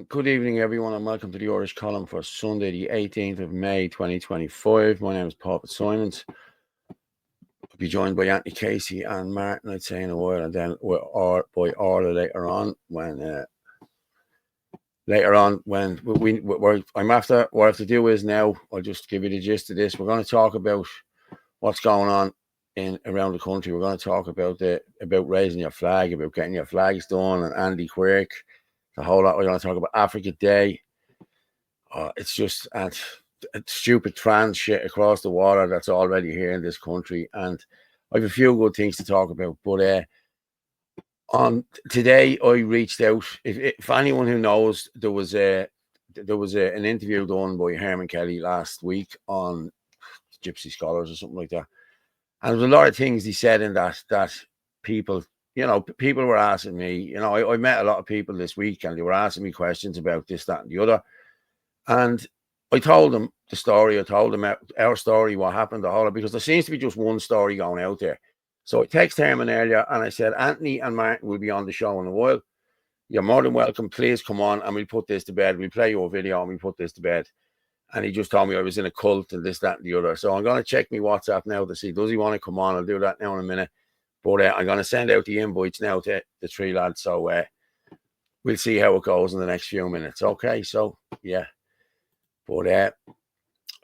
Good evening, everyone, and welcome to the Irish column for Sunday, the 18th of May, 2025. My name is Paul Fitzsimons. I'll be joined by Anthony Casey and Martin, I'd say, in a while, and then by Orla later on. What I have to do is now, I'll just give you the gist of this. We're going to talk about what's going on around the country. We're going to talk about raising your flag, about getting your flags done, and Andy Quirk. The whole lot. We're going to talk about Africa Day. It's just stupid trans shit across the water that's already here in this country, and I have a few good things to talk about. But on today, I reached out. If anyone who knows, there was an interview done by Hermann Kelly last week on Gypsy Scholars or something like that, and there was a lot of things he said in that people. People were asking me, I met a lot of people this week and they were asking me questions about this, that, and the other. And I told them the story. I told them our story, what happened, the whole, because there seems to be just one story going out there. So I texted Herman earlier and I said, Anthony and Martin will be on the show in a while. You're more than welcome. Please come on and we'll put this to bed. We'll play your video and we'll put this to bed. And he just told me I was in a cult and this, that, and the other. So I'm going to check my WhatsApp now to see, does he want to come on? I'll do that now in a minute. But I'm going to send out the invites now to the three lads. So we'll see how it goes in the next few minutes. Okay, so yeah. But I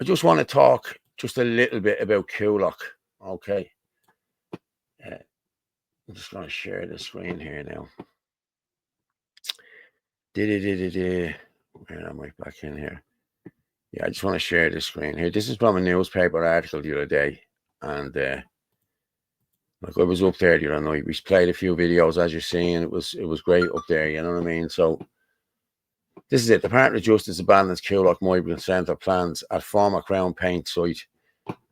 just want to talk just a little bit about Coolock. Okay. I'm just going to share the screen here now. Where am I back in here? Yeah, I just want to share the screen here. This is from a newspaper article the other day. And like I was up there the other night. We played a few videos, as you're seeing. It was great up there, you know what I mean? So this is it. The Department of Justice abandons Coolock Migrant Centre plans at former Crown Paint site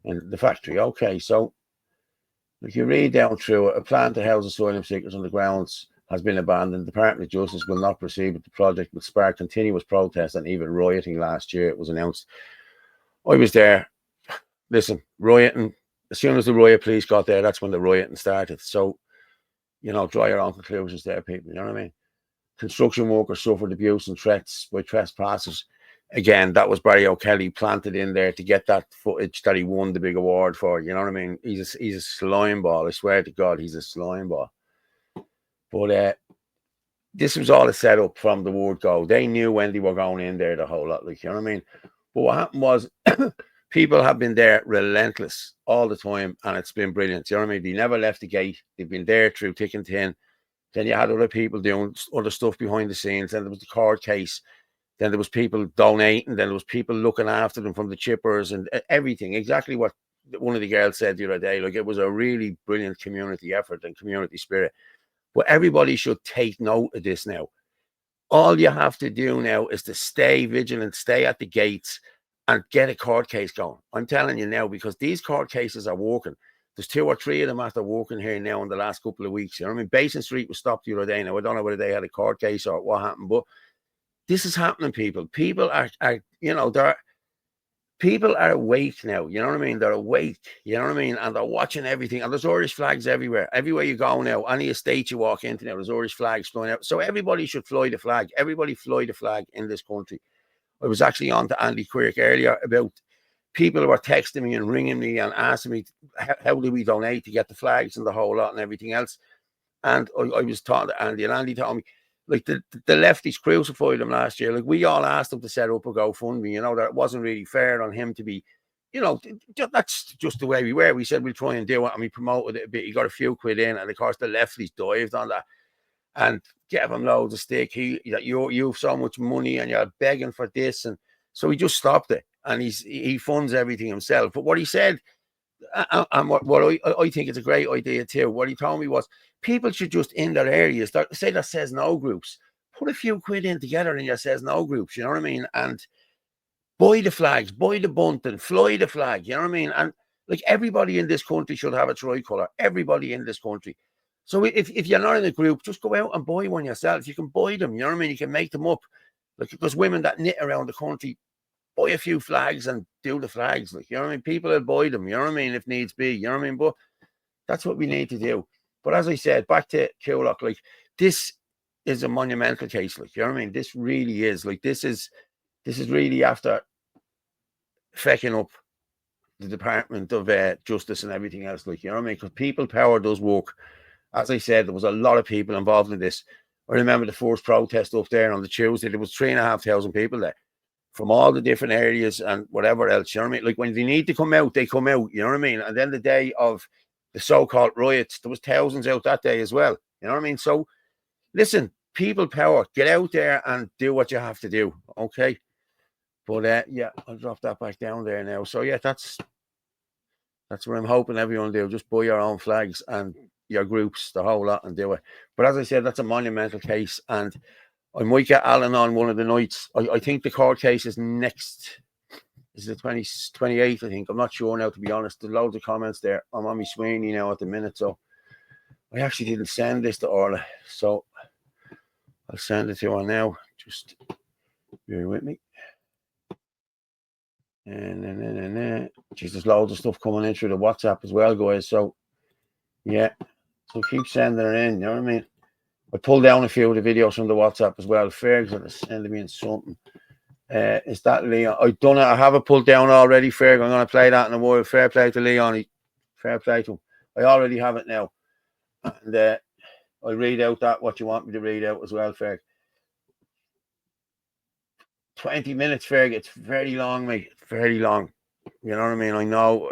in the factory. Okay, so if you read down through it, a plan to house asylum seekers on the grounds has been abandoned. The Department of Justice will not proceed with the project, which sparked continuous protests and even rioting last year. It was announced. I was there. Listen, rioting. As soon as the riot police got there, that's when the rioting started. So, draw your own conclusions there, people. You know what I mean? Construction workers suffered abuse and threats by trespassers. Again, that was Barry O'Kelly planted in there to get that footage that he won the big award for. You know what I mean? He's a slime ball. I swear to God, he's a slime ball. But this was all a setup from the word go. They knew when they were going in there, the whole lot. Like, you know what I mean? But what happened was... people have been there relentless all the time, and it's been brilliant. You know what I mean? They never left the gate. They've been there through thick and thin. Then you had other people doing other stuff behind the scenes. Then there was the court case. Then there was people donating. Then there was people looking after them from the chippers and everything. Exactly what one of the girls said the other day. Like, it was a really brilliant community effort and community spirit. But everybody should take note of this now. All you have to do now is to stay vigilant, stay at the gates, and get a court case going. I'm telling you now, because these court cases are working. There's 2 or 3 of them after working here now in the last couple of weeks. You know what I mean? Basin Street was stopped the other day. Now, I don't know whether they had a court case or what happened, but this is happening, people. People are people are awake now. You know what I mean? They're awake. You know what I mean? And they're watching everything. And there's Irish flags everywhere. Everywhere you go now, any estate you walk into now, there's Irish flags flying out. So everybody should fly the flag. Everybody fly the flag in this country. I was actually on to Andy Quirk earlier about people who were texting me and ringing me and asking me, how do we donate to get the flags and the whole lot and everything else? And I was talking to Andy, and Andy told me, like, the lefties crucified him last year. Like, we all asked him to set up a GoFundMe, that it wasn't really fair on him to be, that's just the way we were. We said we'll try and do it, and we promoted it a bit. He got a few quid in, and of course the lefties dived on that and gave him loads of stick. You've so much money and you're begging for this, and so he just stopped it, and he funds everything himself. But what he said, and what I think is a great idea too, what he told me was people should just in their areas, say that says no groups, put a few quid in together in your says no groups, you know what I mean, and buy the flags, buy the bunting, fly the flag, you know what I mean, and Like, everybody in this country should have a tricolour. Everybody in this country. So if you're not in a group, just go out and buy one yourself. You can buy them, you know what I mean? You can make them up. Like, there's women that knit around the country, buy a few flags and do the flags. Like, you know what I mean? People will buy them, you know what I mean, if needs be, you know what I mean? But that's what we need to do. But as I said, back to Coolock, like, this is a monumental case, like, you know what I mean? This really is. Like, this is really after fecking up the Department of Justice and everything else, like, you know what I mean? Because people power does work. As I said, there was a lot of people involved in this. I remember the first protest up there on the Tuesday. There was 3,500 people there from all the different areas and whatever else, you know what I mean? Like, when they need to come out, they come out, you know what I mean? And then the day of the so-called riots, there was thousands out that day as well, you know what I mean? So, listen, people power, get out there and do what you have to do, okay? But yeah, I'll drop that back down there now. So yeah, that's what I'm hoping everyone do. Just buy your own flags and your groups, the whole lot, and do it. But as I said, that's a monumental case, and I might get Alan on one of the nights. I think the court case is next. Is it 28th? I think. I'm not sure now, to be honest. There's loads of comments there. I'm on my Sweeney now at the minute, so I actually didn't send this to Orla, so I'll send it to her now. Just bear with me. And geez, there's loads of stuff coming in through the WhatsApp as well, guys. So yeah, so keep sending it in, you know what I mean? I pulled down a few of the videos from the WhatsApp as well. Ferg's are sending me in something. Is that Leon? I done it. I have it pulled down already, Ferg. I'm going to play that in a while. Fair play to Leon. Fair play to him. I already have it now. And I'll read out that, what you want me to read out as well, Ferg. 20 minutes, Ferg. It's very long, mate. Very long. You know what I mean? I know.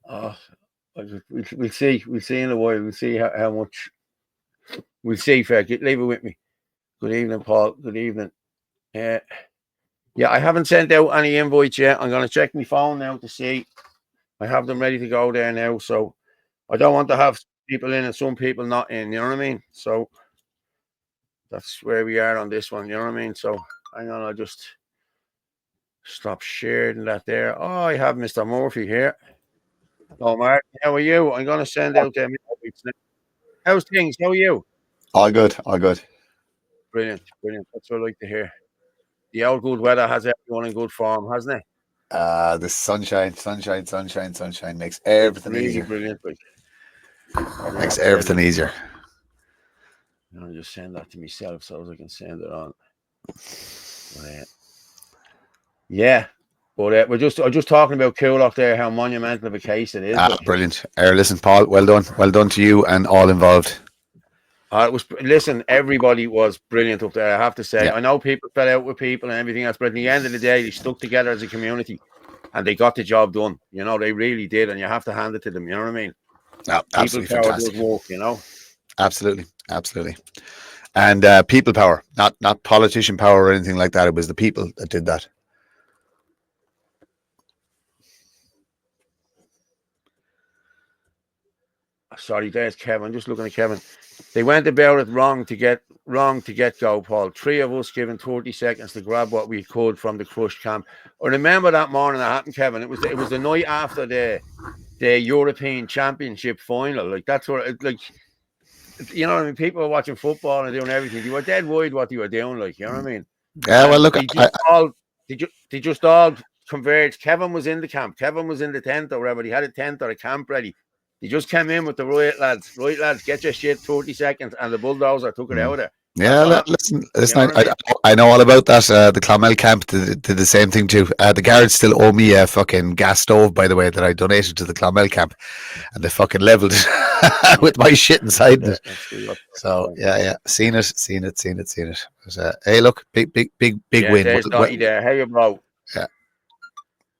Oh, we'll see. We'll see in a while. We'll see how much. We'll see, Ferg. Leave it with me. Good evening, Paul. Good evening. Yeah, I haven't sent out any invites yet. I'm going to check my phone now to see. I have them ready to go there now. So I don't want to have people in and some people not in. You know what I mean? So that's where we are on this one. You know what I mean? So hang on. I'll just stop sharing that there. Oh, I have Mr. Murphy here. Oh, Mark, how are you? I'm going to send out them. How's things? How are you? All good. All good. Brilliant. Brilliant. That's what I like to hear. The old good weather has everyone in good form, hasn't it? The sunshine makes everything really easier. Brilliant. Makes everything easier. I'll just send that to myself so I can send it on. Yeah. But we're just talking about Coolock there, how monumental of a case it is. Brilliant. Listen, Paul, well done to you and all involved. Listen, everybody was brilliant up there, I have to say. Yeah. I know people fell out with people and everything else, but at the end of the day, they stuck together as a community and they got the job done. You know, they really did, and you have to hand it to them. You know what I mean? Absolutely people power fantastic. Does work, you know. Absolutely. And people power, not politician power or anything like that. It was the people that did that. Sorry, there's Kevin. Just looking at Kevin. They went about it wrong to get go, Paul. 3 of us given 30 seconds to grab what we could from the crushed camp. I remember that morning that happened, Kevin. It was the night after the European Championship final. Like, that's what you know what I mean? People were watching football and doing everything. They were dead worried what they were doing, like, you know what I mean? Yeah, well, look, they just all converged. Kevin was in the camp. Kevin was in the tent or whatever. He had a tent or a camp ready. They just came in with the right lads, get your shit, 30 seconds, and the bulldozer took it out of there. Yeah, listen, I know all about that. The Clonmel camp did the same thing too. The guards still owe me a fucking gas stove, by the way, that I donated to the Clonmel camp, and they fucking leveled it with my shit inside it. So yeah, seen it. But, hey, look, big win. There's Dottie there. Hey, bro.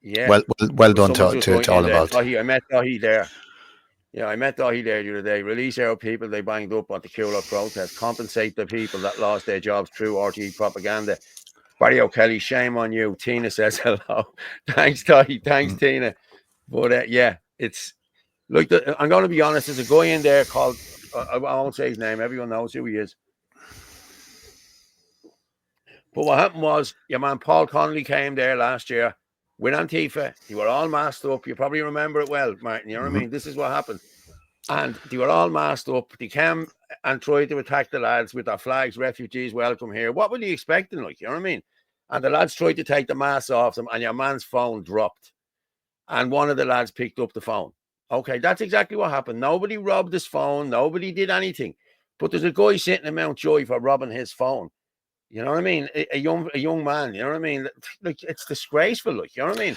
Yeah. Well done to all involved. I met Dottie there. Yeah, I met Dottie there the other day. Release our people they banged up at the Coolock protest. Compensate the people that lost their jobs through RTE propaganda. Barry O'Kelly, shame on you. Tina says hello. Thanks, Dottie. Thanks, Tina. But yeah, it's like I'm going to be honest. There's a guy in there called I won't say his name. Everyone knows who he is. But what happened was your man Paul Connolly came there last year with Antifa. They were all masked up. You probably remember it well, Martin. You know what I mean? This is what happened. And they were all masked up. They came and tried to attack the lads with their flags, refugees, welcome here. What were they expecting? Like, you know what I mean? And the lads tried to take the mask off them, and your man's phone dropped. And one of the lads picked up the phone. Okay, that's exactly what happened. Nobody robbed his phone. Nobody did anything. But there's a guy sitting in Mountjoy for robbing his phone. You know what I mean? A young man. You know what I mean? Like, it's disgraceful. Like, you know what I mean?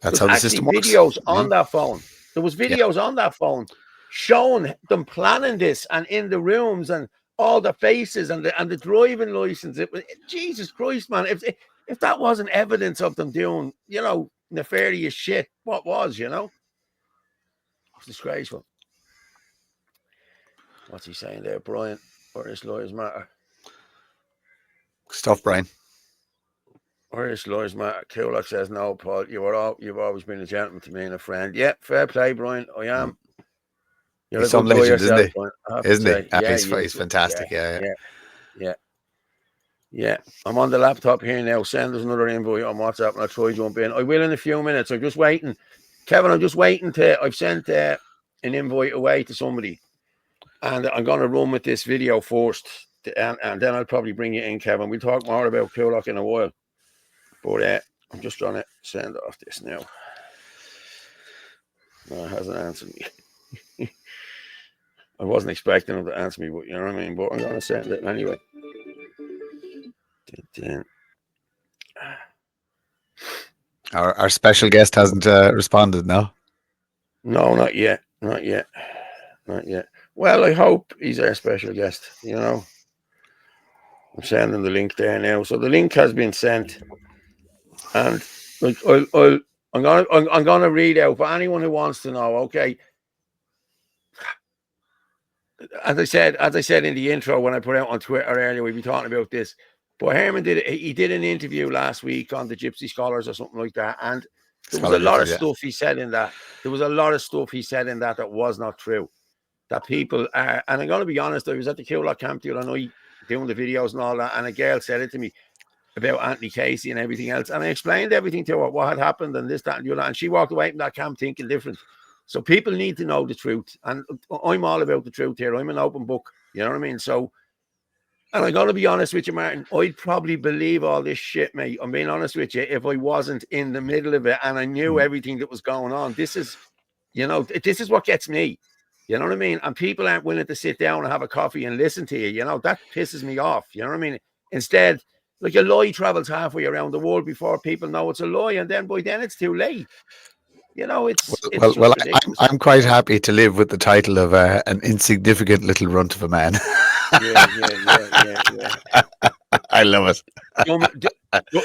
That's There's how the actually system works. videos on that phone. There was videos on that phone showing them planning this, and in the rooms, and all the faces, and the driving license. It was, Jesus Christ, man! If that wasn't evidence of them doing, you know, nefarious shit, what was? You know, it's disgraceful. What's he saying there, Brian? Irish lawyers matter. Stuff, Brian. Irish lawyers matter. Kulak says no, Paul. You've always been a gentleman to me and a friend. Yeah, fair play, Brian. I am. You're He's a good some guy legend, yourself, isn't he? Brian, Isn't he? Yeah, He's fantastic. Yeah. I'm on the laptop here now. Send us another invite on WhatsApp, and I'll try to jump in. I will in a few minutes. I'm just waiting, Kevin. I'm just waiting I've sent an invite away to somebody, and I'm going to run with this video first, and then I'll probably bring you in, Kevin. We'll talk more about Kulak in a while, but I'm just going to send off this now. No, it hasn't answered me. I wasn't expecting him to answer me, but you know what I mean. But I'm going to send it anyway. Our special guest hasn't responded, no? No, not yet. Well, I hope he's our special guest, you know. I'm sending the link there now. So the link has been sent. And like I'm gonna read out for anyone who wants to know, okay. As I said in the intro when I put out on Twitter earlier, we'd be talking about this. But Herman did an interview last week on the Gypsy Scholars or something like that, and there was a lot of stuff he said in that. There was a lot of stuff he said in that was not true. That people are, and I'm going to be honest, I was at the Kulak camp the other night doing the videos and all that, and a girl said it to me about Anthony Casey and everything else, and I explained everything to her, what had happened and this, that, and the other, and she walked away from that camp thinking different. So people need to know the truth, and I'm all about the truth here. I'm an open book, you know what I mean? So, and I'm going to be honest with you, Martin, I'd probably believe all this shit, mate. I'm being honest with you, if I wasn't in the middle of it and I knew everything that was going on. This is, you know, this is what gets me. You know what I mean? And people aren't willing to sit down and have a coffee and listen to you. You know, that pisses me off. You know what I mean? Instead, like, a lie travels halfway around the world before people know it's a lie, and then by then it's too late. You know, it's I'm quite happy to live with the title of an insignificant little runt of a man. Yeah. I love it.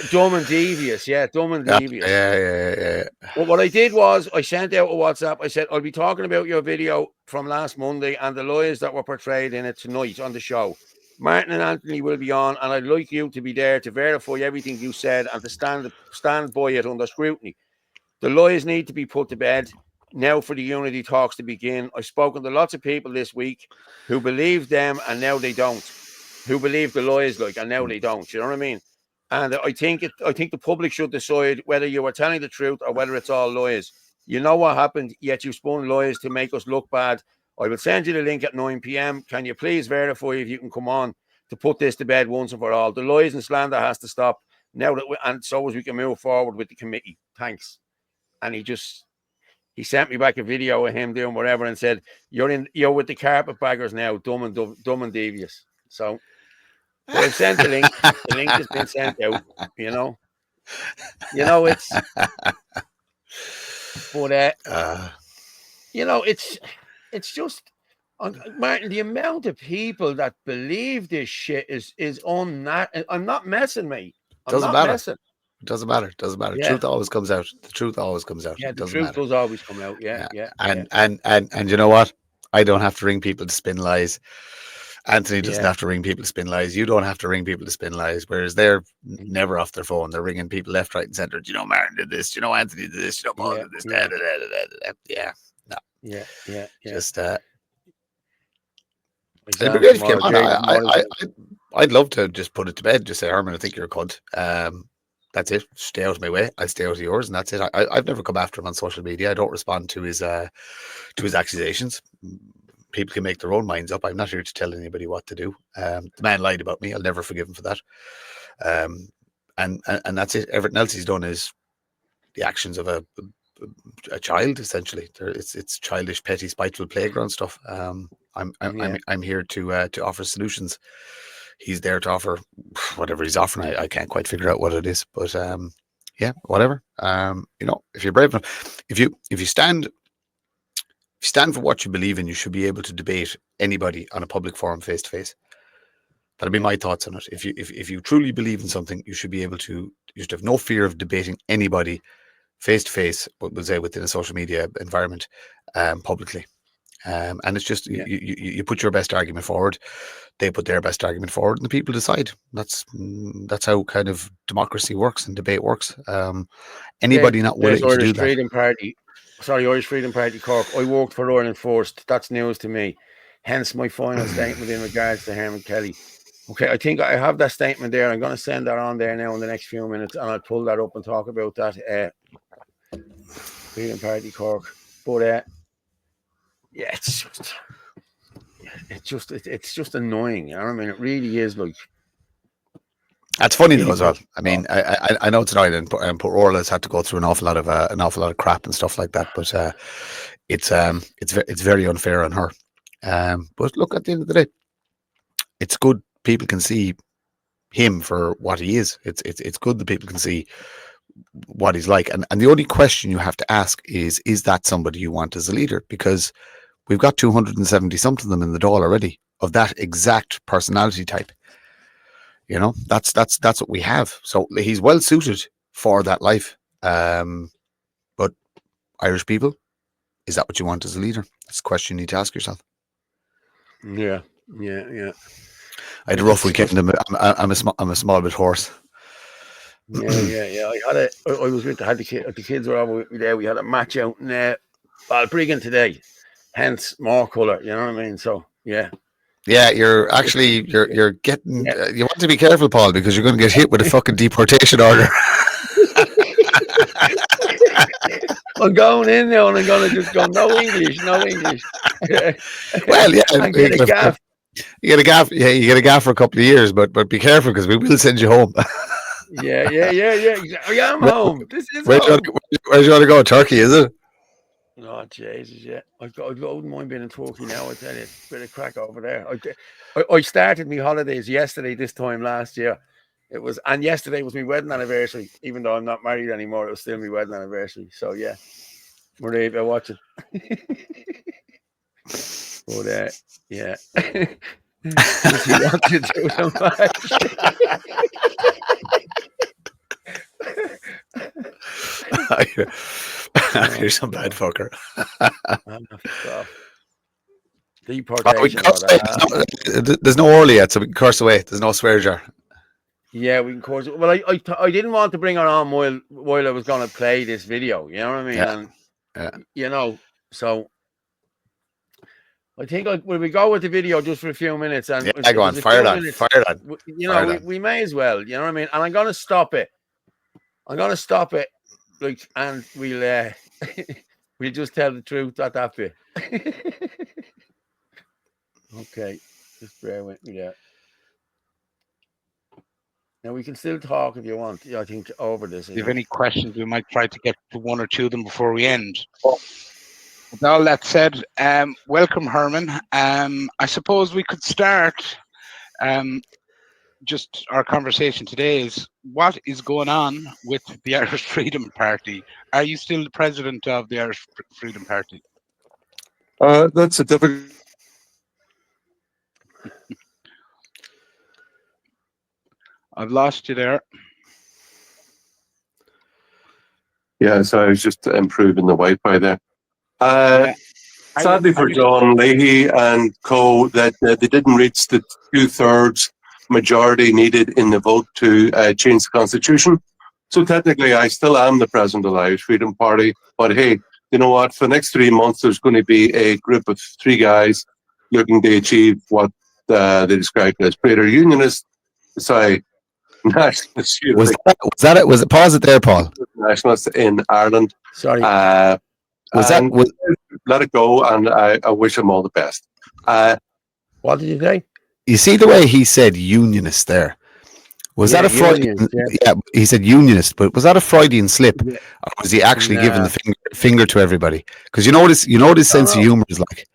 Dumb and devious. Yeah, dumb and devious. Yeah. Well, what I did was I sent out a WhatsApp. I said, I'll be talking about your video from last Monday and the lies that were portrayed in it tonight on the show. Martin and Anthony will be on, and I'd like you to be there to verify everything you said and to stand by it under scrutiny. The lies need to be put to bed now for the unity talks to begin. I've spoken to lots of people this week who believe them and now they don't. Who believe the lies, like, and now they don't. You know what I mean? And I think the public should decide whether you are telling the truth or whether it's all lies. You know what happened, yet you spun lies to make us look bad. I will send you the link at 9 p.m. Can you please verify if you can come on to put this to bed once and for all? The lies and slander has to stop now, and so as we can move forward with the committee. Thanks. And he sent me back a video of him doing whatever and said, you're with the carpetbaggers now, dumb and devious. So I've sent the link. The link has been sent out, you know. It's but you know, it's just, Martin, the amount of people that believe this shit is unnatural. I'm not messing, mate. Doesn't matter. Doesn't matter. Yeah. Truth always comes out. The truth always comes out. Yeah, the truth does always come out. Yeah. And you know what? I don't have to ring people to spin lies. Anthony doesn't have to ring people to spin lies. You don't have to ring people to spin lies. Whereas they're never off their phone. They're ringing people left, right, and center. Do you know Martin did this? Do you know Anthony did this? Do you know Paul did this? Yeah. No. Yeah. Just it'd be great if you came on. I'd love to just put it to bed. Just say, Herman, I think you're a cunt. that's it. Stay out of my way. I stay out of yours, and that's it. I've never come after him on social media. I don't respond to his accusations. People can make their own minds up. I'm not here to tell anybody what to do. The man lied about me. I'll never forgive him for that. And that's it. Everything else he's done is the actions of a child, essentially. It's childish, petty, spiteful playground stuff. I'm here to offer solutions. He's there to offer whatever he's offering. I can't quite figure out what it is, but yeah, whatever. If you're brave enough, if you stand for what you believe in, you should be able to debate anybody on a public forum face to face. That'd be my thoughts on it. If you truly believe in something, you should be able to. You should have no fear of debating anybody face to face, what we'll say within a social media environment, publicly. And it's just you put your best argument forward, they put their best argument forward, and the people decide. That's how kind of democracy works and debate works. Anybody not willing to do that. Irish Freedom Party Cork. I worked for Ireland First. That's news to me. Hence my final statement in regards to Hermann Kelly. Okay, I think I have that statement there. I'm going to send that on there now in the next few minutes, and I'll pull that up and talk about that. Freedom Party Cork. But yeah, it's just annoying. You know what I mean? It really is. Like, that's funny though as well. I mean, I know it's annoying, and Orla's had to go through an awful lot of crap and stuff like that. But it's very unfair on her. But look, at the end of the day, it's good people can see him for what he is. It's good that people can see what he's like. And the only question you have to ask is that somebody you want as a leader? Because we've got 270 something of them in the Dáil already of that exact personality type. You know, that's what we have. So he's well suited for that life. But Irish people, is that what you want as a leader? That's a question you need to ask yourself. Yeah. I had a rough weekend. I'm a small bit hoarse. Yeah. I was with the kids were over with me there. We had a match out in Balbriggan today. Hence more colour. You know what I mean? So yeah. Yeah, you're getting. You want to be careful, Paul, because you're going to get hit with a fucking deportation order. I'm going in there and I'm going to just go no English. Well, yeah, you get a gaff. Yeah, you get a gaff for a couple of years, but be careful because we will send you home. Yeah. I am home. This is where do you want to go? Turkey, is it? Oh Jesus, yeah. I wouldn't mind being in Turkey now. I tell you, bit of crack over there. I started my holidays yesterday. This time last year, and yesterday was my wedding anniversary. Even though I'm not married anymore, it was still my wedding anniversary. So yeah, Marie, if you're watching. But yeah. Does he want to do the match? You're some bad fucker. Deportation. There's no Orla yet, so we can curse away. There's no swear jar. Yeah, we can curse. Well, I didn't want to bring her on while I was going to play this video. You know what I mean? Yeah. And you know, so I think will we go with the video just for a few minutes? And go on, fire it on. You know, we may as well. You know what I mean? And I'm going to stop it. Like, and we'll we'll just tell the truth at that bit. Okay, just bear with me there. Now we can still talk if you want. Yeah, I think over this. If you have any questions, we might try to get to one or two of them before we end. With all that said, welcome, Hermann. I suppose we could start. Just our conversation today is what is going on with the Irish Freedom Party? Are you still the president of the Irish Freedom Party? That's a difficult. I've lost you there. Yeah, so I was just improving the Wi-Fi there. Sadly for John Leahy and co, that they didn't reach the 2/3 majority needed in the vote to change the constitution. So technically, I still am the president of the Irish Freedom Party. But hey, you know what? For the next 3 months, there's going to be a group of 3 guys looking to achieve what they described as greater unionist. Sorry, nationalist Was unity. that it? Was it? Pause it there, Paul. Nationalists in Ireland. Sorry. Was that? Let it go, and I wish him all the best. What did you say? You see the way he said unionist there? Was that a Freudian? Yeah, he said unionist, but was that a Freudian slip, or was he actually giving the finger to everybody? Because you know this sense of humor is like.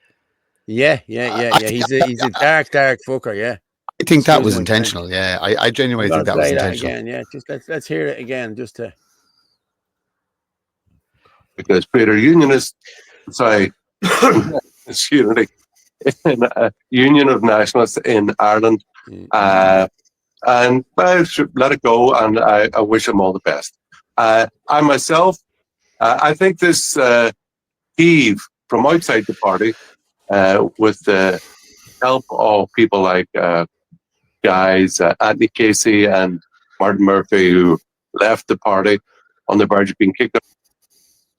Yeah. He's a dark fucker. Yeah. I think that was intentional. Yeah, I genuinely think that was intentional. Again, yeah, just let's hear it again, just to. Because Peter, unionist, sorry, it's unity in a union of nationalists in Ireland. And I should let it go, and I wish him all the best. I myself, I think this heave from outside the party, with the help of people like guys, Anthony Casey and Martin Murphy, who left the party on the verge of being kicked out.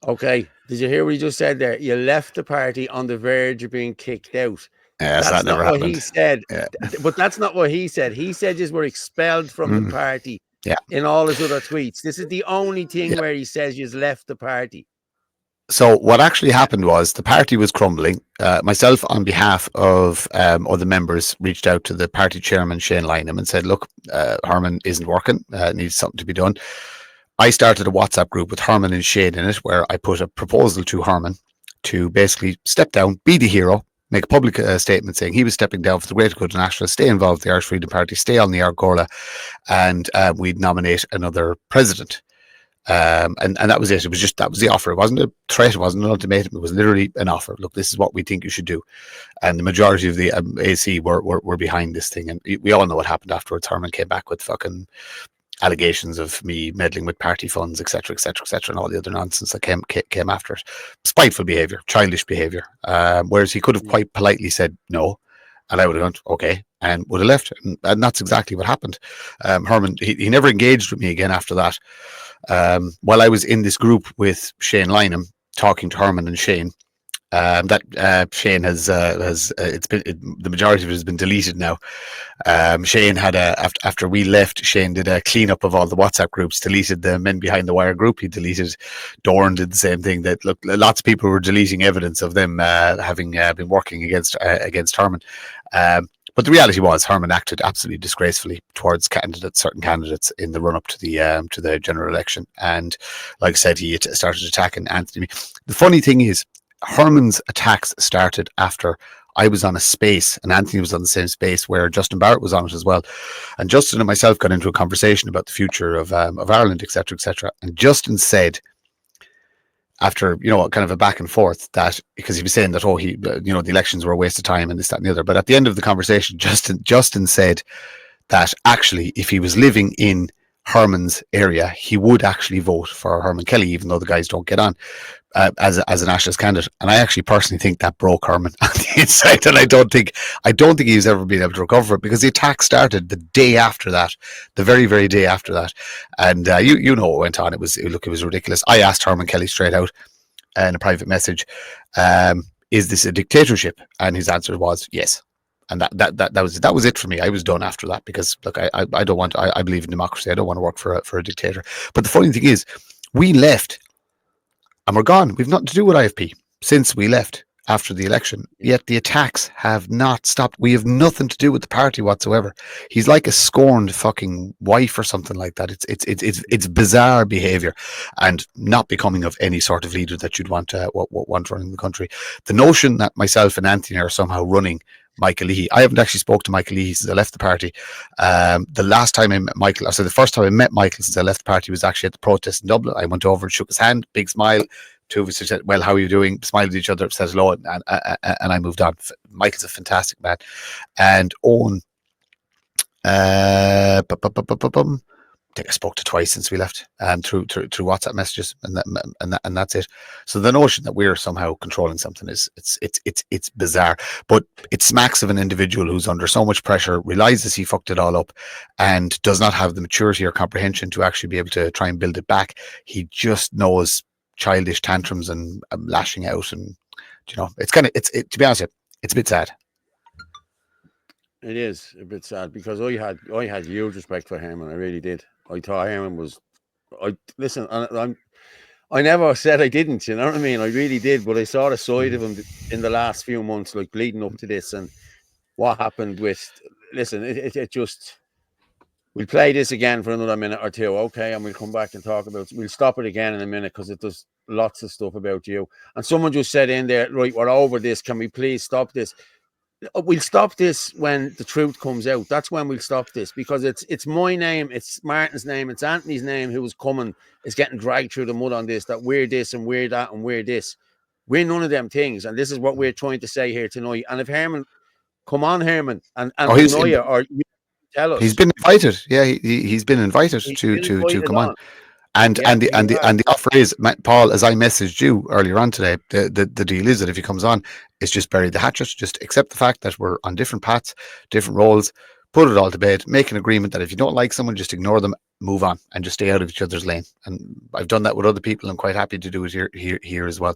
Okay, did you hear what he just said there? You left the party on the verge of being kicked out. Yes, that's not what happened. He said. Yeah. But that's not what he said. He said you were expelled from the party. Yeah. In all his other tweets. This is the only thing where he says you've left the party. So what actually happened was the party was crumbling. Myself, on behalf of other members, reached out to the party chairman, Shane Lynham, and said, look, Hermann isn't working. Needs something to be done. I started a WhatsApp group with Hermann and Shane in it, where I put a proposal to Hermann to basically step down, be the hero, make a public statement saying he was stepping down for the greater good of nationalists, stay involved with the Irish Freedom Party, stay on the Orla, and we'd nominate another president. And that was it. It was just, that was the offer. It wasn't a threat. It wasn't an ultimatum. It was literally an offer. Look, this is what we think you should do. And the majority of the AC were behind this thing. And we all know what happened afterwards. Hermann came back with fucking allegations of me meddling with party funds, etc., and all the other nonsense that came after it. Spiteful behaviour, childish behaviour. Whereas he could have quite politely said no, and I would have gone, okay, and would have left. And that's exactly what happened. Hermann, he never engaged with me again after that. While I was in this group with Shane Lynham, talking to Hermann and Shane, that Shane has it's been the majority of it has been deleted now. Shane had after we left, Shane did a cleanup of all the WhatsApp groups, deleted the Men Behind the Wire group. He deleted Dorn, did the same thing. That look, lots of people were deleting evidence of them having been working against Hermann. But the reality was Hermann acted absolutely disgracefully towards certain candidates in the run up to the general election. And like I said, he started attacking Anthony. The funny thing is, Hermann's attacks started after I was on a space and Anthony was on the same space where Justin Barrett was on it as well. And Justin and myself got into a conversation about the future of Ireland, etc. And Justin said, after, kind of a back and forth, that because he was saying that, the elections were a waste of time and this, that, and the other. But at the end of the conversation, Justin said that actually, if he was living in Hermann's area, he would actually vote for Hermann Kelly, even though the guys don't get on as a nationalist candidate. And I actually personally think that broke Hermann on the inside, and I don't think he's ever been able to recover it, because the attack started the day after that, the very, very day after that. And you know what went on. It was ridiculous. I asked Hermann Kelly straight out in a private message, is this a dictatorship? And his answer was yes. And that was it for me. I was done after that, because look, I don't want. I believe in democracy. I don't want to work for a dictator. But the funny thing is, we left, and we're gone. We've nothing to do with IFP since we left after the election. Yet the attacks have not stopped. We have nothing to do with the party whatsoever. He's like a scorned fucking wife or something like that. It's bizarre behaviour, and not becoming of any sort of leader that you'd want running the country. The notion that myself and Anthony are somehow running Michael Leahy. I haven't actually spoke to Michael Leahy since I left the party. The last time I met Michael, the first time I met Michael since I left the party was actually at the protest in Dublin. I went over and shook his hand, big smile. Two of us said, well, how are you doing? Smiled at each other, said hello, and I moved on. Michael's a fantastic man. And Owen, I think I spoke to twice since we left, through WhatsApp messages, and that's it. So the notion that we're somehow controlling something it's bizarre, but it smacks of an individual who's under so much pressure, realizes he fucked it all up, and does not have the maturity or comprehension to actually be able to try and build it back. He just knows childish tantrums and lashing out, and to be honest, it's a bit sad. It is a bit sad because I had huge respect for Herman. I really did. I thought Herman was. I listen. I never said I didn't. You know what I mean? I really did. But I saw the side of him in the last few months, like leading up to this, and what happened with. Listen, it just. We'll play this again for another minute or two, okay? And we'll come back and talk about. We'll stop it again in a minute because it does lots of stuff about you. And someone just said in there, right? We're over this. Can we please stop this? We'll stop this when the truth comes out. That's when we'll stop this because it's my name, it's Martin's name, it's Anthony's name who was coming, is getting dragged through the mud on this, that we're this and we're that and we're this. We're none of them things. And this is what we're trying to say here tonight. And if Herman, come on, Herman, and deny it or you tell us. He's been invited. Yeah, he's been invited to come on. And the offer is, Paul, as I messaged you earlier on today, the deal is that if he comes on, it's just bury the hatchet, just accept the fact that we're on different paths, different roles, put it all to bed, make an agreement that if you don't like someone, just ignore them, move on, and just stay out of each other's lane. And I've done that with other people. I'm quite happy to do it here as well.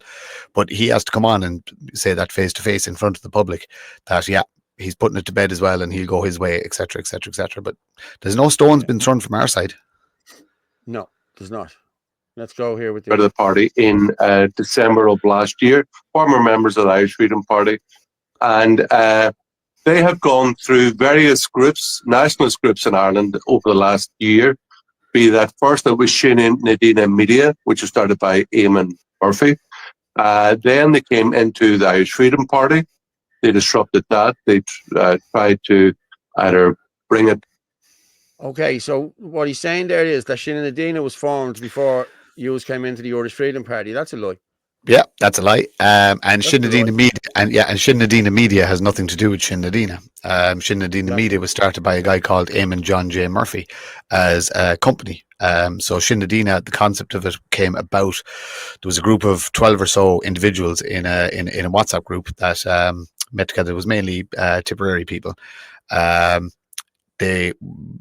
But he has to come on and say that face to face in front of the public that he's putting it to bed as well, and he'll go his way, etc., etc., etc. But there's no stones been thrown from our side. No. Does not. Let's go here with the party in December of last year, former members of the Irish Freedom Party, and they have gone through various groups, nationalist groups in Ireland over the last year. Be that first, it was Sinn Nadina Media, which was started by Eamon Murphy. Then they came into the Irish Freedom Party. They disrupted that. They tried to either bring it. Okay, so what he's saying there is that Sinn Nadina was formed before you came into the Irish Freedom Party. That's a lie. Yeah, that's a lie. And Sinn Nadina Media, and Sinn Nadina Media has nothing to do with Sinn Nadina. Sinn Nadina Media was started by a guy called Eamon John J. Murphy as a company. So Sinn Nadina, the concept of it came about. There was a group of 12 or so individuals in a WhatsApp group that met together. It was mainly Tipperary people. They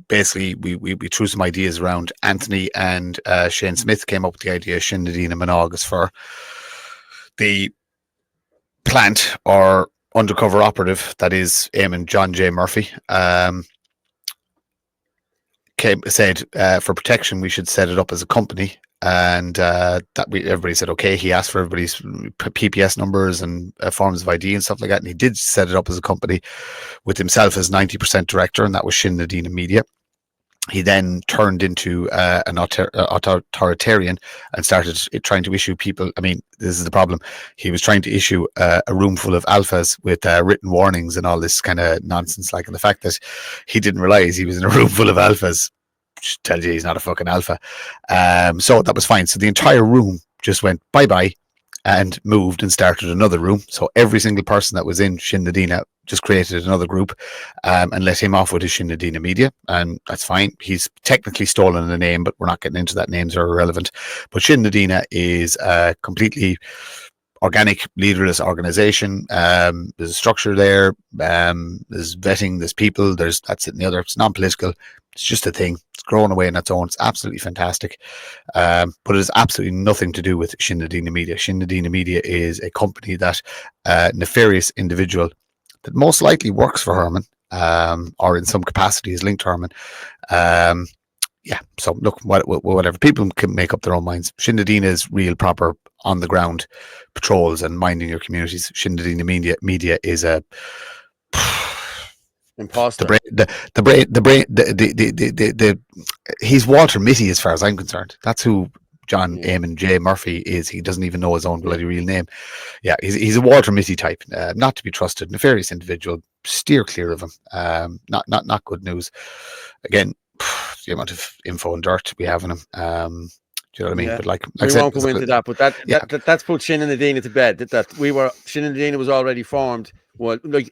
basically we threw some ideas around. Anthony and Shane Smith came up with the idea of Sinn Nadina Monágus for the plant or undercover operative that is Eamon John J. Murphy. Said for protection we should set it up as a company, and everybody said okay. He asked for everybody's PPS numbers and forms of ID and stuff like that, and he did set it up as a company with himself as 90% director, and that was Sinn Nadina Media. He then turned into an authoritarian and started trying to issue people. I mean, this is the problem. He was trying to issue a room full of alphas with written warnings and all this kind of nonsense. Like, and the fact that he didn't realize he was in a room full of alphas tells you he's not a fucking alpha. So that was fine. So the entire room just went bye-bye and moved and started another room. So every single person that was in Sinn Nadina just created another group and let him off with his Sinn Nadina Media, and that's fine. He's technically stolen a name, but we're not getting into that. Names are irrelevant. But Sinn Nadina is a completely organic, leaderless organization. There's a structure there. There's vetting. There's people. There's that's it and the other. It's non-political. It's just a thing. It's growing away on its own. It's absolutely fantastic. But it has absolutely nothing to do with Sinn Nadina Media. Sinn Nadina Media is a company that nefarious individual that most likely works for Herman or in some capacity is linked to Herman. So look, whatever. People can make up their own minds. Sinn Nadina is real, proper, on the ground patrols and minding your communities. Sinn Nadina Media is a imposter. He's Walter Mitty as far as I'm concerned. That's who John Eamon J. Murphy is. He doesn't even know his own bloody real name. Yeah, he's a Walter Mitty type, not to be trusted, nefarious individual. Steer clear of him. Not good news. Again, the amount of info and dirt we have on him. Do you know what I mean? Yeah. But like we won't go into that. But that's put Sinn Nadina to bed. That Sinn Nadina was already formed. Well, we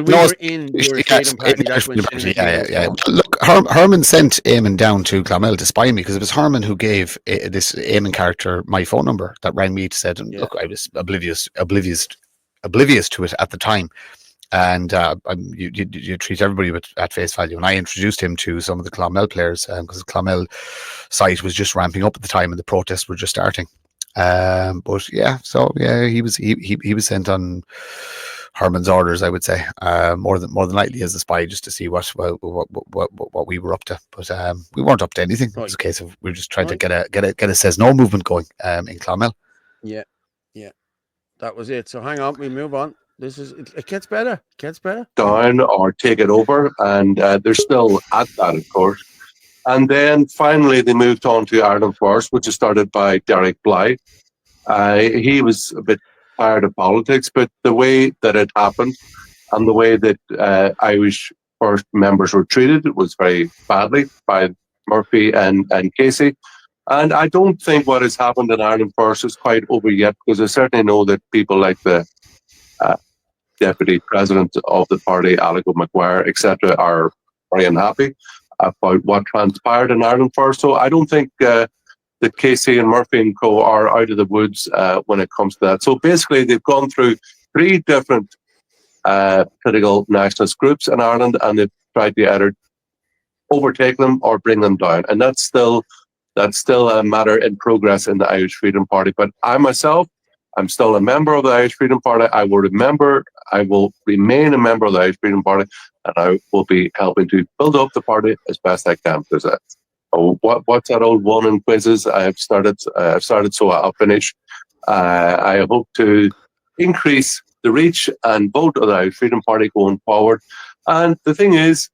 were in your freedom party. That's when Sinn Nadina Look, Herman sent Eamon down to Clonmel to spy me because it was Herman who gave this Eamon character my phone number that rang me to said, look, I was oblivious to it at the time. And you treat everybody at face value. And I introduced him to some of the Clonmel players because the Clonmel site was just ramping up at the time and the protests were just starting. He was sent on Hermann's orders, I would say, more than likely as a spy, just to see what we were up to. But we weren't up to anything. It was a case of we were just trying to get a says no movement going in Clonmel. Yeah, that was it. So hang on, we move on. It gets better. It gets better. Down or take it over, and they're still at that, of course. And then finally they moved on to Ireland First, which is started by Derek Bly. He was a bit tired of politics, but the way that it happened and the way that Irish First members were treated was very badly by Murphy and Casey. And I don't think what has happened in Ireland First is quite over yet, because I certainly know that people like the Deputy President of the party, Alico McGuire, etc., are very unhappy about what transpired in Ireland First. So I don't think that Casey and Murphy and co are out of the woods when it comes to that. So basically, they've gone through 3 different political nationalist groups in Ireland, and they've tried to either overtake them or bring them down. And that's still a matter in progress in the Irish Freedom Party. But I myself, I'm still a member of the Irish Freedom Party. I will remain a member of the Irish Freedom Party, and I will be helping to build up the party as best I can. Because what's that old one in quizzes? I've started, so I'll finish. I hope to increase the reach and vote of the Irish Freedom Party going forward. And the thing is,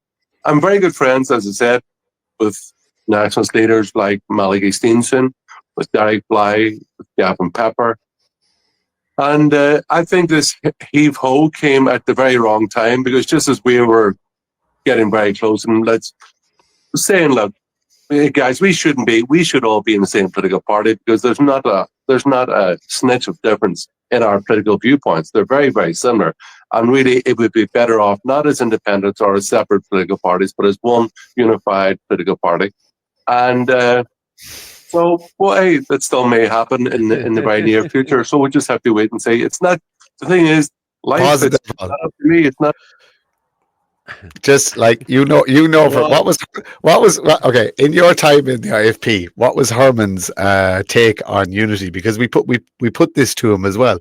I'm very good friends, as I said, with nationalist leaders like Malachy Steenson, with Derek Bly, with Gavin Pepper. And I think this heave-ho came at the very wrong time, because just as we were getting very close and saying, look, guys, we should all be in the same political party, because there's not a snitch of difference in our political viewpoints. They're very, very similar. And really, it would be better off not as independents or as separate political parties, but as one unified political party. And so, well, hey, that still may happen in the very near future. So we'll just have to wait and see. It's not, the thing is, life, Positive. it's not up to me. It's not. Just like what was okay in your time in the IFP, what was Hermann's take on unity? Because we put this to him as well,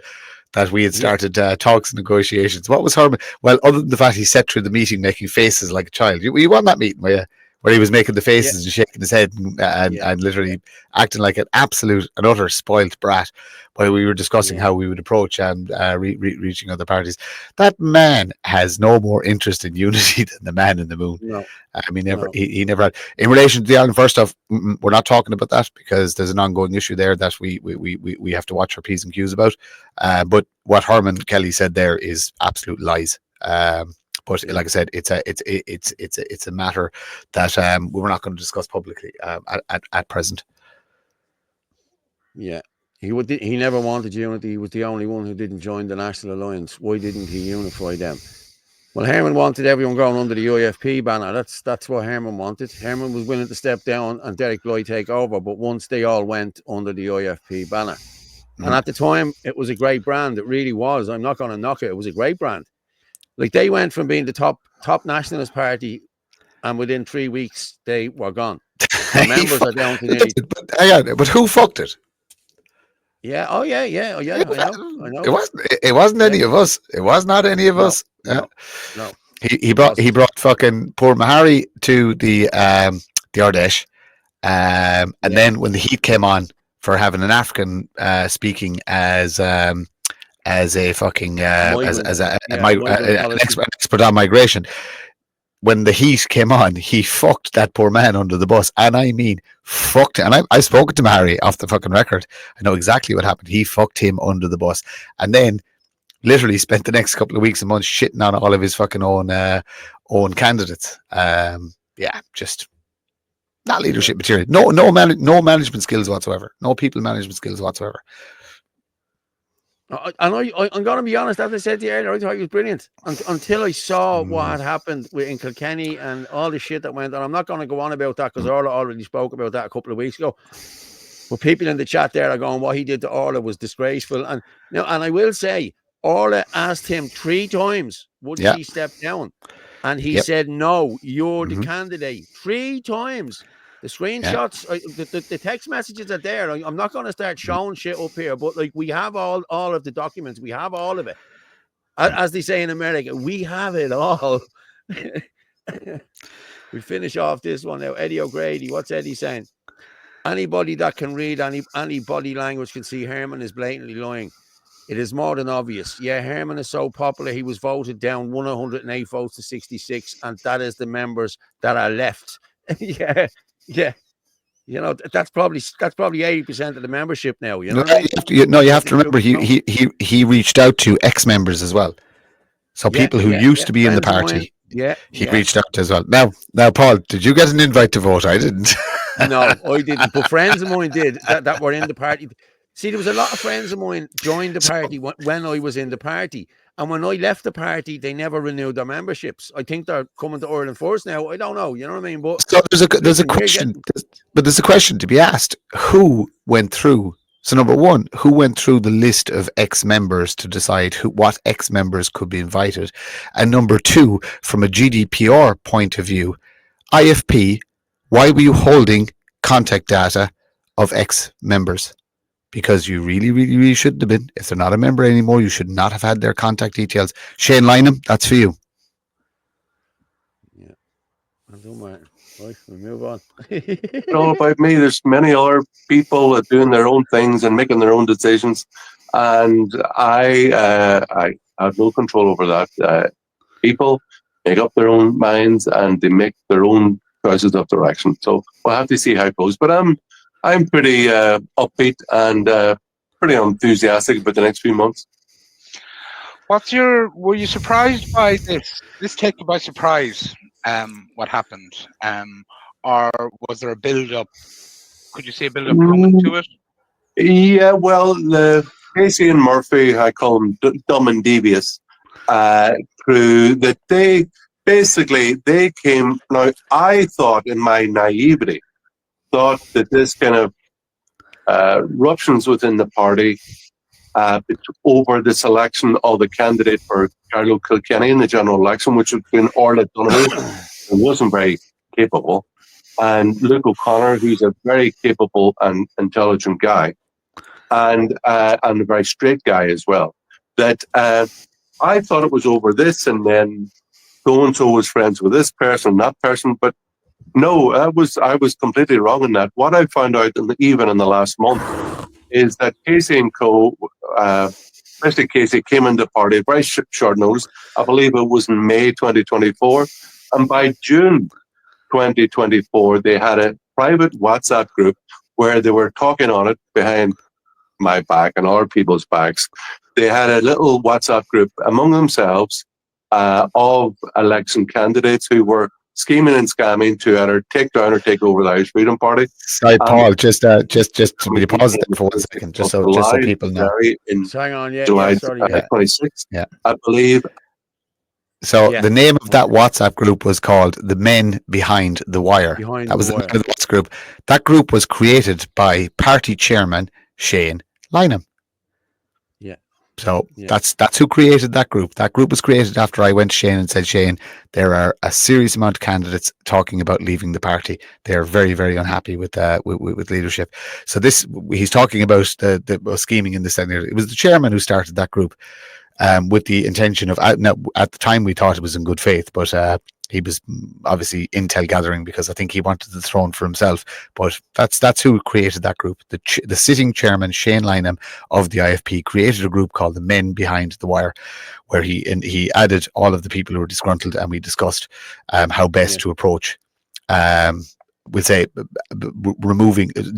that we had started talks and negotiations. What was Hermann? Well, other than the fact he sat through the meeting making faces like a child. You won that meeting where he was making the faces and shaking his head and literally acting like an absolute and utter spoilt brat while we were discussing how we would approach and reaching other parties. That man has no more interest in unity than the man in the moon. No. I mean, he never had. In relation to the Ireland First stuff, we're not talking about that, because there's an ongoing issue there that we have to watch our P's and Q's about. But what Hermann Kelly said there is absolute lies. But like I said, it's a matter that we're not going to discuss publicly at present. Yeah, he never wanted unity. He was the only one who didn't join the National Alliance. Why didn't he unify them? Well, Hermann wanted everyone going under the IFP banner. That's what Hermann wanted. Hermann was willing to step down and Derek Bly take over. But once they all went under the IFP banner, and at the time it was a great brand. It really was. I'm not going to knock it. It was a great brand. Like, they went from being the top nationalist party, and within 3 weeks they were gone. The members are down to nearly. But who fucked it? Yeah. Oh yeah. I know. It wasn't any of us. It was not any of us. No. He brought fucking poor Mahari to the Ardèche, and then when the heat came on for having an African speaking as a fucking an expert on migration, when the heat came on, he fucked that poor man under the bus. And I mean, fucked him. And I spoke to Harry off the fucking record. I know exactly what happened. He fucked him under the bus. And then literally spent the next couple of weeks and months shitting on all of his fucking own candidates. Just not leadership material. No management skills whatsoever. No people management skills whatsoever. And I'm going to be honest, as I said to you earlier, I thought he was brilliant until I saw what had happened in Kilkenny and all the shit that went on. I'm not going to go on about that because Orla already spoke about that a couple of weeks ago. But people in the chat there are going, what he did to Orla was disgraceful. And I will say, Orla asked him 3 times, would he step down? And he said, no, you're the candidate. 3 times. The screenshots, the text messages are there. I'm not going to start showing shit up here, but like we have all of the documents. We have all of it. As they say in America, we have it all. We finish off this one now. Eddie O'Grady, what's Eddie saying? Anybody that can read any body language can see Hermann is blatantly lying. It is more than obvious. Yeah, Hermann is so popular, he was voted down 108 votes to 66, and that is the members that are left. Yeah. You know, that's probably 80% of the membership now. You know what I mean? You have to remember he reached out to ex-members as well. So people who used to be in the party, he reached out to as well. Now, Paul, did you get an invite to vote? I didn't. No, I didn't. But friends of mine did that were in the party. See, there was a lot of friends of mine joined the party when I was in the party. And when I left the party, they never renewed their memberships. I think they're coming to Ireland first now. I don't know. You know what I mean? But so there's a question. But there's a question to be asked. Who went through? So number one, who went through the list of ex-members to decide what ex-members could be invited? And number two, from a GDPR point of view, IFP, why were you holding contact data of ex-members? Because you really, really, really shouldn't have been. If they're not a member anymore, you should not have had their contact details. Shane Lynham, that's for you. Yeah, I don't mind. Right, we move on. It's all about me. There's many other people doing their own things and making their own decisions, and I have no control over that. People make up their own minds and they make their own choices of direction. So we'll have to see how it goes. But I'm pretty upbeat and pretty enthusiastic about the next few months. Were you surprised by this? This take you by surprise? What happened? Or was there a build-up? Could you see a build-up coming to it? Yeah, well, Casey and Murphy, I call them dumb and devious, through that they came. Now, I thought in my naivety, that this kind of ruptions within the party over the selection of the candidate for Carlo Kilkenny in the general election, which had been Orla Donohoe, who wasn't very capable, and Luke O'Connor, who's a very capable and intelligent guy, and a very straight guy as well. That I thought it was over this, and then so-and-so was friends with this person, that person, but no, I was completely wrong in that. What I found out even in the last month is that Casey and Co, especially Casey, came into the party at very short notice. I believe it was in May 2024. And by June 2024, they had a private WhatsApp group where they were talking on it behind my back and other people's backs. They had a little WhatsApp group among themselves of election candidates who were scheming and scamming to either take down or take over the Irish Freedom Party. Sorry, Paul, just will you pause there for 1 second, just so people know. Hang on, July 26th, I believe. So the name of that WhatsApp group was called The Men Behind the Wire. That was the name of the WhatsApp group. That group was created by party chairman Shane Lynham. So that's who created that group. That group was created after I went to Shane and said, Shane, there are a serious amount of candidates talking about leaving the party. They are very, very unhappy with leadership. So he's talking about the scheming in this. It was the chairman who started that group with the intention of, at the time we thought it was in good faith, but he was obviously intel gathering because I think he wanted the throne for himself. But that's who created that group. The sitting chairman, Shane Lynham of the IFP, created a group called the Men Behind the Wire, where he added all of the people who were disgruntled, and we discussed how best to approach we'll say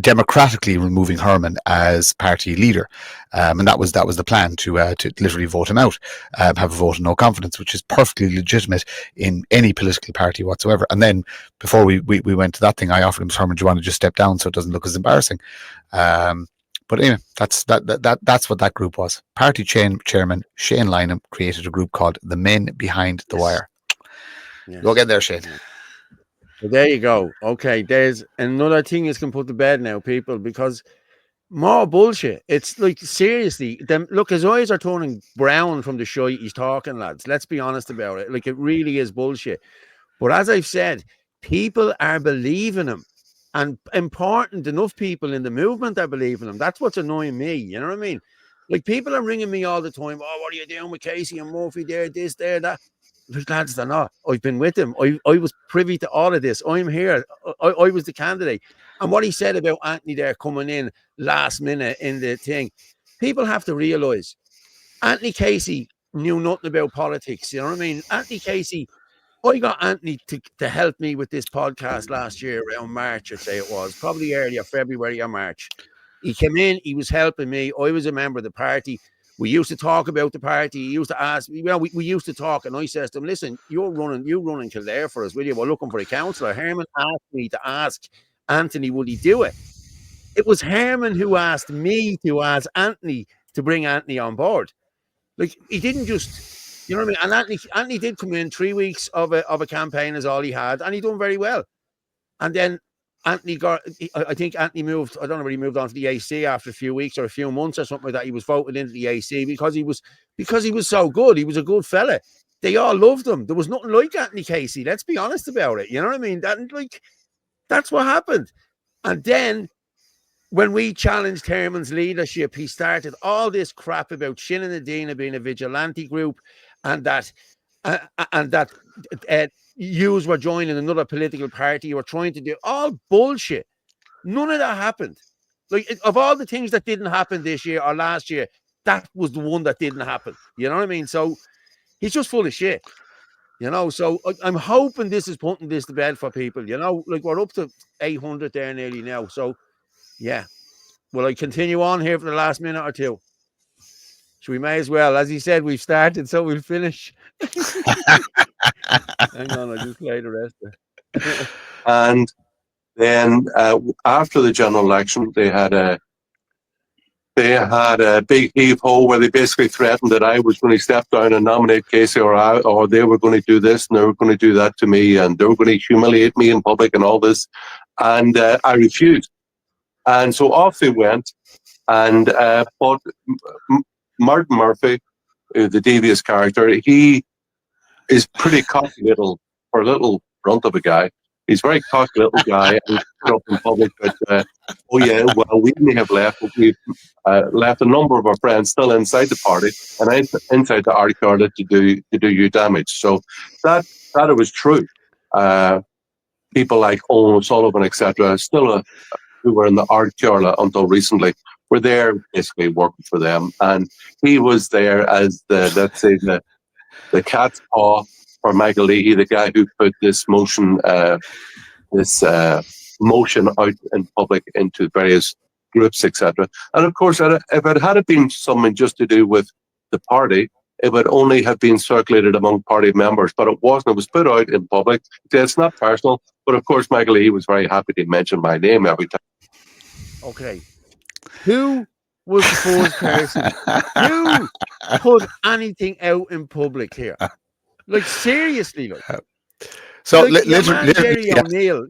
democratically removing Hermann as party leader, and that was the plan, to literally vote him out, have a vote of no confidence, which is perfectly legitimate in any political party whatsoever. And then before we went to that thing, I offered him, Hermann, do you want to just step down so it doesn't look as embarrassing? But anyway, that's what that group was. Party chairman Shane Lynham created a group called the Men Behind the Wire. Go get there, Shane. Well, there you go. Okay, there's another thing you can put to bed now, people, because more bullshit. It's like, seriously, look, his eyes are turning brown from the shite he's talking, lads. Let's be honest about it. Like, it really is bullshit. But as I've said, people are believing him, and important enough people in the movement are believing him. That's what's annoying me. You know what I mean? Like, people are ringing me all the time. Oh, what are you doing with Casey and Murphy there, this, there, that? Like, lads, they're not. I've been with him. I was privy to all of this. I'm here. I was the candidate. And what he said about Anthony there coming in last minute in the thing, people have to realise Anthony Casey knew nothing about politics. You know what I mean? Anthony Casey, I got Anthony to help me with this podcast last year around March, I'd say it was, probably earlier, February or March. He came in, he was helping me. I was a member of the party. We used to talk about the party. He used to ask me, well, we used to talk, and I says to him, listen, you're running Kildare for us, will you? We're looking for a councillor. Herman asked me to ask Anthony, would he do it? It was Herman who asked me to ask Anthony to bring Anthony on board. Like, he didn't just, you know what I mean? And Anthony did come in 3 weeks of a campaign is all he had, and he done very well. And then Anthony got, I think Anthony moved, I don't know whether he moved on to the AC after a few weeks or a few months or something like that. He was voted into the AC because he was so good. He was a good fella. They all loved him. There was nothing like Anthony Casey. Let's be honest about it. You know what I mean? That's what happened. And then when we challenged Herman's leadership, he started all this crap about Shin and Adina being a vigilante group, and that yous were joining another political party. You were trying to do all bullshit. None of that happened. Like, of all the things that didn't happen this year or last year, that was the one that didn't happen. You know what I mean? So he's just full of shit. You know, so I'm hoping this is putting this to bed for people. You know, like, we're up to 800 there nearly now. So, yeah. Will I continue on here for the last minute or two? So we may as well. As he said, we've started, so we'll finish. Hang on, I'll just play the rest of it. And then after the general election, they had a big heave-ho where they basically threatened that I was going to step down and nominate Casey, or they were going to do this and they were going to do that to me, and they were going to humiliate me in public and all this. And I refused. And so off they went. And but Martin Murphy, the devious character, he is pretty cocky little runt of a guy. He's a very cocky little guy and up in public. But oh yeah, well, we may have left, but we've left a number of our friends still inside the party and inside the Orla to do you damage. So that it was true. People like Owen O'Sullivan, etc., still who were in the Orla until recently, were there basically working for them, and he was there as the cat's paw for Michael Leahy, the guy who put this motion out in public into various groups, etc. And of course, if it had been something just to do with the party, it would only have been circulated among party members, but it wasn't. It was put out in public. It's not personal, but of course, Michael Leahy was very happy to mention my name every time. Okay. Who was the first person who put anything out in public here? Like, seriously, like. So like literally, Jerry O'Neill.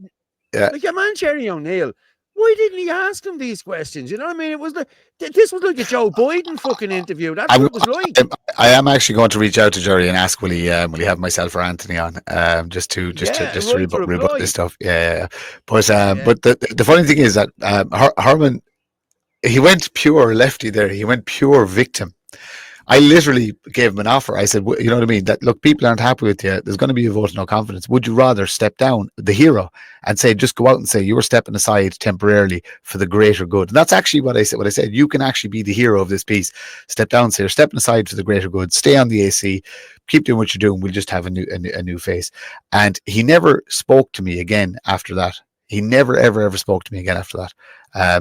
Yeah. Like, your man Jerry O'Neill. Why didn't he ask him these questions? You know what I mean? It was like, this was like a Joe Biden fucking interview. That's what it was like. I am actually going to reach out to Jerry and ask will he have myself or Anthony on just to rebut this stuff. Yeah. But the funny thing is that Herman, he went pure lefty there. He went pure victim. I literally gave him an offer. I said, you know what I mean? That, look, people aren't happy with you. There's going to be a vote of no confidence. Would you rather step down, the hero, and say, just go out and say you were stepping aside temporarily for the greater good? And that's actually what I said. What I said, you can actually be the hero of this piece. Step down, say you're stepping aside for the greater good. Stay on the AC. Keep doing what you're doing. We'll just have a new face. And he never spoke to me again after that. He never, ever spoke to me again after that.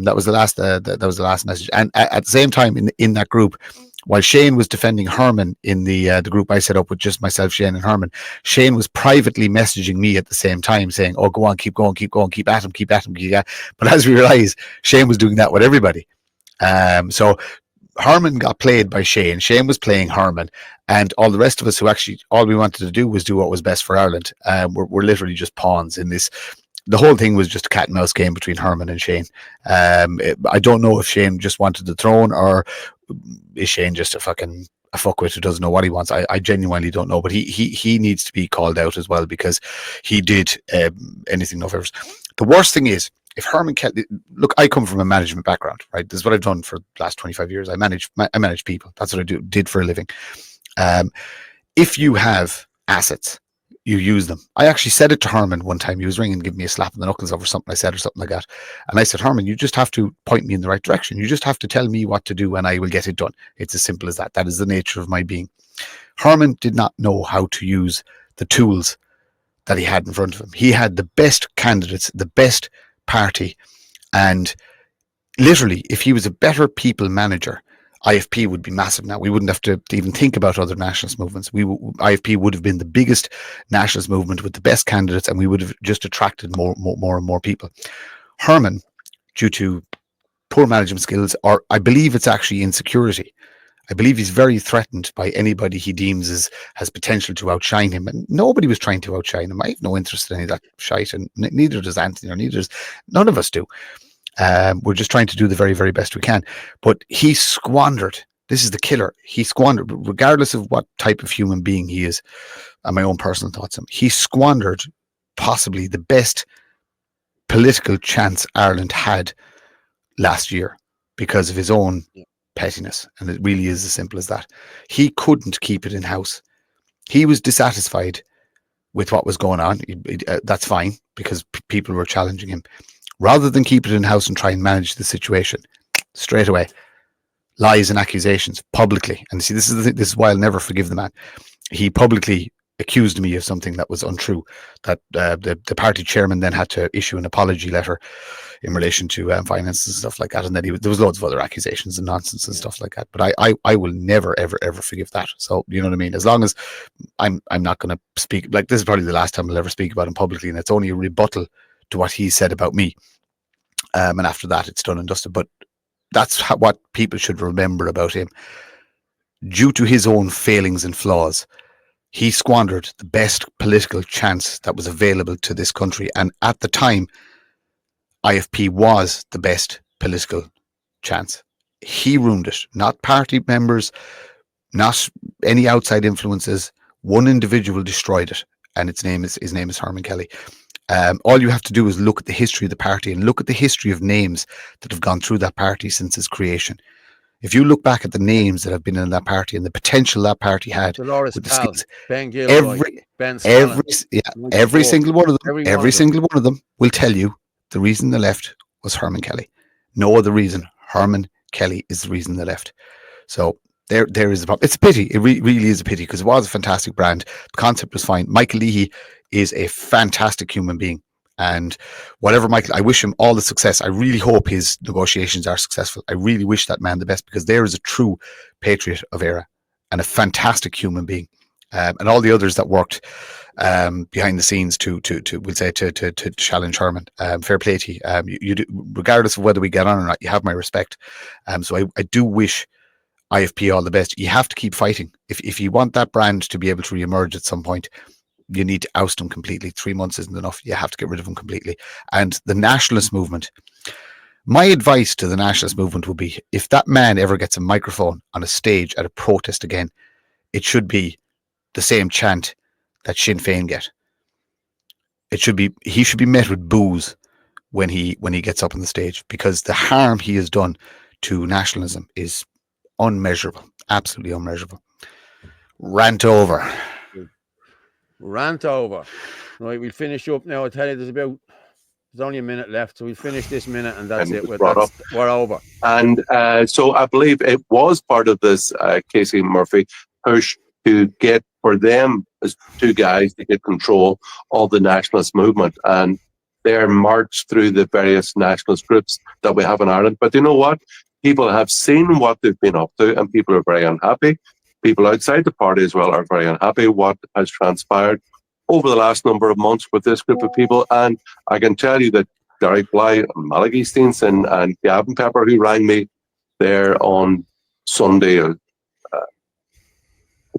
That was the last. That was the last message. And at the same time, in that group, while Shane was defending Herman in the group I set up with just myself, Shane, and Herman, Shane was privately messaging me at the same time, saying, "Oh, go on, keep going, keep at him, keep at him." But as we realised, Shane was doing that with everybody. So Herman got played by Shane. Shane was playing Herman, and all the rest of us who actually all we wanted to do was do what was best for Ireland. We're literally just pawns in this. The whole thing was just a cat and mouse game between Herman and Shane. I don't know if Shane just wanted the throne or is Shane just a fuckwit who doesn't know what he wants. I genuinely don't know, but he needs to be called out as well because he did anything no favors. The worst thing is if Herman Kelly, look, I come from a management background, right? This is what I've done for the last 25 years. I manage people. That's what I did for a living. If you have assets, you use them. I actually said it to Herman one time. He was ringing and giving me a slap in the knuckles over something I said or something like that. And I said, Herman, you just have to point me in the right direction. You just have to tell me what to do and I will get it done. It's as simple as that. That is the nature of my being. Herman did not know how to use the tools that he had in front of him. He had the best candidates, the best party. And literally, if he was a better people manager, IFP would be massive now. We wouldn't have to even think about other nationalist movements. IFP would have been the biggest nationalist movement with the best candidates, and we would have just attracted more and more people. Herman, due to poor management skills, or I believe it's actually insecurity. I believe he's very threatened by anybody he deems has potential to outshine him. And nobody was trying to outshine him. I have no interest in any of that shite, and neither does Anthony, or none of us do. We're just trying to do the very, very best we can. But he squandered. This is the killer. He squandered, regardless of what type of human being he is, and my own personal thoughts on him. He squandered possibly the best political chance Ireland had last year because of his own pettiness. And it really is as simple as that. He couldn't keep it in house. He was dissatisfied with what was going on. That's fine, because people were challenging him. Rather than keep it in house and try and manage the situation, straight away, lies and accusations publicly. And see, this is why I'll never forgive the man. He publicly accused me of something that was untrue. That the party chairman then had to issue an apology letter in relation to finances and stuff like that. And then there was loads of other accusations and nonsense and stuff like that. But I will never ever forgive that. So you know what I mean. As long as I'm not going to speak, like, this is probably the last time I'll ever speak about him publicly, and it's only a rebuttal to what he said about me. And after that, it's done and dusted. But that's what people should remember about him. Due to his own failings and flaws, he squandered the best political chance that was available to this country. And at the time, IFP was the best political chance. He ruined it. Not party members, not any outside influences. One individual destroyed it. And his name is Hermann Kelly. All you have to do is look at the history of the party and look at the history of names that have gone through that party since its creation. If you look back at the names that have been in that party and the potential that party had, Dolores with the Powell, skills, Ben Gilroy, Ben Scallon, every single one of them, every single one of them will tell you the reason they left was Hermann Kelly. No other reason. Hermann Kelly is the reason they left. So there is the problem. It's a pity. It really is a pity, because it was a fantastic brand. The concept was fine. Michael Leahy is a fantastic human being. And whatever Michael, I wish him all the success. I really hope his negotiations are successful. I really wish that man the best, because there is a true patriot of ERA and a fantastic human being. And all the others that worked behind the scenes to challenge Herman. Fair play to you. You do, regardless of whether we get on or not, you have my respect. So I do wish IFP all the best. You have to keep fighting. If you want that brand to be able to reemerge at some point, you need to oust him completely. 3 months isn't enough. You have to get rid of him completely. And the nationalist movement, my advice to the nationalist movement would be, if that man ever gets a microphone on a stage at a protest again, it should be the same chant that Sinn Féin get. He should be met with boos when he gets up on the stage, because the harm he has done to nationalism is unmeasurable, absolutely unmeasurable. Rant over. Right, we'll finish up now. I tell you, there's only a minute left, so we'll finish this minute, and that's it. We're over. And so I believe it was part of this Casey Murphy push to get, for them as two guys, to get control of the nationalist movement and their march through the various nationalist groups that we have in Ireland. But you know what? People have seen what they've been up to, and people are very unhappy. People outside the party as well are very unhappy what has transpired over the last number of months with this group of people. And I can tell you that Derek Bly, Malachy Steenson and Gavin Pepper, who rang me there on Sunday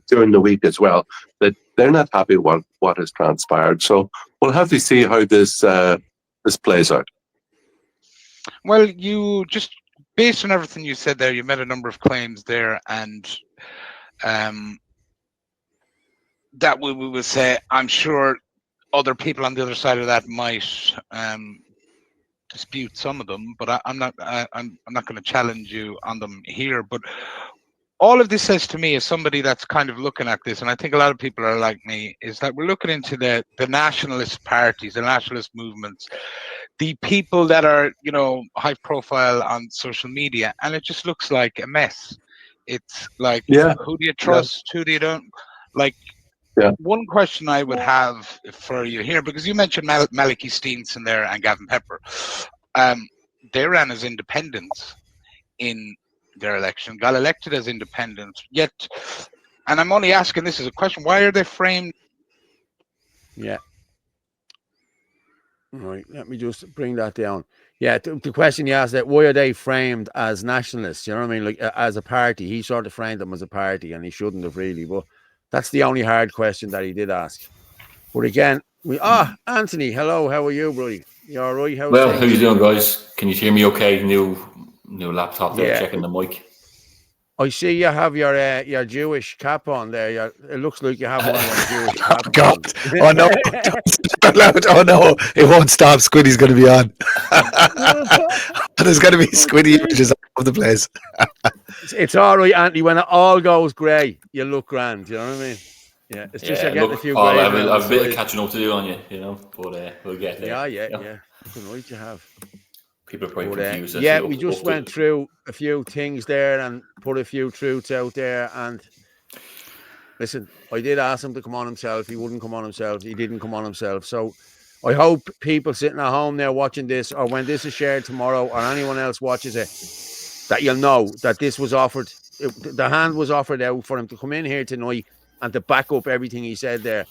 during the week as well, that they're not happy with what has transpired. So we'll have to see how this plays out. Well, you just, based on everything you said there, you made a number of claims there, and that we will say, I'm sure other people on the other side of that might dispute some of them, but I'm not going to challenge you on them here. But all of this says to me, as somebody that's kind of looking at this, and I think a lot of people are like me, is that we're looking into the nationalist parties, the nationalist movements, the people that are, you know, high profile on social media, and it just looks like a mess. It's like, Yeah. who do you trust? Who do you don't? Like, Yeah. one question I would have for you here, because you mentioned Malachy Steenson there and Gavin Pepper. They ran as independents in their election, got elected as independents, yet, and I'm only asking this as a question, why are they framed? Yeah. All right, let me just bring that down. Yeah, the question you asked, that why are they framed as nationalists? You know what I mean? Like, as a party, he sort of framed them as a party, and he shouldn't have really. But that's the only hard question that he did ask. But again, Anthony, hello, how are you, buddy? You all right? How you doing, guys? Can you hear me okay? New laptop there, checking the mic. I see you have your Jewish cap on there. It looks like you have one of them Jewish caps. Oh, God. Oh, no. Oh, no. It won't stop. Squiddy's going to be on. There's going to be Squiddy images all over the place. It's all right, Anthony. When it all goes grey, you look grand. You know what I mean? Yeah. It's just you're getting a few grey. I have a bit of catching up to do on you, you know, but we'll get there. Yeah. Looking right you have. People are probably confused. Yeah, we just went through a few things there and put a few truths out there. And listen, I did ask him to come on himself. He wouldn't come on himself. He didn't come on himself. So I hope people sitting at home now watching this, or when this is shared tomorrow, or anyone else watches it, that you'll know that this was offered. The hand was offered out for him to come in here tonight and to back up everything he said there.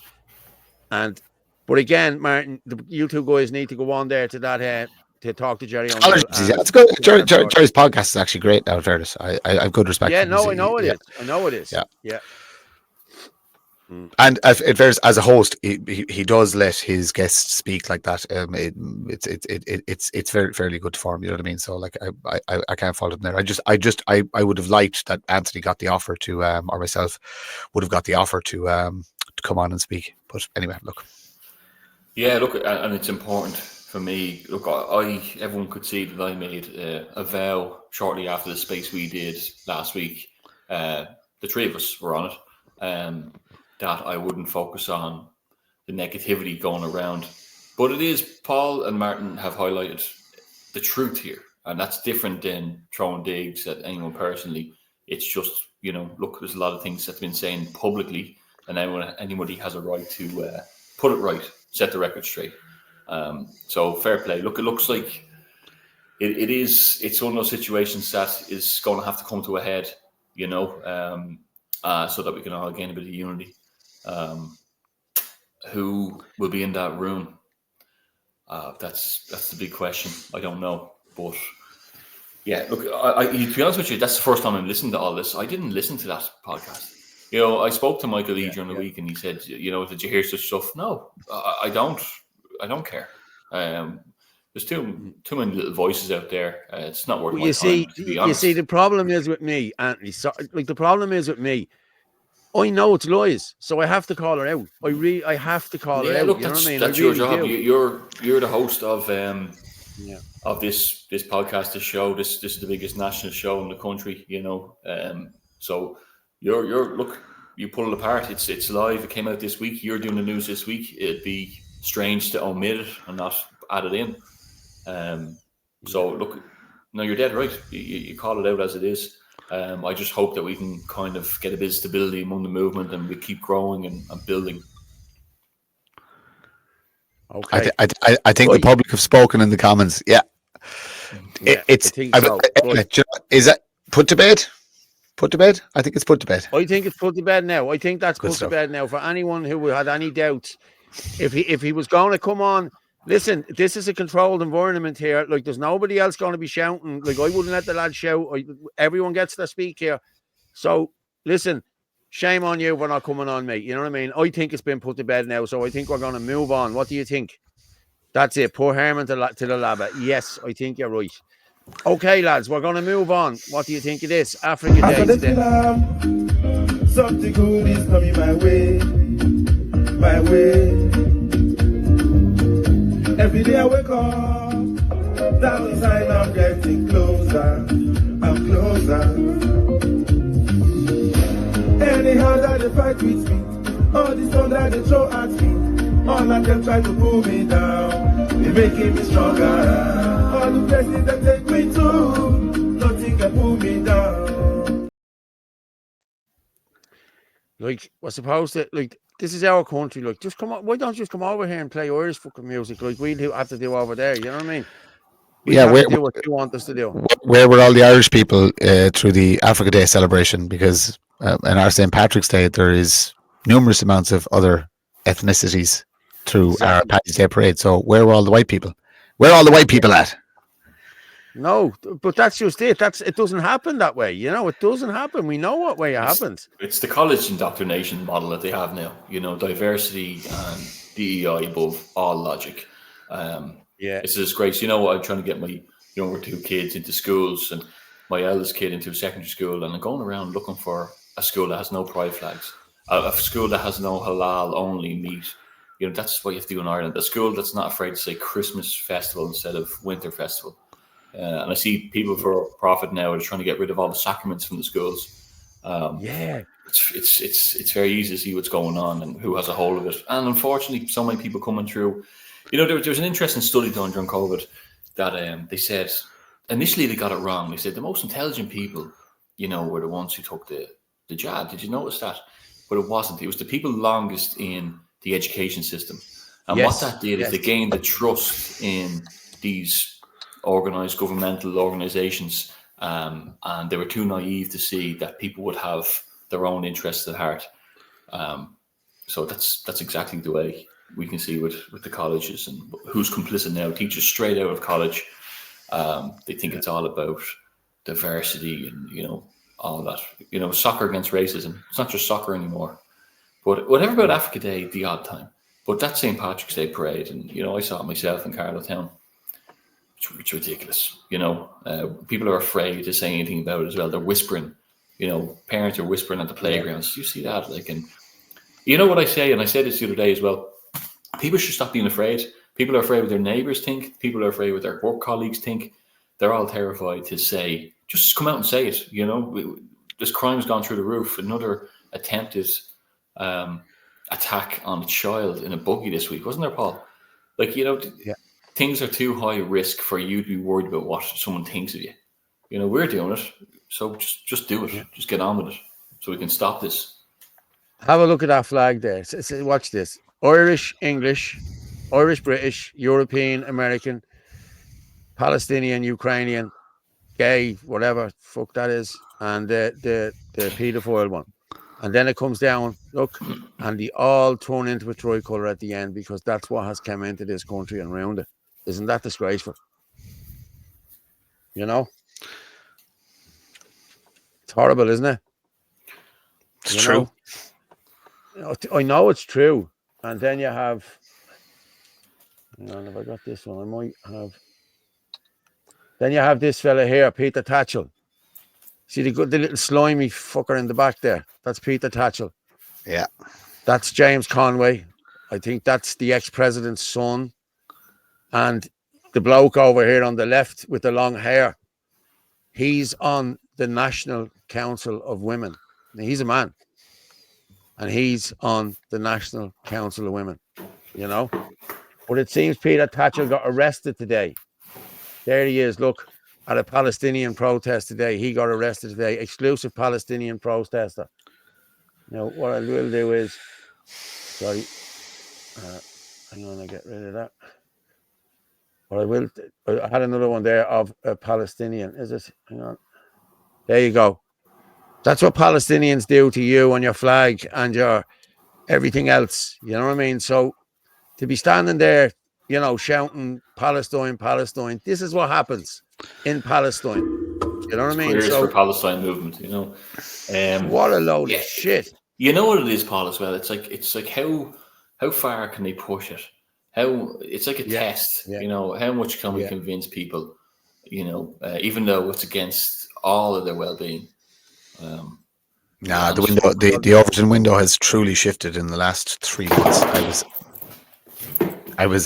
But again, Martin, you two guys need to go on there to that to talk to Jerry O'Neill. That's good. Jerry's podcast is actually great now, Curtis. I have good respect. Yeah, no, I know it is. I know it is. Yeah. And as a host, he does let his guests speak like that. It's very fairly good form. You know what I mean? So like, I can't fault him there. I would have liked that Anthony got the offer to, or myself would have got the offer to come on and speak. But anyway, look. Yeah, look, and it's important for me. Look, everyone could see that I made a vow shortly after the space we did last week. The three of us were on it. That I wouldn't focus on the negativity going around. But it is, Paul and Martin have highlighted the truth here. And that's different than throwing digs at anyone personally. It's just, you know, look, there's a lot of things that's been saying publicly, and anybody has a right to put it right, set the record straight. So fair play. Look, it looks like it's one of those situations that is going to have to come to a head, you know, so that we can all gain a bit of unity. Who will be in that room? That's the big question. I don't know, but yeah. Look, to be honest with you, that's the first time I'm listening to all this. I didn't listen to that podcast. You know, I spoke to Michael Lee during the week, and he said, you know, did you hear such stuff? No, I don't care. There's too many little voices out there. It's not worth my time, to be honest. You see, the problem is with me, Anthony. So, like, the problem is with me. I know it's lies, so I have to call her out. I have to call her out. Look, you know what I mean? That's your job. You're the host of this podcast, this show. This is the biggest national show in the country. You know, so you pull it apart. It's live. It came out this week. You're doing the news this week. It'd be strange to omit it and not add it in. So look, no, you're dead right. You call it out as it is. I just hope that we can kind of get a bit of stability among the movement, and we keep growing and building. Okay. I think the public have spoken in the comments. Yeah. Is that put to bed? Put to bed? I think it's put to bed. I think it's put to bed now. I think that's put to bed now. For anyone who had any doubts, if he was going to come on, listen, this is a controlled environment here. Like, there's nobody else going to be shouting. Like, I wouldn't let the lad shout. Everyone gets to speak here. So, listen, shame on you for not coming on, mate. You know what I mean? I think it's been put to bed now, so I think we're going to move on. What do you think? That's it. Poor Herman to the Labba. Yes, I think you're right. Okay, lads, we're going to move on. What do you think of this? Africa Day today. Something good is coming my way. My way. Every day I wake up, Down inside I'm getting closer, I'm closer. Anyhow that they fight with me, all the stone that they throw at me, all of them try to pull me down, they making me stronger. All the places that take me to, nothing can pull me down. Like, we're supposed to, like, this is our country. Like, just come on. Why don't you just come over here and play Irish fucking music like we have to do over there? You know what I mean? We have to do what you want us to do. Where were all the Irish people through the Africa Day celebration? Because in our St. Patrick's Day, there is numerous amounts of other ethnicities through our Paddy's Day parade. So where were all the white people? Where are all the white people at? No, but that's just it. It doesn't happen that way. You know, it doesn't happen. We know what way it happens. It's the college indoctrination model that they have now. You know, diversity and DEI above all logic. Yeah, it's a disgrace. You know, I'm trying to get my younger two kids into schools and my eldest kid into a secondary school, and I'm going around looking for a school that has no pride flags, a school that has no halal only meat. You know, that's what you have to do in Ireland. A school that's not afraid to say Christmas festival instead of winter festival. And I see people for profit now are trying to get rid of all the sacraments from the schools. It's very easy to see what's going on and who has a hold of it. And unfortunately, so many people coming through. You know, there was an interesting study done during COVID that they said initially they got it wrong. They said the most intelligent people, you know, were the ones who took the jab. Did you notice that? But it wasn't. It was the people longest in the education system. And what that did is they gained the trust in these organized governmental organizations, and they were too naive to see that people would have their own interests at heart. So that's exactly the way we can see with the colleges and who's complicit now. Teachers straight out of college, they think it's all about diversity and, you know, all that. You know, soccer against racism. It's not just soccer anymore. But whatever about Africa Day, the odd time. But that St. Patrick's Day parade, and, you know, I saw it myself in Carlow. It's ridiculous. You know, people are afraid to say anything about it as well. They're whispering, you know, parents are whispering at the playgrounds. You see that? Like, and you know what I say, and I said this the other day as well, people should stop being afraid. People are afraid what their neighbors think. People are afraid what their work colleagues think. They're all terrified to say, just come out and say it. You know, this crime's gone through the roof. Another attempted attack on a child in a buggy this week, wasn't there, Paul? Like, you know, things are too high risk for you to be worried about what someone thinks of you. You know, we're doing it, so just do it. Just get on with it, so we can stop this. Have a look at that flag there. Watch this: Irish, English, Irish, British, European, American, Palestinian, Ukrainian, gay, whatever fuck that is, and the pedophile one. And then it comes down, look, and they all turn into a tricolour at the end, because that's what has come into this country and around it. Isn't that disgraceful? You know? It's horrible, isn't it? It's true. I know it's true. And then you have, hang on, have I got this one? I might have. Then you have this fella here, Peter Tatchell. See the little slimy fucker in the back there? That's Peter Tatchell. Yeah. That's James Conway. I think that's the ex-president's son. And the bloke over here on the left with the long hair, he's on the National Council of Women. Now, he's a man. And he's on the National Council of Women, you know? But it seems Peter Tatchell got arrested today. There he is, look. At a Palestinian protest today. He got arrested today. Exclusive Palestinian protester. Now, what I will do is, sorry, hang on, I get rid of that. What I had another one there of a Palestinian. Is it? Hang on. There you go. That's what Palestinians do to you and your flag and your everything else. You know what I mean? So to be standing there, you know, shouting Palestine, Palestine, this is what happens in Palestine. You know what I mean? So for Palestine movement, you know. What a load of shit. You know what it is, Paul, as well. It's like how far can they push it? It's like a test, you know, how much can we convince people, you know, even though it's against all of their well-being. The Overton window has truly shifted in the last 3 months. I was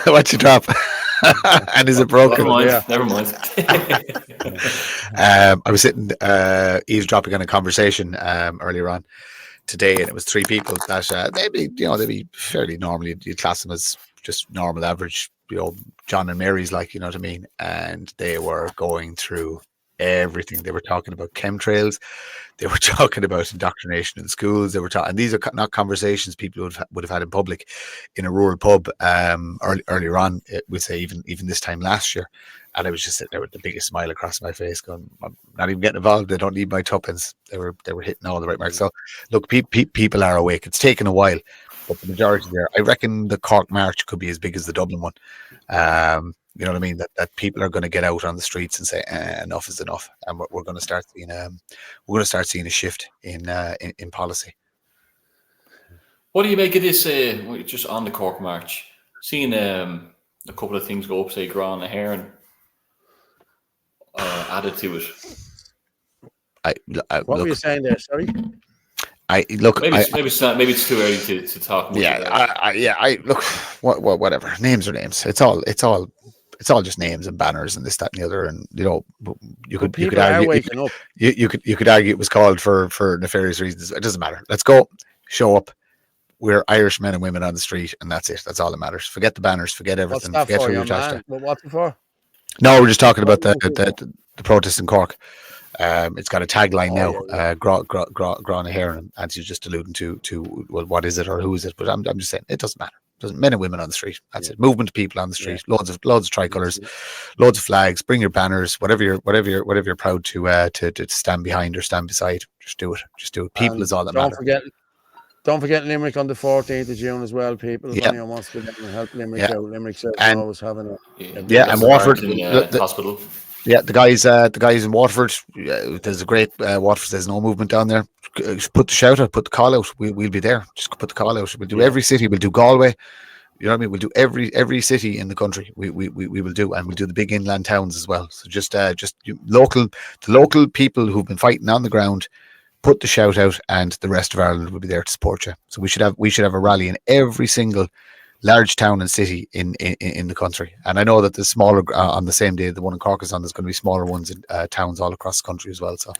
what you drop? And is it broken? Never mind. Yeah. Never mind. I was sitting eavesdropping on a conversation earlier on today, and it was three people that maybe they'd be fairly normally, you'd class them as just normal, average, John and Mary's, like, you know what I mean? And they were going through everything. They were talking about chemtrails. They were talking about indoctrination in schools. They were talking, and these are not conversations people would have had in public in a rural pub earlier on. We'd say even this time last year, and I was just sitting there with the biggest smile across my face, going, "I'm not even getting involved. They don't need my tuppence." They were hitting all the right marks. So look, people are awake. It's taken a while, but the majority there, I reckon, the Cork March could be as big as the Dublin one. You know what I mean? That people are going to get out on the streets and say enough is enough, and we're going to start seeing a shift in policy. What do you make of this? Just on the Cork March, seeing a couple of things go up, say Gran Heron added to it. What were you saying there? Sorry. Maybe it's too early to talk. Look, whatever. Names are names. It's all just names and banners and this, that, and the other. And you could argue waking up. You could argue it was called for nefarious reasons. It doesn't matter. Let's go, show up. We're Irish men and women on the street, and that's it. That's all that matters. Forget the banners. Forget everything. What's that forget for, who you're young man? What's it for? No, we're just talking about the protest in Cork. It's got a tagline now. Gran Heron, as you're just alluding to. Well, what is it or who is it? But I'm just saying it doesn't matter. Men and women on the street. That's it. Movement of people on the street. Loads of tricolours, loads of flags. Bring your banners. Whatever you're proud to stand behind or stand beside. Just do it. Just do it. People is all that matters. Don't forget Limerick on the 14th of June as well, people. If anyone wants to go down and help Limerick out, Limerick's always having and Waterford hospital. Yeah, the guys in Waterford. There's a great Waterford. There's no movement down there. Just put the shout out, put the call out. We'll be there. Just put the call out. We'll do every city. We'll do Galway. You know what I mean? We'll do every city in the country. We will do, and we'll do the big inland towns as well. So the local people who've been fighting on the ground. Put the shout out, and the rest of Ireland will be there to support you. So we should have a rally in every single large town and city in the country. And I know that the smaller on the same day the one in Cork is on, there's going to be smaller ones in towns all across the country as well. So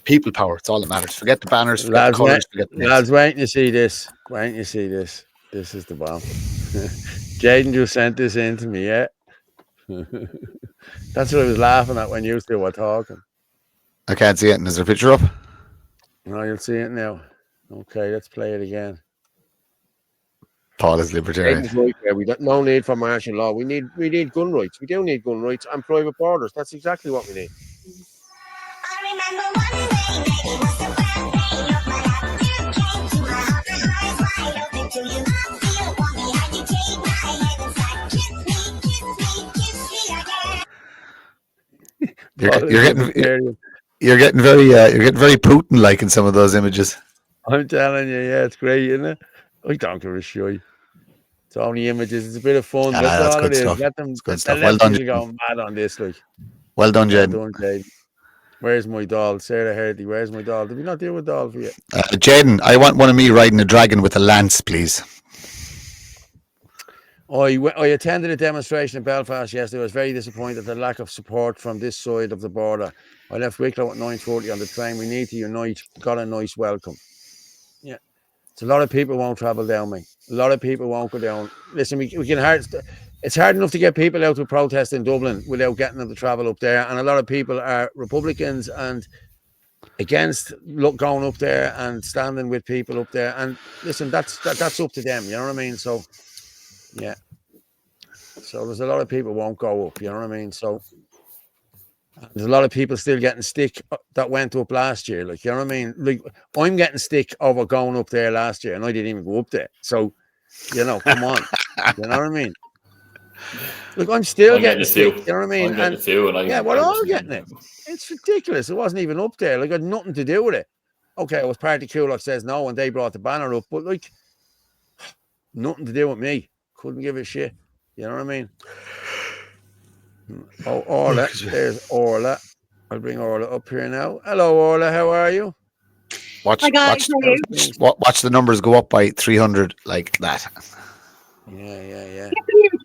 people power, it's all that matters. Forget the banners, forget the colours, forget the names. Lads, wait till you see this. Wait till you see this. This is the bomb. Jaden just sent this in to me, yeah. That's what I was laughing at when you two were talking. I can't see it. And is there a picture up? No, you'll see it now. Okay, let's play it again. Paul is libertarian. We don't no need for martial law. We need gun rights. We do need gun rights and private borders. That's exactly what we need. I remember one day, it was the birthday of my love. You came to my heart, my eyes wide open to you. I still want me, how you take my head inside. Kiss me again. You're getting very Putin like in some of those images. I'm telling you, yeah, it's great, isn't it? I don't give a shit. It's only images. It's a bit of fun. That's all it is. Stuff. Let them good stuff. Well done. Go mad on this, like. Well done, Jaden. Where's my doll, Sarah Hardy? Where's my doll? Did we not do a doll for you? Jaden, I want one of me riding a dragon with a lance, please. I attended a demonstration in Belfast yesterday. I was very disappointed at the lack of support from this side of the border. I left Wicklow at 9:40 on the train. We need to unite. Got a nice welcome. Yeah. It's a lot of people won't travel down, mate. A lot of people won't go down. Listen, we can it's hard enough to get people out to protest in Dublin without getting them to travel up there. And a lot of people are Republicans and against going up there and standing with people up there. And listen, that's up to them. You know what I mean? So, yeah. So there's a lot of people won't go up. You know what I mean? So there's a lot of people still getting stick that went up last year. Like, you know what I mean? Like, I'm getting stick over going up there last year, and I didn't even go up there. So, you know, come on. You know what I mean? Look, I'm still getting stick. You know what I mean? We're all getting it. It's ridiculous. It wasn't even up there. Like, I had nothing to do with it. Okay, I was part of the queue that says no, and they brought the banner up, but like, nothing to do with me. Couldn't give a shit. You know what I mean? Oh, Orla. There's Orla. I'll bring Orla up here now. Hello, Orla. How are you? Watch the numbers go up by 300 like that. Yeah.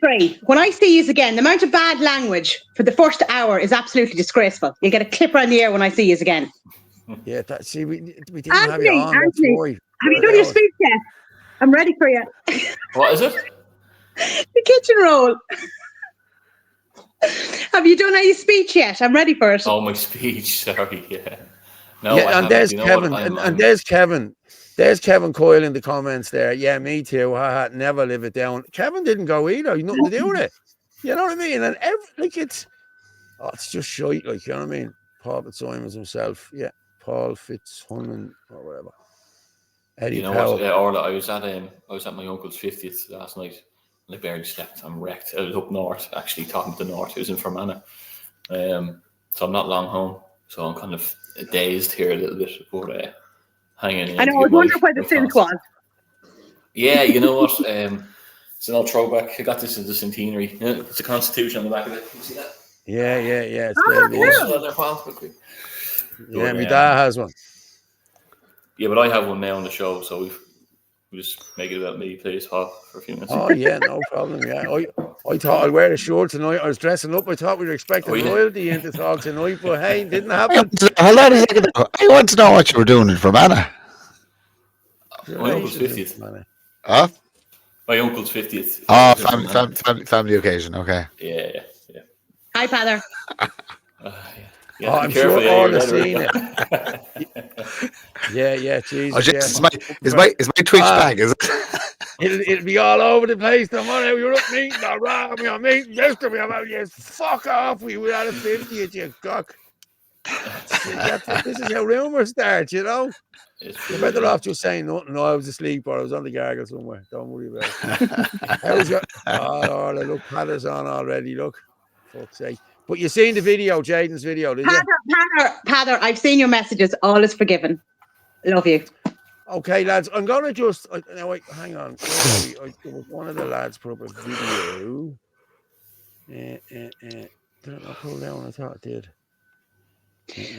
three. When I see you again, the amount of bad language for the first hour is absolutely disgraceful. You get a clipper on the air when I see you again. Yeah, see, we didn't have you on. That's Anthony, why. have you done your speech yet? I'm ready for you. What is it? The kitchen roll. Have you done any speech yet? I'm ready for it. Oh, my speech. Sorry. Yeah. No, Yeah, I and haven't. there's You know Kevin, what? and there's Kevin. There's Kevin Coyle in the comments there. Yeah, me too. Haha, never live it down. Kevin didn't go either. He's nothing to do with it. You know what I mean? And it's just shite. Like, you know what I mean? Paul Fitzsimons himself. Yeah, Paul Fitzsimons or whatever. Eddie You know Powell. what, Orla? I was at my uncle's 50th last night. And I barely slept. I'm wrecked. I was up north, actually talking to the north. It was in Fermanagh. So I'm not long home. So I'm kind of dazed here a little bit, but hanging in. I know. I was wondering where the synth was. Yeah, you know what? It's an old throwback. I got this in the centenary. It's a Constitution on the back of it. Can you see that? Yeah. It's Cool. yeah, my dad has one. Yeah, but I have one now on the show, so we just make it about me, please, for a few minutes. Oh yeah, no problem. Yeah, I thought I'd wear a shirt tonight. I was dressing up. I thought we were expecting royalty in to talk tonight, but hey, didn't happen. Hold on a second. I want to know what you were doing in Fermanagh. My uncle's 50th. Huh? My uncle's 50th. Oh, family occasion. Okay. Yeah. Hi, Father. Yeah, I'm sure all have seen it. Yeah, Jesus. Oh, is my Twitch bag? Is it? It'll be all over the place. No matter you're up meeting, you're meeting yesterday. About you, fuck off. We were at a 50th, you cock. This is how rumors start, you know. You're better off just saying nothing. No, I was asleep or I was on the gargle somewhere. Don't worry about it. How's your? Oh, look, Patter's on already. Look, fuck's sake. But you seen the video, Jaden's video, did you? Pather, I've seen your messages. All is forgiven. Love you. Okay, lads, I'm going to just... now, wait, hang on. One of the lads put up a video. Did it not pull down? I thought it did.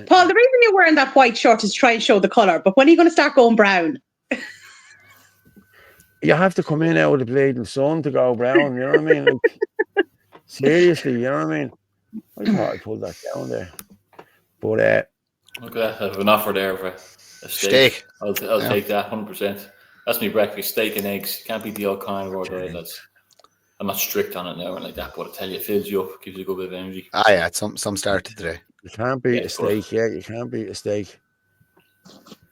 Paul, the reason you're wearing that white shirt is to try and show the colour, but when are you going to start going brown? You have to come in out of the bleeding sun to go brown, you know what I mean? Like, seriously, you know what I mean? I thought I pulled that down there. But look at that. I have an offer there for a steak. I'll take that 100%. That's me breakfast, steak and eggs. Can't beat the old carnivore diet. I'm not strict on it now or like that, but I tell you, it fills you up, gives you a good bit of energy. Yeah, some start today. You can't beat a steak. Yeah, you can't beat a steak.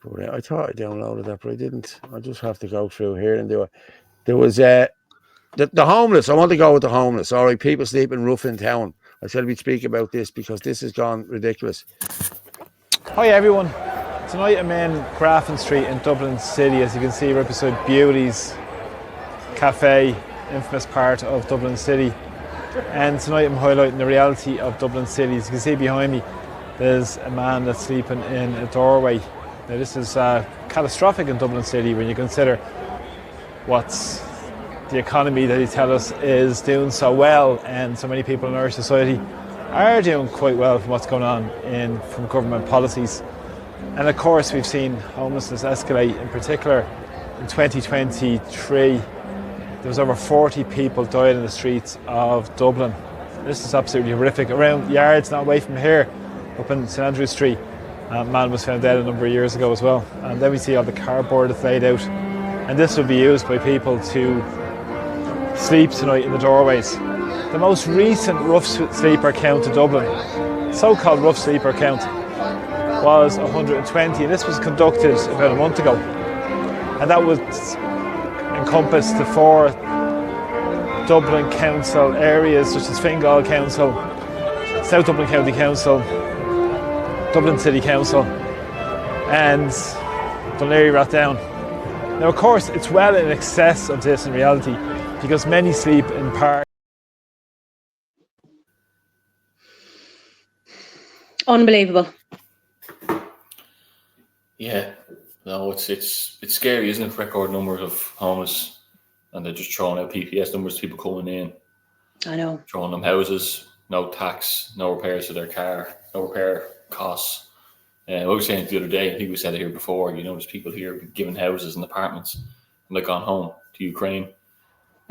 But I thought I downloaded that, but I didn't. I just have to go through here and do it. There was the homeless. I want to go with the homeless. All right, people sleeping rough in town. I said we'd speak about this because this has gone ridiculous. Hi everyone. Tonight I'm in Grafton Street in Dublin City. As you can see, we're beside Beauty's Cafe, infamous part of Dublin City. And tonight I'm highlighting the reality of Dublin City. As you can see behind me, there's a man that's sleeping in a doorway. Now this is catastrophic in Dublin City when you consider what's the economy that you tell us is doing so well, and so many people in our society are doing quite well from what's going on from government policies. And of course we've seen homelessness escalate. In particular in 2023 there was over 40 people died in the streets of Dublin. This is absolutely horrific. Around yards not away from here, up in St Andrew Street, a man was found dead a number of years ago as well. And then we see all the cardboard that's laid out, and this will be used by people to sleep tonight in the doorways. The most recent rough sleeper count in Dublin, so-called rough sleeper count, was 120, and this was conducted about a month ago. And that would encompass the 4 Dublin Council areas such as Fingal Council, South Dublin County Council, Dublin City Council and Dunleary Rathdown. Now of course it's well in excess of this in reality, because many sleep in parks. Unbelievable. Yeah, no, it's scary, isn't it? Record numbers of homeless, and they're just throwing out PPS numbers, people coming in. I know. Throwing them houses, no tax, no repairs to their car, no repair costs. I was saying the other day, I think we said it here before, you know, there's people here given houses and apartments, and they've gone home to Ukraine.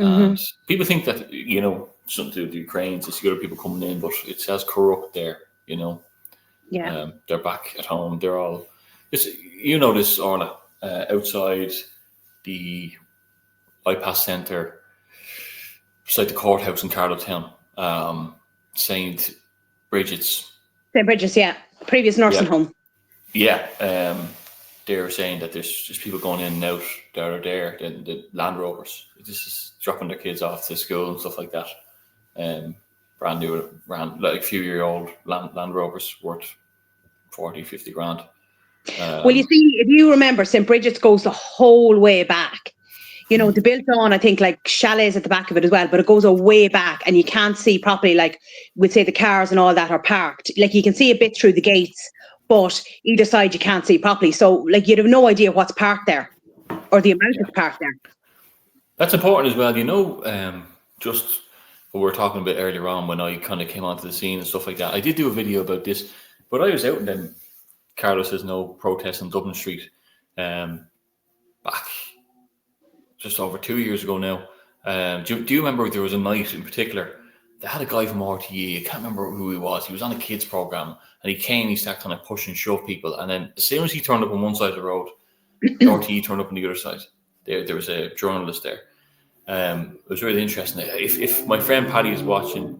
And people think that, you know, something to do with the Ukrainians, it's the other people coming in, but it's as corrupt there, you know. Yeah. They're back at home. They're all, you know this, Orla, outside the bypass centre, beside the courthouse in Carlowtown, St. Bridget's. St. Bridget's, yeah. Previous nursing home. Yeah. They're saying that there's just people going in and out that are there, the Land Rovers. This is dropping their kids off to school and stuff like that. Brand new, like a few-year-old Land Rovers worth 40, 50 grand. Well, you see, if you remember, St. Bridget's goes the whole way back. You know, they built on, I think, like chalets at the back of it as well, but it goes a way back and you can't see properly, like, we'd say the cars and all that are parked. Like, you can see a bit through the gates, but either side you can't see properly. So, like, you'd have no idea what's parked there or the amount that's parked there. That's important as well. You know, just what we were talking about earlier on when I kind of came onto the scene and stuff like that. I did do a video about this, but I was out in them, Carlos says no protest on Dublin Street back just over 2 years ago now. Do you remember there was a night in particular? They had a guy from RTE. I can't remember who he was. He was on a kids program, and he came. He started trying to push and shove people, and then as soon as he turned up on one side of the road, RTE turned up on the other side. There was a journalist there. It was really interesting. If my friend Paddy is watching,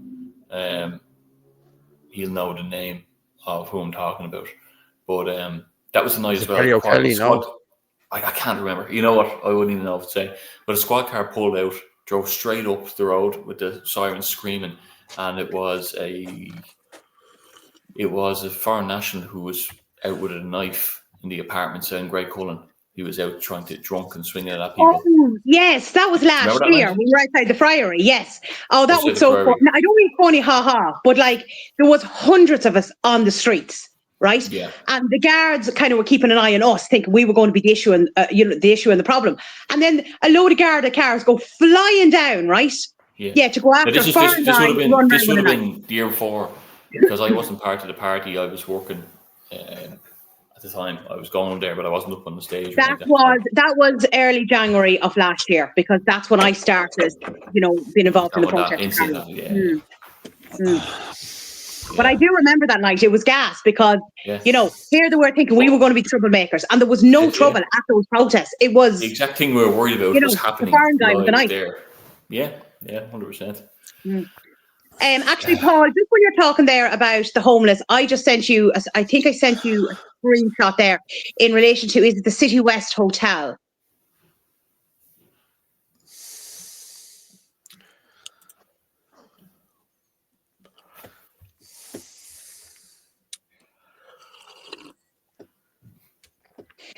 he'll know the name of who I'm talking about. But that was a night as well. Kelly, no. I can't remember. You know what? I wouldn't even know what to say. But a squad car pulled out, drove straight up the road with the sirens screaming, and it was a foreign national who was out with a knife in the apartments in Grey Cullen. He was out trying to drunk and swinging at people. Oh, yes, that was last year. We were outside the Friary, yes. Oh, that was so funny. I don't mean funny, ha, but like there was hundreds of us on the streets, right? Yeah. And the guards kind of were keeping an eye on us, thinking we were going to be the issue and the issue and the problem. And then a load of Garda cars go flying down, right? Yeah, to go after this would have been the year before, because I wasn't part of the party. I was working at the time. I was going there, but I wasn't up on the stage. That was early January of last year, because that's when I started, being involved in the protest. But I do remember that night. It was gas because, here they were thinking we were going to be troublemakers, and there was no trouble at those protests. It was the exact thing we were worried about was happening. The foreign guy with the knife. There. Yeah, 100%. Actually, Paul, just when you're talking there about the homeless, I just sent you, I think I sent you a screenshot there in relation to, is it the City West Hotel?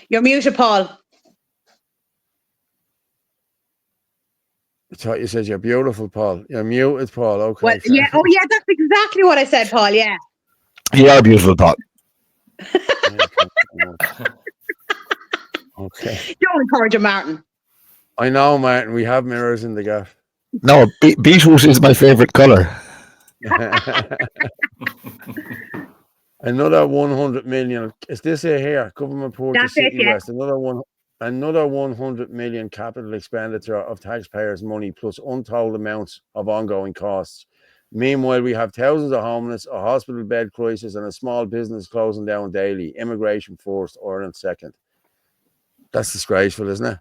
You're muted, Paul. I thought you said you're beautiful, Paul. You're muted, Paul. Okay. Well, yeah. Oh, yeah. That's exactly what I said, Paul. Yeah. You are beautiful, Paul. Okay. Don't encourage him, Martin. I know, Martin. We have mirrors in the gaff. No, beetroot is my favourite colour. Another 100 million. Is this it here? Government port to City West. Another 100 million capital expenditure of taxpayers' money plus untold amounts of ongoing costs. Meanwhile, we have thousands of homeless, a hospital bed crisis, and a small business closing down daily. Immigration first, Ireland second. That's disgraceful, isn't it?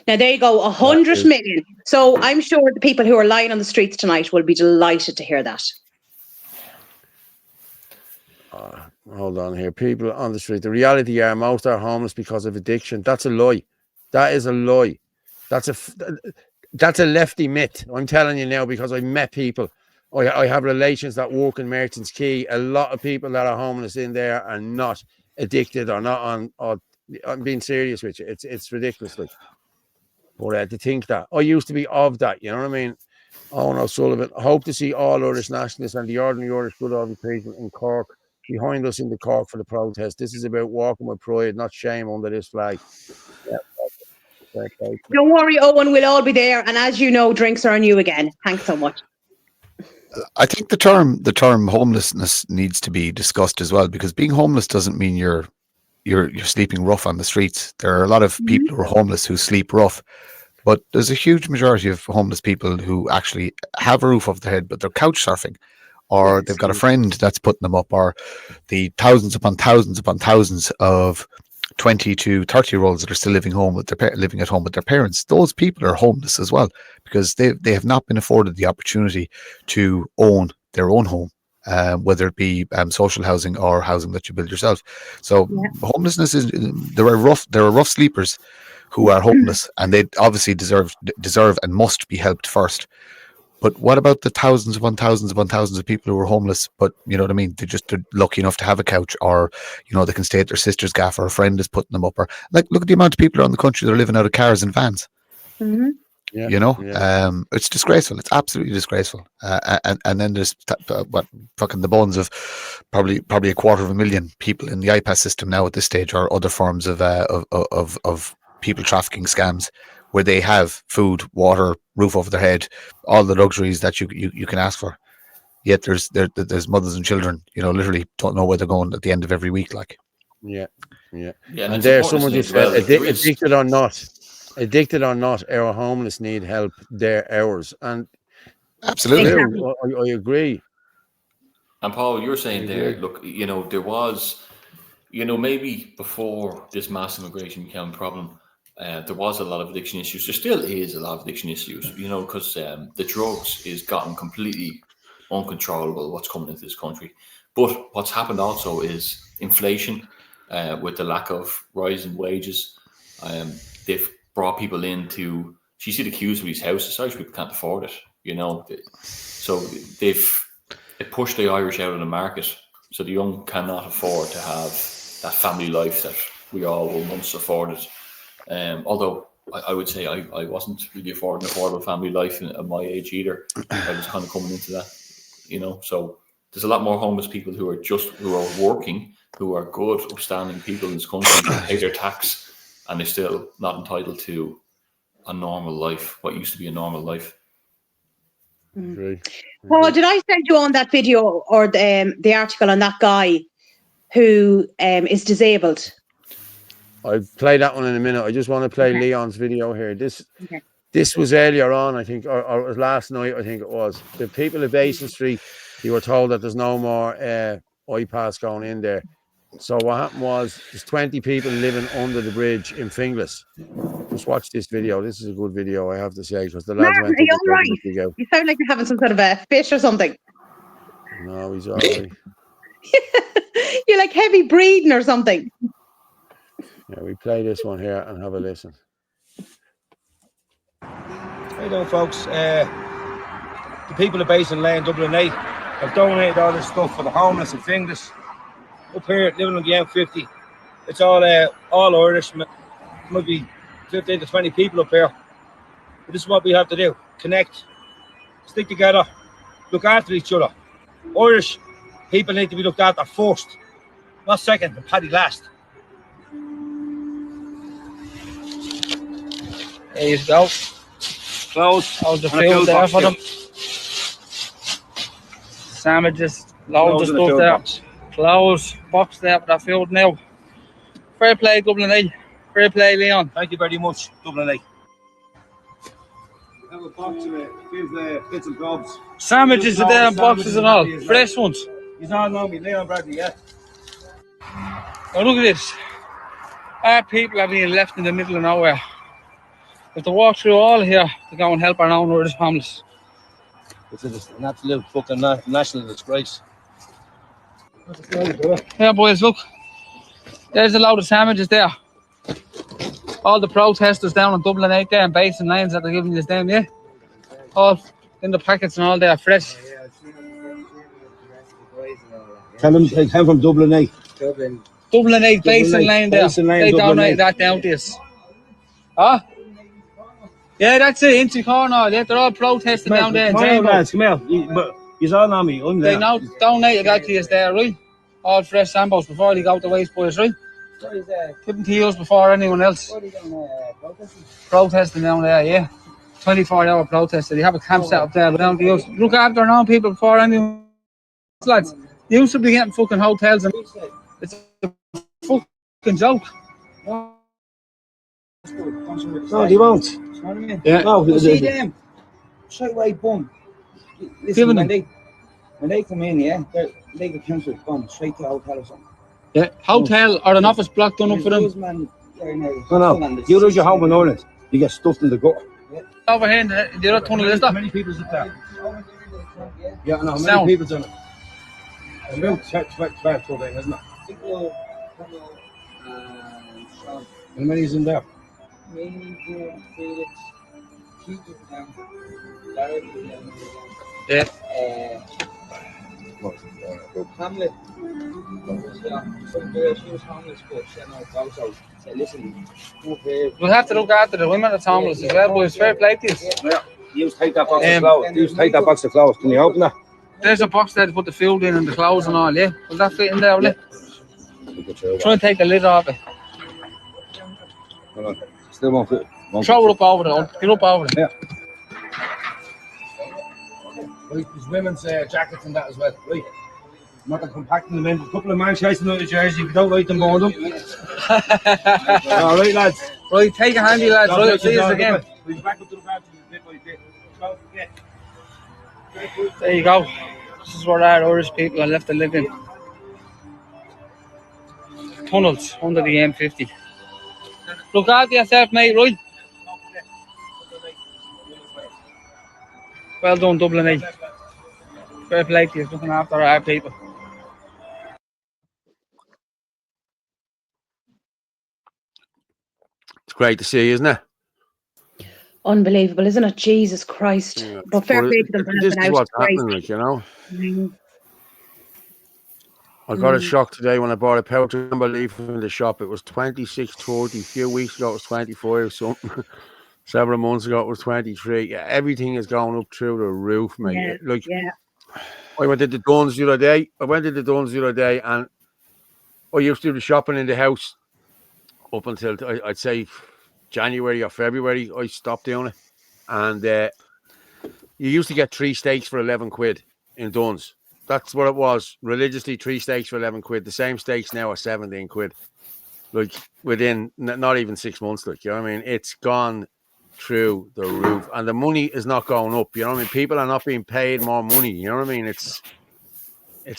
Now, there you go, 100 million. So I'm sure the people who are lying on the streets tonight will be delighted to hear that. Hold on here. People on the street. The reality are most are homeless because of addiction. That's a lie. That is a lie. That's a lefty myth. I'm telling you now because I've met people. I have relations that work in Merchants Quay. A lot of people that are homeless in there are not addicted or not on. I'm being serious with you. It's ridiculous. But to think that I used to be of that, you know what I mean? Owen O'Sullivan. I hope to see all Irish nationalists and the ordinary Irish good old people in Cork behind us in the Cork for the protest. This is about walking with pride, not shame under this flag. Yeah. Don't worry, Owen, we'll all be there. And as you know, drinks are on you again. Thanks so much. I think the term homelessness needs to be discussed as well, because being homeless doesn't mean you're sleeping rough on the streets. There are a lot of people who are homeless who sleep rough, But there's a huge majority of homeless people who actually have a roof over their head, but they're couch surfing, or they've got a friend that's putting them up, or the thousands upon thousands of 20 to 30-year-olds that are still living at home with their parents. Those people are homeless as well, because they have not been afforded the opportunity to own their own home, whether it be social housing or housing that you build yourself. So homelessness is there are rough sleepers who are homeless, and they obviously deserve and must be helped first. But what about the thousands upon thousands of people who are homeless, but you know what I mean? They're lucky enough to have a couch, or you know, they can stay at their sister's gaff, or a friend is putting them up, or like look at the amount of people around the country that are living out of cars and vans. Mm-hmm. Yeah, you know, yeah. It's disgraceful. It's absolutely disgraceful. And then there's what fucking the bones of probably 250,000 people in the IPAS system now at this stage, or other forms of people trafficking scams, where they have food, water, roof over their head, all the luxuries that you can ask for. Yet there's mothers and children, you know, literally don't know where they're going at the end of every week. Like, yeah. And there, it's someone important just as well. said, Like, there is, addicted or not, our homeless need help. They're ours, and absolutely. true. I agree. and Paul, you're saying I there, agree. look, you know, there was, you know, maybe before this mass immigration became a problem, there was a lot of addiction issues. There still is a lot of addiction issues, you know, because the drugs is gotten completely uncontrollable, what's coming into this country. But what's happened also is inflation, with the lack of rise in wages. They've brought people into, you see the queues for these houses, Irish people can't afford it, you know. So they've pushed the Irish out of the market. So the young cannot afford to have that family life that we all were once afforded. Although I would say I wasn't really affording an affordable family life at my age either. I was kind of coming into that, you know. So there's a lot more homeless people who are working, who are good, upstanding people in this country, who pay their tax, and they're still not entitled to a normal life, what used to be a normal life. Paul, did I send you on that video or the article on that guy who is disabled? I'll play that one in a minute. I just want to play Leon's video here. This was earlier on, I think, or it was last night, I think it was. The people of Basin Street, you were told that there's no more IPAS going in there. So what happened was there's 20 people living under the bridge in Finglas. Just watch this video. This is a good video, I have to say, because the lads Martin, went are you up all right? You sound like you're having some sort of a fish or something. No, he's all right. You're like heavy breathing or something. Yeah, we play this one here and have a listen. How you doing, folks? The people of Basin Lane, Dublin 8, have donated all this stuff for the homeless and Finglas. Up here, living on the M50. It's all Irish. Might be 15 to 20 people up here. But this is what we have to do. Connect, stick together, look after each other. Irish people need to be looked after first, not second, and paddy last. There you go. Clothes. All the food there for them. Sandwiches, loads of stuff there. Clothes, box there for the food now. Fair play, Dublin 8. Fair play, Leon. Thank you very much, Dublin 8. Have a box of bits and bobs. Sandwiches are there, boxes and all. Fresh ones. He's all know me, Leon Bradley, yeah. Oh, look at this. Our people are being left in the middle of nowhere. We have to walk through all here to go and help our own Irish homeless. It's an absolute fucking national disgrace. Yeah, boys, look. There's a load of sandwiches there. All the protesters down in Dublin 8 there and Basin Lanes that they're giving us down, yeah? All in the packets and all there, fresh. Tell them they came from Dublin 8. Dublin 8, Basin Lane there. They donated that down to us. Huh? Yeah, that's it, Incy Corner. Yeah, they're all protesting down there in Come here, but you all know me. I'm there. They now donated that to us there, right? All fresh sambos before they go to waste, boys, right? Give them to you before anyone else. What are you doing, protesting down there, yeah. 24-hour protest. They have a camp set up there. Down to us. Look after our own people before anyone else, lads. You used to be getting fucking hotels and it's a fucking joke. No, they won't. You know what I mean? Yeah. No, you see them straight away, boom. Listen, when they come in, yeah, they get council, boom, straight to the hotel or something. Yeah, hotel or an office block done up for them. No. You lose your home in Ireland, you get stuffed in the gut. Over here in the other tunnel, is How that? many people's it there? Yeah, I know. How many people's in it? It's about 12, 14, isn't it? How many is in there? Yeah. Hamlet. Some girl, she was homeless, but she had no house out. Said, listen, move here. We'll have to look after the women that's homeless as well, boys. Fair play to you. Yeah. You just take that box of clothes. You just take that box of clothes. Can you open that? There's a box there to put the food in and the clothes and all, yeah? Will that fit in there, will it? Try and take the lid off it. Hold on. Still won't fit. Throw it up over there. Get up over there. Yeah. Right, there's women's jackets and that as well. Right. I'm not going to compact them in. A couple of man chasing out of jersey. If you don't like them, burn them. All right, lads. Right, take a handy, lads. Right, I'll see you again. We'll be back up to the bathroom bit by bit. So, yeah. There you go. This is where our Irish people are left to live in. Tunnels under the M50. Look after yourself, mate, right? Well done, Dublin 8. Fair play to you, looking after our people. It's great to see, isn't it? Unbelievable, isn't it? Jesus Christ. Yeah. But fair play to them for This helping is out. what's Great. happening, like, you know. Mhm. I got a shock today when I bought a pouch of leaf in the shop. It was 26.30. A few weeks ago, it was 25 something. Several months ago, it was 23. Yeah, everything is going up through the roof, mate. Yeah, Like, yeah. I went to the Duns the other day. And I used to do the shopping in the house up until, I'd say, January or February. I stopped doing it. And you used to get 3 steaks for 11 quid in Duns. That's what it was. Religiously, 3 steaks for 11 quid. The same steaks now are 17 quid. Like, within not even 6 months, like, you know what I mean? It's gone through the roof. And the money is not going up, you know what I mean? People are not being paid more money, you know what I mean? It's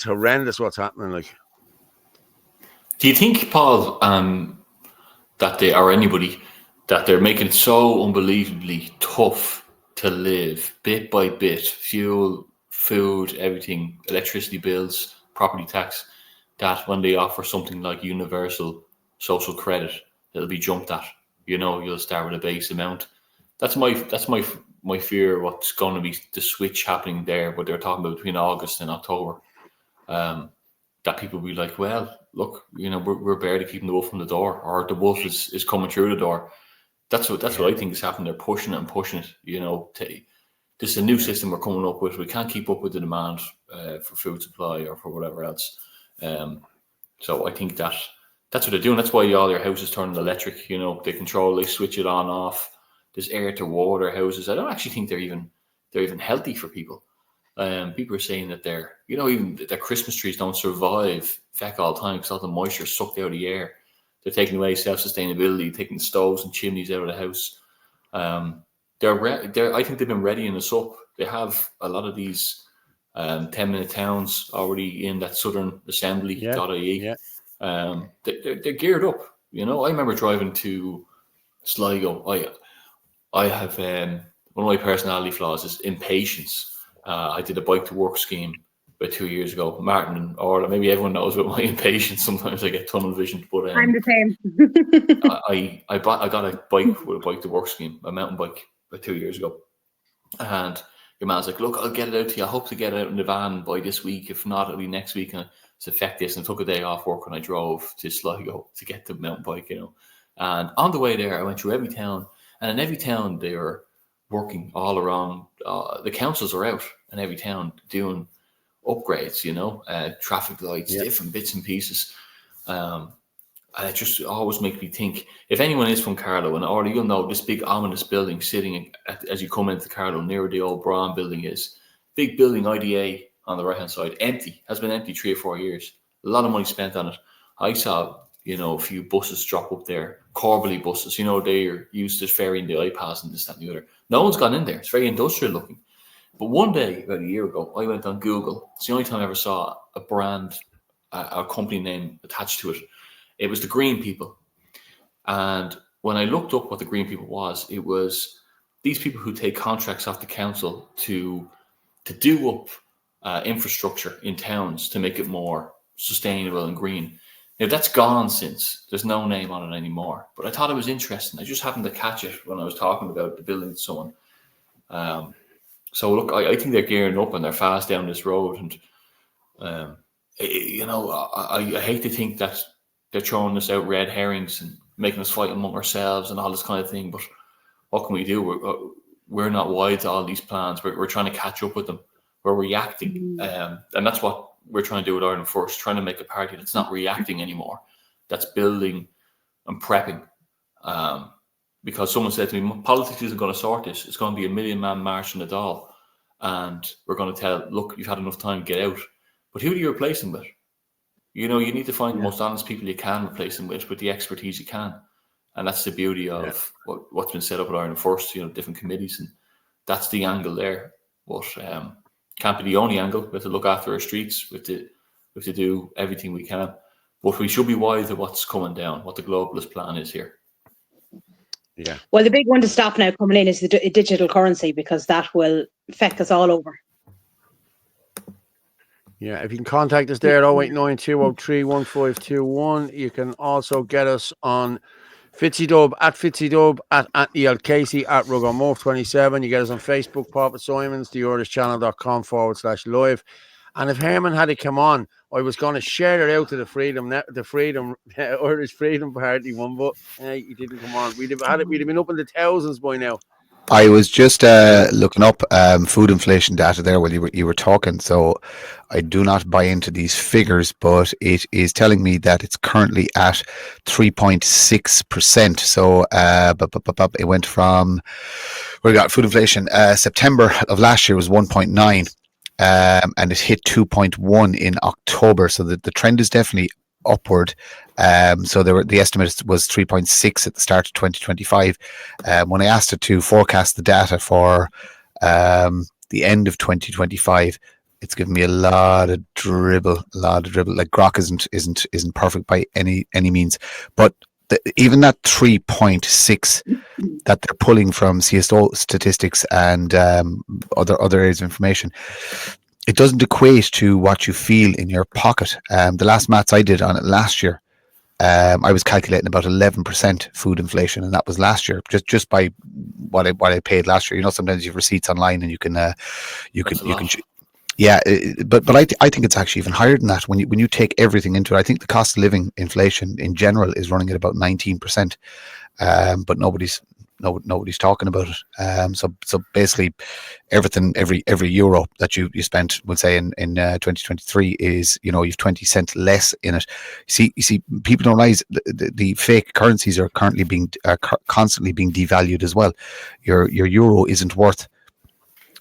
horrendous what's happening, like. Do you think, Paul, that they, or anybody, that they're making it so unbelievably tough to live bit by bit, fuel, food, everything, electricity bills, property tax, that when they offer something like universal social credit, it'll be jumped at? You know, you'll start with a base amount. That's my fear. What's going to be the switch happening there? What they're talking about between August and October, that people will be like, well, look, you know, we're barely keeping the wolf from the door, or the wolf is coming through the door. That's what I think is happening. They're pushing it. You know, this is a new system we're coming up with. We can't keep up with the demand for food supply or for whatever else. So I think that's what they're doing. That's why all their houses turn electric. You know, they switch it on, off. There's air to water houses. I don't actually think they're even healthy for people. People are saying that even their Christmas trees don't survive feck all the time because all the moisture is sucked out of the air. They're taking away self-sustainability, taking the stoves and chimneys out of the house. I think they've been readying us up. They have a lot of these 10-minute towns already in that Southern Assembly.ie. Yeah. They're geared up. You know, I remember driving to Sligo. I have one of my personality flaws is impatience. I did a bike to work scheme about 2 years ago. Martin and Orla, maybe everyone knows about my impatience. Sometimes I get tunnel vision, but I'm the same. I got a bike with a bike to work scheme, a mountain bike, about 2 years ago. And your man's like, look, I'll get it out to you. I hope to get it out in the van by this week. If not, it'll be next week. And it's affect this. And I took a day off work and I drove to Sligo to get the mountain bike, you know. And on the way there, I went through every town. And in every town, they were working all around. The councils are out in every town doing upgrades, you know, traffic lights, different bits and pieces. And it just always makes me think, if anyone is from Carlow, and already you'll know this big ominous building sitting as you come into Carlow, near where the old Braun building is. Big building, IDA on the right-hand side, empty, has been empty 3 or 4 years. A lot of money spent on it. I saw a few buses drop up there, Corbally buses. They're used to ferrying the iPads and this, that, and the other. No one's gone in there. It's very industrial looking. But one day, about a year ago, I went on Google. It's the only time I ever saw a brand, a company name attached to it. It was the Green People. And when I looked up what the Green People was, it was these people who take contracts off the council to do up infrastructure in towns to make it more sustainable and green. Now, that's gone since. There's no name on it anymore. But I thought it was interesting. I just happened to catch it when I was talking about the building to someone. So look, I think they're gearing up and they're fast down this road. And, I hate to think that they're throwing us out red herrings and making us fight among ourselves and all this kind of thing. But what can we do? We're not wide to all these plans. We're trying to catch up with them. We're reacting. And that's what we're trying to do with Ireland First, trying to make a party that's not reacting anymore, that's building and prepping. Because someone said to me, politics isn't going to sort this. It's going to be a 1 million man march in the Dáil. And we're going to tell, look, you've had enough time, get out. But who do you replace them with? You need to find the most honest people you can replace them with the expertise you can. And that's the beauty of what's been set up at Ireland First, different committees. And that's the angle there. But can't be the only angle. We have to look after our streets. We have to do everything we can. But we should be wise of what's coming down, what the globalist plan is here. Yeah. Well, the big one to stop now coming in is the digital currency, because that will affect us all over. Yeah, if you can contact us there at 0892031521. You can also get us on Fitzidub at Fitzidub at Neil Casey at Ruggermurph27. You get us on Facebook, Prophet Simons, theirishchannel.com/live. And if Herman had to come on, I was going to share it out to the Irish Freedom Party one, but he didn't come on. We'd have been up in the thousands by now. I was just looking up food inflation data there while you were talking, so I do not buy into these figures, but it is telling me that it's currently at 3.6%. So it went from, we got food inflation, September of last year was 1.9, and it hit 2.1 in October. So the trend is definitely upward. So the estimate was 3.6 at the start of 2025. When I asked it to forecast the data for the end of 2025, it's given me a lot of dribble. Like Grok isn't perfect by any means, but even that 3.6 that they're pulling from CSO statistics and other areas of information, it doesn't equate to what you feel in your pocket. The last maths I did on it last year, I was calculating about 11% food inflation, and that was last year, just by what I paid last year. Sometimes you have receipts online, and you can yeah, but I think it's actually even higher than that when you take everything into it. I think the cost of living inflation in general is running at about 19%, but nobody's talking about it. So basically, everything, every euro that you spent, we'll say in 2023 is, you've 20 cents less in it. You see, people don't realize the fake currencies are currently constantly being devalued as well. Your euro isn't worth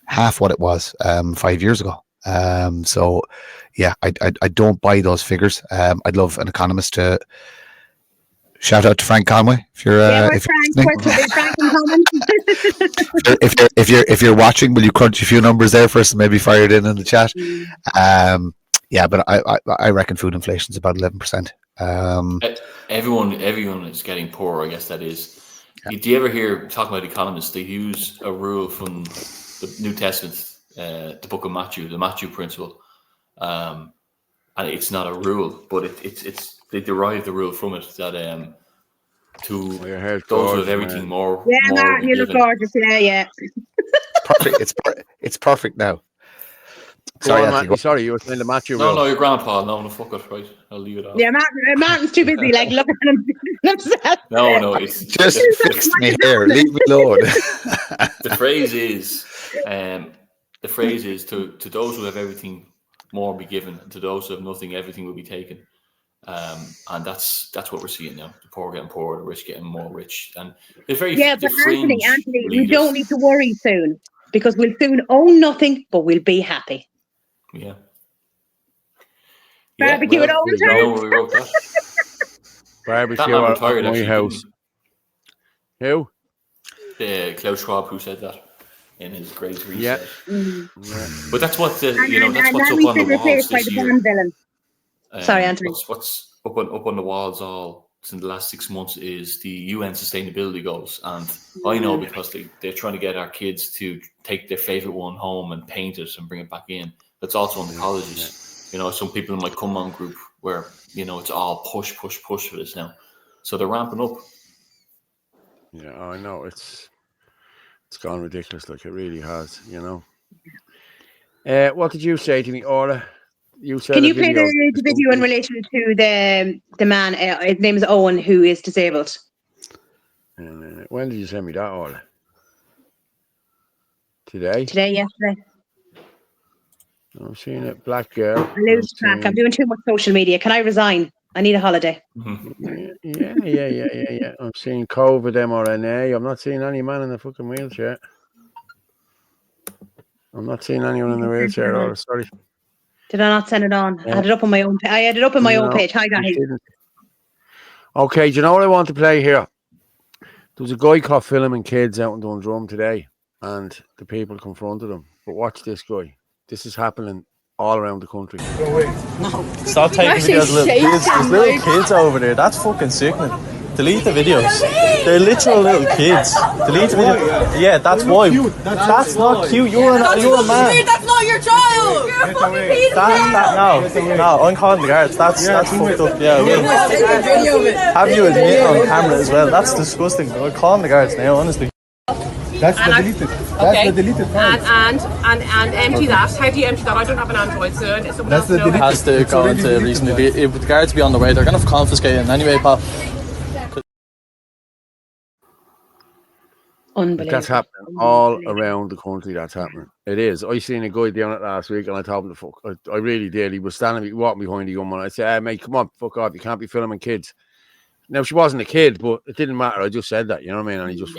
half what it was 5 years ago. So yeah, I don't buy those figures. I'd love an economist to shout out to Frank Conway if you're if you're watching. Will you crunch a few numbers there first and maybe fire it in the chat? Yeah, but I reckon food inflation is about 11%. Everyone is getting poorer. I guess that is. Yeah. Do you ever hear talking about economists? They use a rule from the New Testament, the book of Matthew, the Matthew principle, and it's not a rule, but it's they derive the rule from it that to those who have everything more. Yeah, Martin, you look gorgeous. Yeah. It's perfect now. Sorry, you were saying the Matthew rule. No, your grandpa. No, fuck it, right? I'll leave it off. Yeah, Martin's too busy, like looking at himself. No, it's just fixed me here. Leave me alone. The phrase is to those who have everything, more will be given, and to those who have nothing, everything will be taken. And that's what we're seeing now. The poor getting poorer, the rich getting more rich, and it's very but Anthony, we don't need to worry soon, because we'll soon own nothing, but we'll be happy. Yeah. Barbecue at all the time. We wrote that. barbecue man at retired, my actually, house. Who? Klaus Schwab, who said that in his great Yeah. reset. Yeah. But that's what the And that's what's up Larry's on the been replaced walls by this the year. Bond villain. Sorry, Anthony. What's up on the walls all in the last 6 months is the UN sustainability goals, and I know because they're trying to get our kids to take their favorite one home and paint it and bring it back in. That's also on the colleges. You know, some people in my come on group where it's all push for this now, so they're ramping up. Yeah, I know it's gone ridiculous. Like it really has. What did you say to me, Orla? You said Can a you play video. the video in relation to the man? His name is Owen, who is disabled. When did you send me that, Orla? Today? Yesterday. I'm seeing it. Black girl. I lose track. I'm doing too much social media. Can I resign? I need a holiday. Yeah. I'm seeing COVID mRNA. I'm not seeing any man in the fucking wheelchair. I'm not seeing anyone in the wheelchair. Orla, sorry. Did I not send it on? I had it up on my own. I had it up on my own page. Hi guys. Okay, do you know what I want to play here? There was a guy caught filming kids out in Dundrum today, and the people confronted him. But watch this guy. This is happening all around the country. Stop taking videos of little kids. There's little kids over there. That's fucking sickening. Delete the videos. They're literal little kids. Delete the video. Yeah, that's why. That's not cute. You're a man. That's not your child. You're a fucking piece of No, I'm calling the guards. That's fucked up. Yeah, have you admit on camera as well? That's disgusting. I'm calling the guards now, honestly. That's the deleted. That's the deleted file. And empty that. How do you empty that? I don't have an Android, so someone that's the deleted. Has to go into reasonably. If the guards be on the way, they're going to confiscate it anyway, pal. Unbelievable. That's happening all around the country. That's happening. It is. I seen a guy doing it last week, and I told him to fuck. I really did. He was walking behind the young man. I said, "Hey, mate, come on, fuck off. You can't be filming kids." Now she wasn't a kid, but it didn't matter. I just said that. You know what I mean? And he just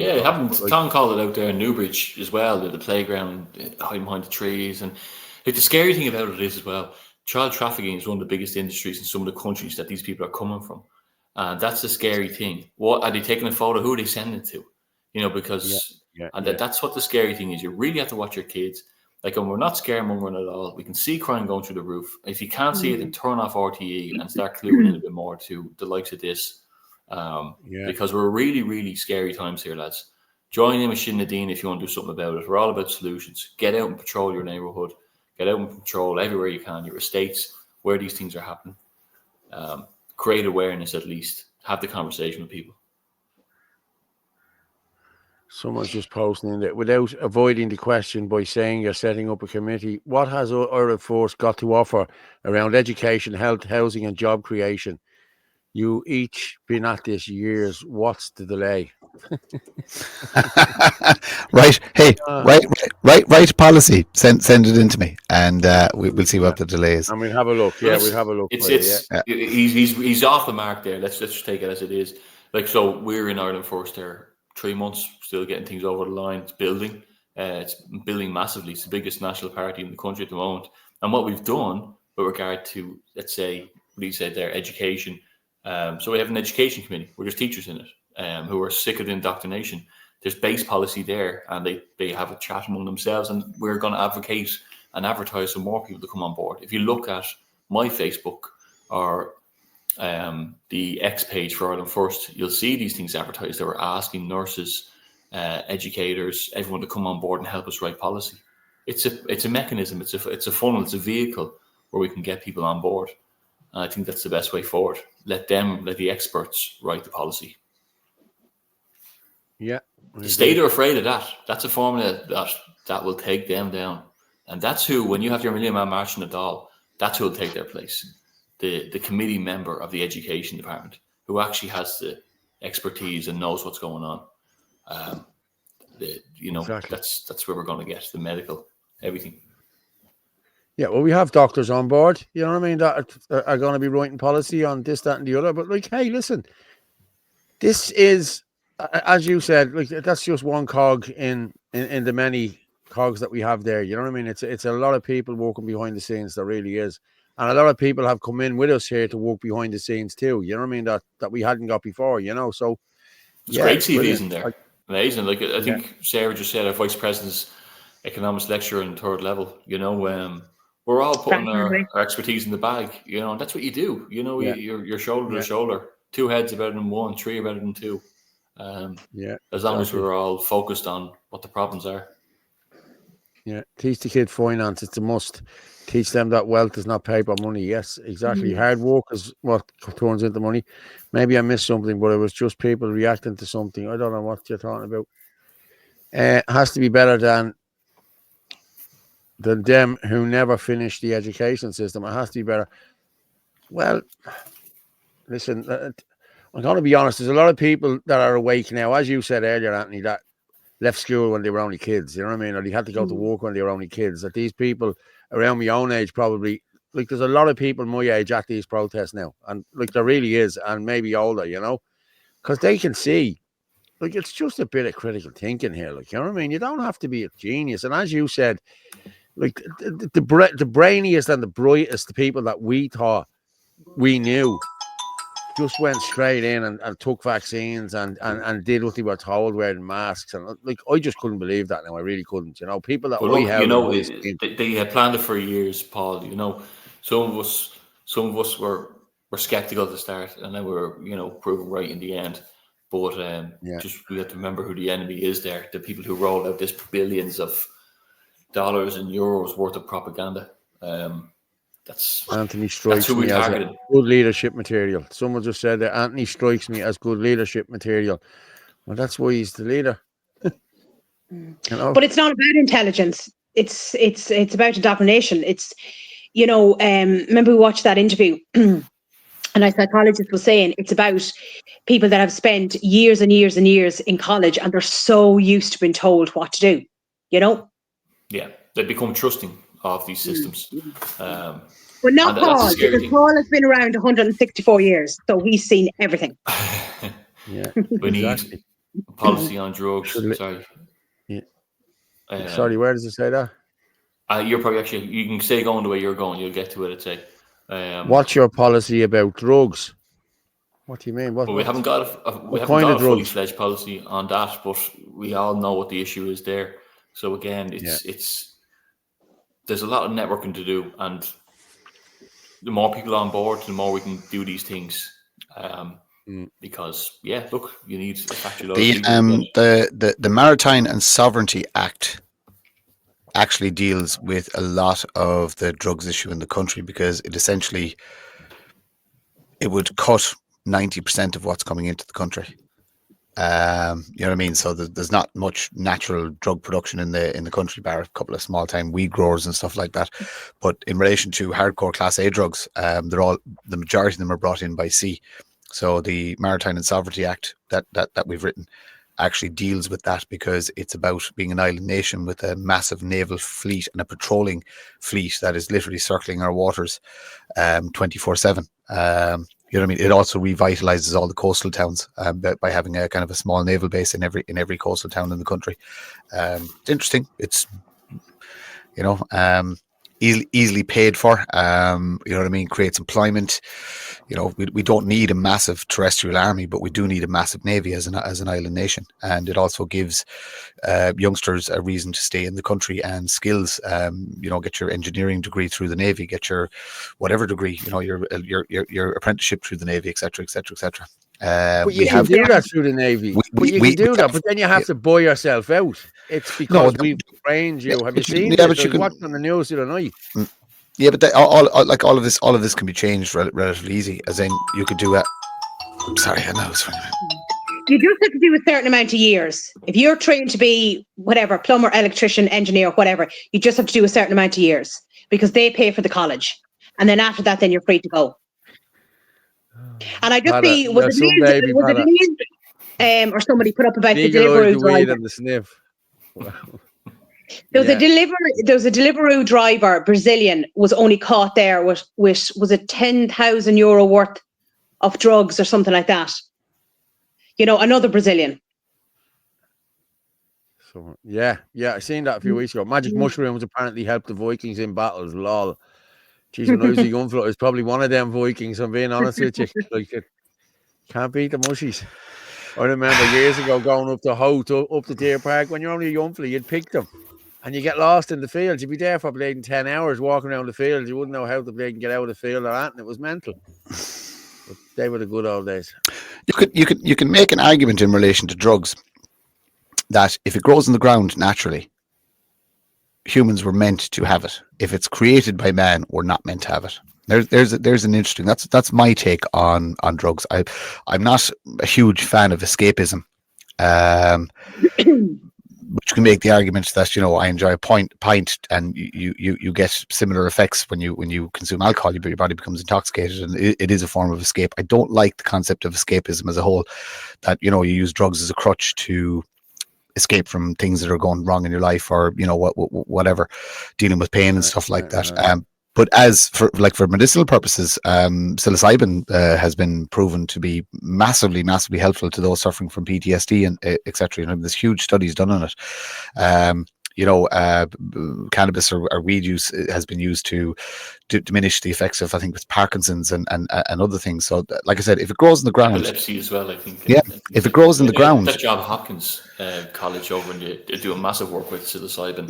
Tom called it out there in Newbridge as well. The playground, hiding behind the trees, and the scary thing about it is as well. Child trafficking is one of the biggest industries in some of the countries that these people are coming from, and that's the scary thing. What are they taking a photo? Who are they sending it to? Because that's what the scary thing is. You really have to watch your kids. Like, and we're not scaremongering at all. We can see crime going through the roof. If you can't see it, then turn off RTE and start cluing in a bit more to the likes of this. Because we're really, really scary times here, lads. Join in with Sinn Nadine if you want to do something about it. We're all about solutions. Get out and patrol your neighbourhood. Get out and patrol everywhere you can, your estates, where these things are happening. Create awareness at least. Have the conversation with people. Someone's just posting that without avoiding the question by saying you're setting up a committee, what has Ireland Force got to offer around education, health, housing and job creation? You each been at this years. What's the delay? Right. Hey, right policy. Send it in to me, and we'll see what the delay is. I mean, have a look. Yeah, we'll have a look. He's off the mark there. Let's just take it as it is. Like, so we're in Ireland Force there 3 months, still getting things over the line. It's building. It's building massively. It's the biggest national party in the country at the moment. And what we've done with regard to, let's say, what you said there, education. So we have an education committee where there's teachers in it who are sick of the indoctrination. There's base policy there, and they have a chat among themselves, and we're going to advocate and advertise for more people to come on board. If you look at my Facebook or the X page for Ireland First, you'll see these things advertised. They were asking nurses, educators, everyone to come on board and help us write policy. It's a mechanism. It's a funnel. It's a vehicle where we can get people on board. And I think that's the best way forward. Let the experts write the policy. Yeah. The state are afraid of that. That's a formula that will take them down. And that's who, when you have your Million Man March in the Dáil, that's who will take their place. The committee member of the education department who actually has the expertise and knows what's going on. Exactly. That's where we're going to get the medical, everything. Yeah, well, we have doctors on board, you know what I mean, that are going to be writing policy on this, that, and the other. But, like, hey, listen, this is, as you said, like, that's just one cog in the many cogs that we have there. You know what I mean? It's a lot of people working behind the scenes. There really is. And a lot of people have come in with us here to work behind the scenes too. You know what I mean? That we hadn't got before, you know. So it's great CVs brilliant. in there. Amazing. Like I think Sarah just said, our vice president's economics lecturer in third level, you know, we're all putting our expertise in the bag, you know, and that's what you do. You know, you're shoulder to shoulder. Two heads are better than one, three are better than two. As long as we're all focused on what the problems are. Yeah, teach the kid finance. It's a must. Teach them that wealth is not paper money. Yes, exactly. Hard work is what turns into money. Maybe I missed something, but it was just people reacting to something. I don't know what you're talking about. It has to be better than them who never finished the education system. It has to be better. Well, listen, I'm going to be honest. There's a lot of people that are awake now, as you said earlier, Anthony, that left school when they were only kids, you know what I mean? Or they had to go to work when they were only kids. That these people around my own age probably, like there's a lot of people my age at these protests now. And like there really is, and maybe older, you know? Because they can see, like it's just a bit of critical thinking here, like, you know what I mean? You don't have to be a genius. And as you said, like the brainiest and the brightest, the people that we thought we knew just went straight in and took vaccines and did what they were told, wearing masks, and like I just couldn't believe that. Now I really couldn't. You know, people that look, you know, they had planned it for years, Paul. You know, some of us were skeptical at the start, and then we were, you know, proven right in the end. But just we have to remember who the enemy is. There, the people who rolled out this billions of dollars and euros worth of propaganda. Anthony strikes me as a good leadership material. Someone just said that Anthony strikes me as good leadership material. Well, that's why he's the leader. You know? But it's not about intelligence. It's about indoctrination. It's, you know, remember we watched that interview and a psychologist was saying it's about people that have spent years and years and years in college and they're so used to being told what to do, you know? Yeah, they become trusting of these systems. But not Paul, because Paul has been around 164 years, so he's seen everything. We need a policy on drugs. Sorry. Sorry, where does it say that? You're probably actually, you can stay going the way you're going, you'll get to it, I'd say. What's your policy about drugs? What do you mean? We haven't got a fully fledged policy on that, but we all know what the issue is there. So again, it's there's a lot of networking to do, and the more people on board, the more we can do these things. Because look, you need a factory load. The Maritime and Sovereignty Act actually deals with a lot of the drugs issue in the country, because it essentially would cut 90% of what's coming into the country. You know what I mean? So there's not much natural drug production in the country, bar a couple of small time weed growers and stuff like that. But in relation to hardcore Class A drugs, the majority of them are brought in by sea. So the Maritime and Sovereignty Act that we've written actually deals with that, because it's about being an island nation with a massive naval fleet and a patrolling fleet that is literally circling our waters 24/7. You know what I mean? It also revitalizes all the coastal towns by having a kind of a small naval base in every coastal town in the country. It's interesting. It's, you know, easily paid for. You know what I mean? Creates employment. You know, we don't need a massive terrestrial army, but we do need a massive navy as an island nation. And it also gives youngsters a reason to stay in the country and skills. You know, get your engineering degree through the navy, get your whatever degree. You know, your apprenticeship through the navy, etc., etc., etc. But you can do that through the navy. But then you have to buy yourself out. It's because we've trained you. Have you seen this? I was watching on the news the other night. Yeah, but all of this can be changed relatively easy. As in, you could do it. Sorry, I know it's funny. You just have to do a certain amount of years. If you're trained to be whatever, plumber, electrician, engineer, whatever, you just have to do a certain amount of years, because they pay for the college, and then after that, then you're free to go. And I just see was it news or somebody put up about the Deliveroo driver. And the sniff. There was a Deliveroo driver, Brazilian, was only caught there with was it €10,000 worth of drugs or something like that. You know, another Brazilian. So I seen that a few weeks ago. Magic mushrooms apparently helped the Vikings in battles. Lol. Geez, when I was a young fella, I was probably one of them Vikings, I'm being honest with you. Like, can't beat the mushies. I remember years ago going up to Hout, up to Deer Park. When you're only a young fella, you'd pick them. And you get lost in the fields. You'd be there for 10 hours walking around the fields. You wouldn't know how to get out of the field or that, and it was mental. But they were the good old days. You can make an argument in relation to drugs that if it grows in the ground naturally, humans were meant to have it. If it's created by man, we're not meant to have it. There's an interesting. That's my take on drugs. I'm not a huge fan of escapism. But you can make the argument that, you know, I enjoy a pint and you get similar effects when you consume alcohol. Your body becomes intoxicated, and it is a form of escape. I don't like the concept of escapism as a whole, that, you know, you use drugs as a crutch to escape from things that are going wrong in your life, or, you know, whatever, dealing with pain and stuff like that. But as for medicinal purposes, psilocybin has been proven to be massively helpful to those suffering from PTSD and etc. You know, there's huge studies done on it. You know, cannabis or weed use has been used to diminish the effects of, I think, with Parkinson's and other things. So, like I said, if it grows in the ground, epilepsy as well, I think. Yeah, if it grows in the ground, that Johns Hopkins College over in they do a massive work with psilocybin.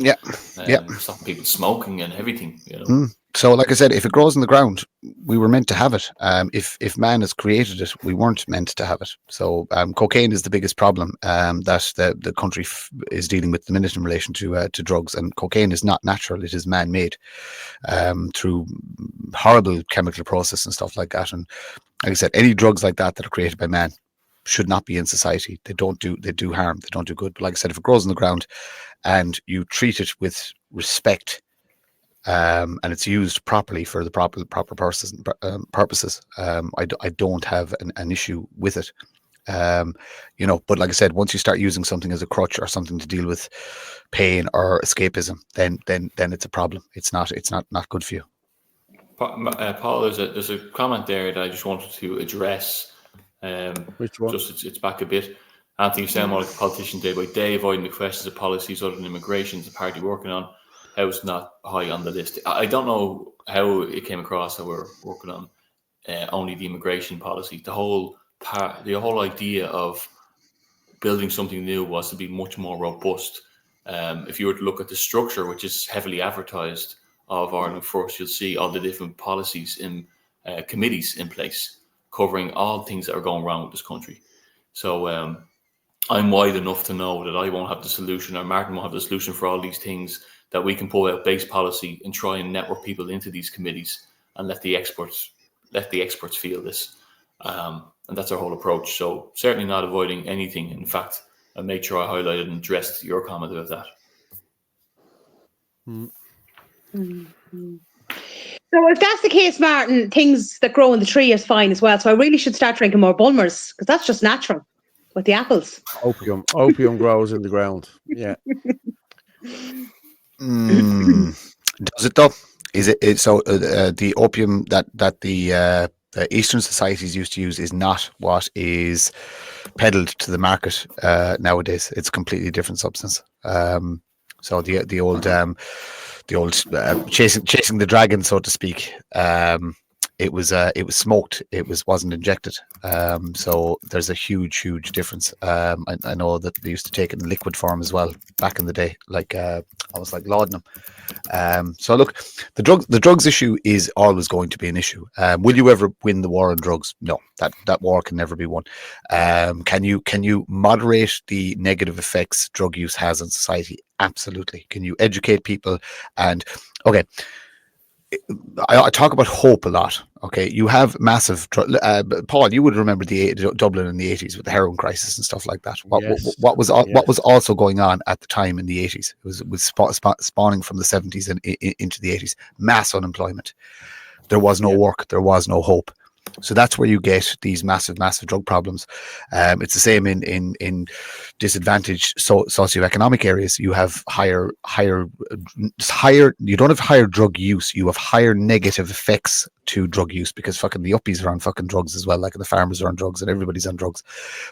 Stopping people smoking and everything. You know. So, like I said, if it grows in the ground, we were meant to have it. If man has created it, we weren't meant to have it. So, cocaine is the biggest problem that the country is dealing with at the minute in relation to drugs. And cocaine is not natural; it is man-made through horrible chemical process and stuff like that. And like I said, any drugs like that are created by man should not be in society. They do harm. They don't do good. But like I said, if it grows in the ground and you treat it with respect, and it's used properly for the proper purposes, I don't have an issue with it. You know, but like I said, once you start using something as a crutch or something to deal with pain or escapism, then it's a problem. It's not good for you. Paul, there's a comment there that I just wanted to address. Which one? Just it's back a bit. Anthony, you sound more like a politician day by day, avoiding the questions of policies other than immigration. Is the party working on? How it's not high on the list. I don't know how it came across that we're working on only the immigration policy. The whole idea of building something new was to be much more robust. If you were to look at the structure, which is heavily advertised, of Ireland First, you'll see all the different policies in committees in place covering all things that are going wrong with this country. So I'm wide enough to know that I won't have the solution, or Martin won't have the solution for all these things, that we can pull out base policy and try and network people into these committees and let the experts feel this. And that's our whole approach. So certainly not avoiding anything. In fact, I made sure I highlighted and addressed your comment about that. So if that's the case, Martin, things that grow in the tree is fine as well. So I really should start drinking more Bulmers, because that's just natural with the apples. Opium grows in the ground. Yeah. Does it though? Is it so? The opium that the Eastern societies used to use is not what is peddled to the market nowadays. It's a completely different substance. So the old chasing the dragon, so to speak. It was smoked. It wasn't injected. So there's a huge difference. I know that they used to take it in liquid form as well back in the day, like almost like laudanum. So look, the drugs issue is always going to be an issue. Will you ever win the war on drugs? No, that war can never be won. Can you moderate the negative effects drug use has on society? Absolutely. Can you educate people? And okay, I talk about hope a lot. Okay, you have massive. Paul, you would remember Dublin in the 80s with the heroin crisis and stuff like that. What was also going on at the time in the 80s? It was spawning from the 70s and into the 80s. Mass unemployment. There was no work. There was no hope. So that's where you get these massive drug problems. It's the same in disadvantaged socioeconomic areas. You have higher. You don't have higher drug use. You have higher negative effects to drug use, because fucking the uppies are on fucking drugs as well. Like the farmers are on drugs and everybody's on drugs.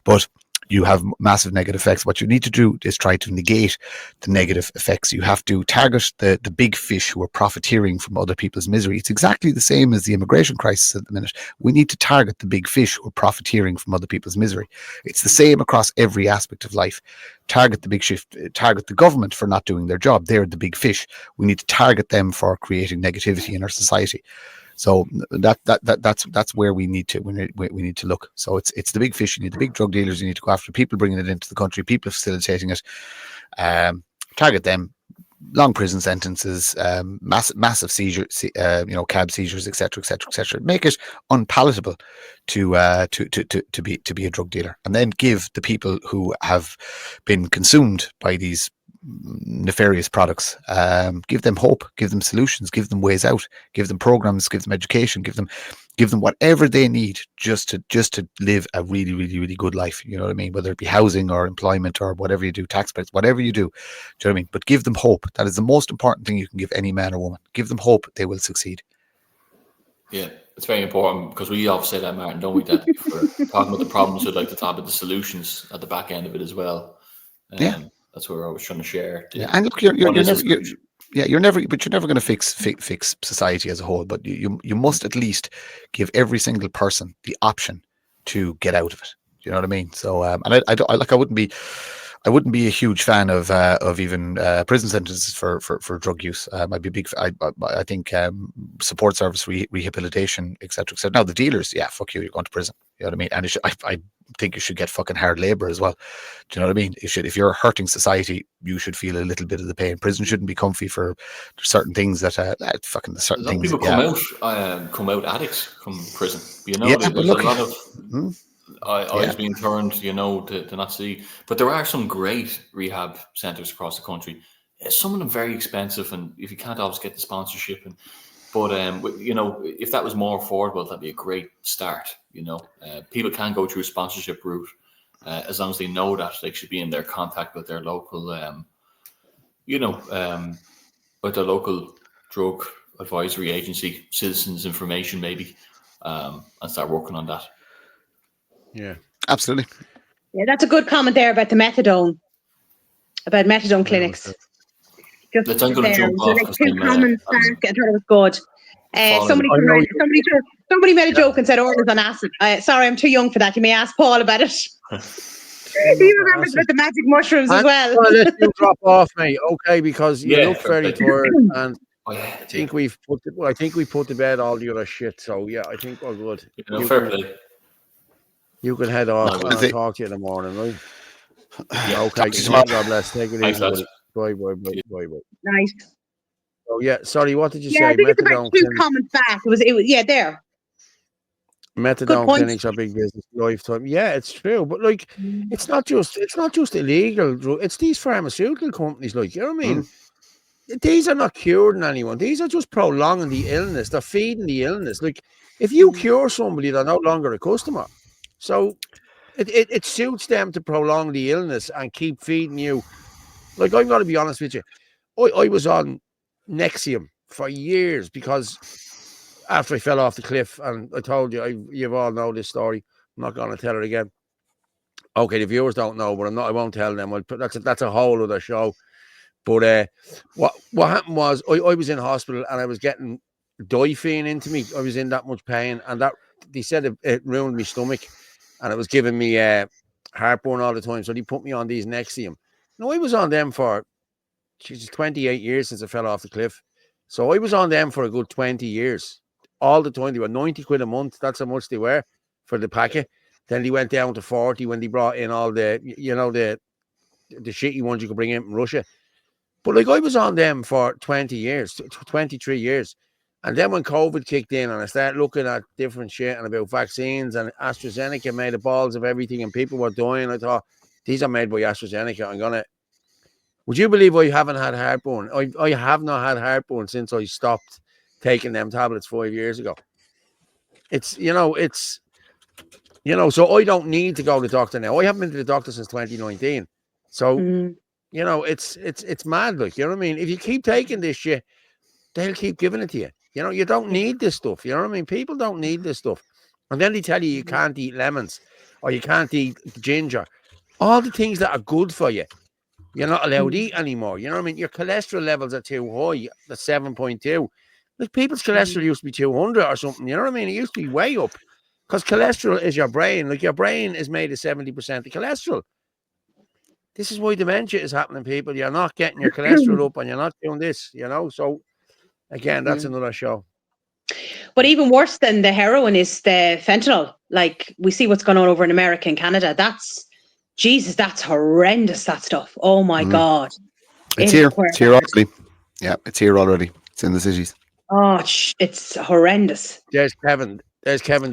But you have massive negative effects. What you need to do is try to negate the negative effects. You have to target the big fish who are profiteering from other people's misery. It's exactly the same as the immigration crisis at the minute. We need to target the big fish who are profiteering from other people's misery. It's the same across every aspect of life. Target the big shift, target the government for not doing their job. They're the big fish. We need to target them for creating negativity in our society. So that's where we need to look. So it's the big fish. You need the big drug dealers. You need to go after people bringing it into the country, people facilitating it. Target them. Long prison sentences, massive seizures, cab seizures, etc., etc., etc. Make it unpalatable to be a drug dealer, and then give the people who have been consumed by these nefarious products, give them hope, give them solutions, give them ways out, give them programs, give them education, give them whatever they need just to live a really, really, really good life. You know what I mean? Whether it be housing or employment or whatever you do, tax breaks, whatever you do. Do you know what I mean? But give them hope. That is the most important thing you can give any man or woman. Give them hope they will succeed. Yeah, it's very important because we often say that, Martin, don't we? That if we're talking about the problems, we'd like to talk about the solutions at the back end of it as well. Yeah. That's what we're always trying to share. And look, you're never going to fix society as a whole. But you must at least give every single person the option to get out of it. You know what I mean? So, and I wouldn't be a huge fan of even prison sentences for drug use. I'd be big. I think support service, rehabilitation, etc., etc. Now the dealers, yeah, fuck you, you're going to prison. You know what I mean? And I think you should get fucking hard labor as well. Do you know what I mean? If you're hurting society, you should feel a little bit of the pain. Prison shouldn't be comfy for certain things that fucking certain things. People come out addicts from prison. You know, Yeah, there's a lot of. Eyes Yeah. being turned, to not see. But there are some great rehab centres across the country. Some of them very expensive, and if you can't always get the sponsorship, but if that was more affordable, that'd be a great start. People can go through a sponsorship route as long as they know that they should be in their contact with their local, with their local drug advisory agency, Citizens Information, maybe, and start working on that. Yeah, absolutely. Yeah, that's a good comment there about the methadone clinics. Just Let's I'm going to there. jump So off. like because two comments back, I thought it was good. Following- Somebody made a joke and said Orla's on acid. Sorry, I'm too young for that. You may ask Paul about it. He remembers about the magic mushrooms as well. I'm gonna let you drop off, mate. Okay, because you look very tired, and I think we put to bed all the other shit. So yeah, I think we're good. fair play. You can head off, No, and I'll talk to you in the morning, right? Yeah, Okay. talk to you tomorrow. God bless. Take it Thanks, easy. lads. Buddy. Bye. Nice. Oh yeah. Sorry. What did you Yeah, say? I think it's about Methadone two clinic. comments back. It was there. Methadone point. clinics are big business lifetime. Yeah, it's true, but like, it's not just illegal drug. It's these pharmaceutical companies. Like, you know what I mean? These are not curing anyone. These are just prolonging the illness. They're feeding the illness. Like, if you cure somebody, they're no longer a customer. So it suits them to prolong the illness and keep feeding you. Like, I'm going to be honest with you. I was on Nexium for years because after I fell off the cliff, and I told you, you've all know this story. I'm not going to tell it again. Okay, the viewers don't know, but I won't tell them. That's a whole other show. But what happened was I was in hospital and I was getting diphenine into me. I was in that much pain, and that they said it ruined my stomach, and it was giving me heartburn all the time. So they put me on these Nexium. No, I was on them for 28 years since I fell off the cliff. So I was on them for a good 20 years. All the time. They were 90 quid a month. That's how much they were for the packet. Then they went down to 40 when they brought in all the shitty ones you could bring in from Russia. But like, I was on them for 20 years, 23 years. And then when COVID kicked in and I started looking at different shit and about vaccines, and AstraZeneca made the balls of everything and people were dying, I thought, these are made by AstraZeneca. Would you believe I haven't had heartburn? I have not had heartburn since I stopped taking them tablets 5 years ago. So I don't need to go to the doctor now. I haven't been to the doctor since 2019. So, it's mad. Like, you know what I mean? If you keep taking this shit, they'll keep giving it to you. You don't need this stuff. You know what I mean? People don't need this stuff. And then they tell you can't eat lemons or you can't eat ginger. all the things that are good for you, you're not allowed to eat anymore. You know what I mean? Your cholesterol levels are too high, the 7.2. Like people's cholesterol used to be 200 or something. You know what I mean? It used to be way up because cholesterol is your brain. Like your brain is made of 70% of cholesterol. This is why dementia is happening, people. You're not getting your cholesterol up and you're not doing this, you know? So, again, that's another show. But even worse than the heroin is the fentanyl. Like, we see what's going on over in America and Canada. That's, Jesus, that's horrendous, that stuff. Oh, my God. It's here. It's here already. Yeah, it's here already. It's in the cities. Oh, it's horrendous. There's Kevin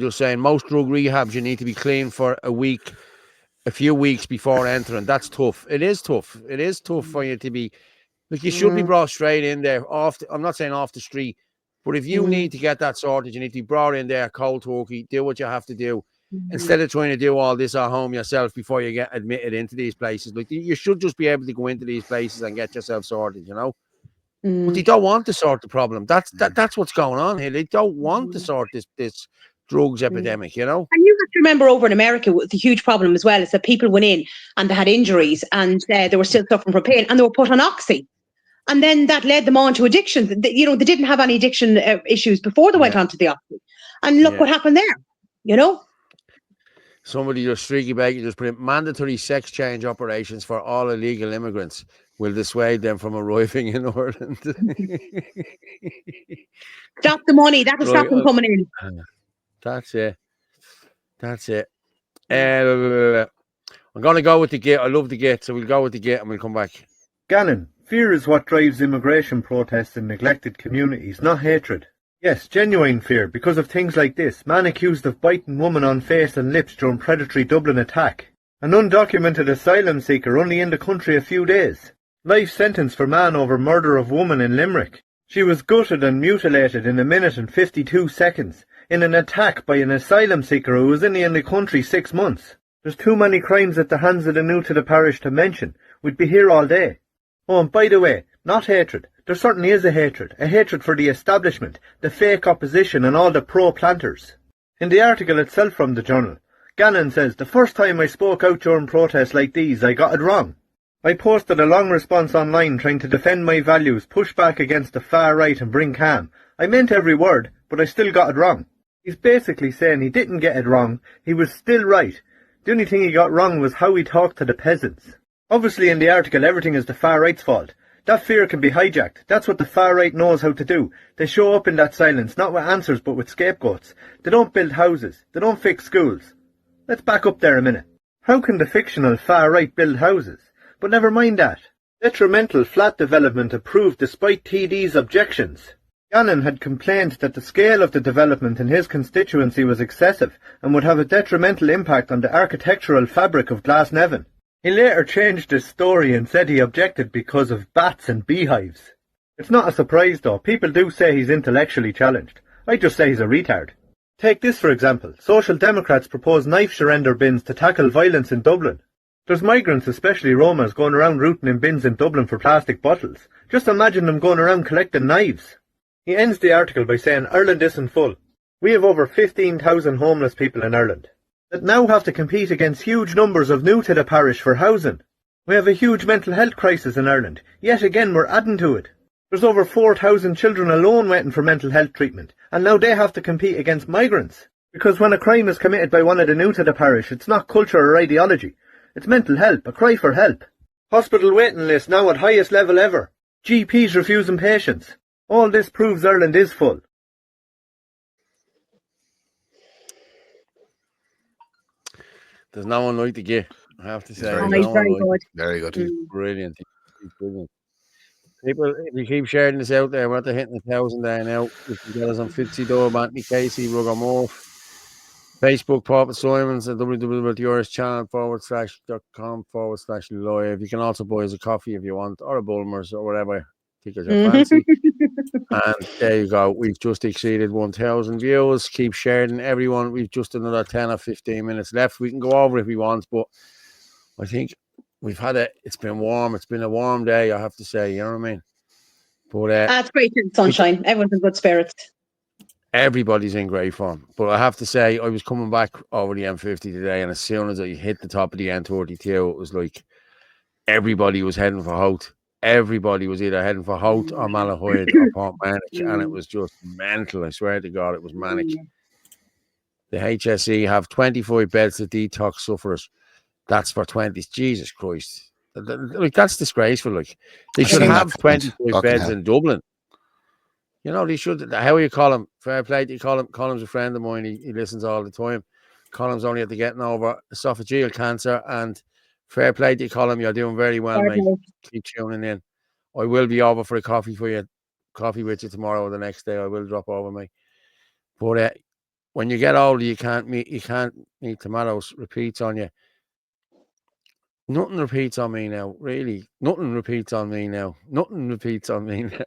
just saying, most drug rehabs, you need to be clean for a few weeks before entering. That's tough. It is tough. It is tough for you to be, like, you should be brought straight in there. I'm not saying off the street, but if you need to get that sorted, you need to be brought in there, cold turkey, do what you have to do. Instead of trying to do all this at home yourself before you get admitted into these places. Like, you should just be able to go into these places and get yourself sorted, you know? But they don't want to sort the problem. That's what's going on here. They don't want to sort this drugs epidemic, you know? And you have to remember over in America, the huge problem as well is that people went in and they had injuries and they were still suffering from pain and they were put on oxy. And then that led them on to addiction. You know, they didn't have any addiction issues before they went on to the oxy. And look what happened there, you know? Somebody just streaky bacon just put in mandatory sex change operations for all illegal immigrants will dissuade them from arriving in Ireland. Stop the money. That'll stop them coming in. That's it. I'm going to go with the git. I love the git, so we'll go with the git and we'll come back. Gannon, fear is what drives immigration protests in neglected communities, not hatred. Yes, genuine fear, because of things like this. Man accused of biting woman on face and lips during predatory Dublin attack. An undocumented asylum seeker only in the country a few days. Life sentence for man over murder of woman in Limerick. She was gutted and mutilated in 1 minute and 52 seconds in an attack by an asylum seeker who was only in the country 6 months. There's too many crimes at the hands of the new to the parish to mention. We'd be here all day. Oh, and by the way, not hatred. There certainly is a hatred for the establishment, the fake opposition and all the pro-planters. In the article itself from the Journal, Gannon says, the first time I spoke out during protests like these, I got it wrong. I posted a long response online trying to defend my values, push back against the far right and bring calm. I meant every word, but I still got it wrong. He's basically saying he didn't get it wrong, he was still right. The only thing he got wrong was how he talked to the peasants. Obviously in the article everything is the far right's fault. That fear can be hijacked. That's what the far right knows how to do. They show up in that silence, not with answers but with scapegoats. They don't build houses. They don't fix schools. Let's back up there a minute. How can the fictional far right build houses? But never mind that. Detrimental flat development approved despite TD's objections. Gannon had complained that the scale of the development in his constituency was excessive and would have a detrimental impact on the architectural fabric of Glasnevin. He later changed his story and said he objected because of bats and beehives. It's not a surprise though, people do say he's intellectually challenged. I just say he's a retard. Take this for example, Social Democrats propose knife surrender bins to tackle violence in Dublin. There's migrants, especially Romas, going around rooting in bins in Dublin for plastic bottles. Just imagine them going around collecting knives. He ends the article by saying Ireland isn't full. We have over 15,000 homeless people in Ireland that now have to compete against huge numbers of new to the parish for housing. We have a huge mental health crisis in Ireland. Yet again we're adding to it. There's over 4,000 children alone waiting for mental health treatment, and now they have to compete against migrants. Because when a crime is committed by one of the new to the parish, it's not culture or ideology. It's mental health, a cry for help. Hospital waiting list now at highest level ever. GPs refusing patients. All this proves Ireland is full. There's no one like the gay, I have to say. He's very good. Very good. He's brilliant. He's brilliant. People, if you keep sharing this out there, we're at the hitting 1,000 there now. You can get us on Fitzsimons, Anthony Casey, Rugger Moore, Facebook, Paul Fitzsimons, and www.yourschannel.com/live. You can also buy us a coffee if you want, or a Bulmers, or whatever tickets you fancy. And there you go. We've just exceeded 1,000 views. Keep sharing, everyone. We've just another 10 or 15 minutes left. We can go over if we want, but I think we've had it's been warm. It's been a warm day, I have to say. You know what I mean? But it's great in sunshine. Everyone's in good spirits. Everybody's in great form. But I have to say, I was coming back over the M50 today, and as soon as I hit the top of the N32, it was like everybody was heading for Hout. Everybody was either heading for Hout or Malahide or Portmanic, and it was just mental. I swear to God, it was manic. The HSE have 25 beds to detox sufferers. That's for 20. Jesus Christ. Like, that's disgraceful. Like, they should have 25 beds in Dublin. You know, they should. How you call him? Fair play. You call him. Colum's a friend of mine. He listens all the time. Colum's only after getting over esophageal cancer, and fair play to you, Colum. You're doing very well, mate. Keep tuning in. I will be over for a coffee with you tomorrow or the next day. I will drop over, mate. But when you get older, you can't eat tomatoes. Repeats on you. Nothing repeats on me now. Really, nothing repeats on me now. Nothing repeats on me now.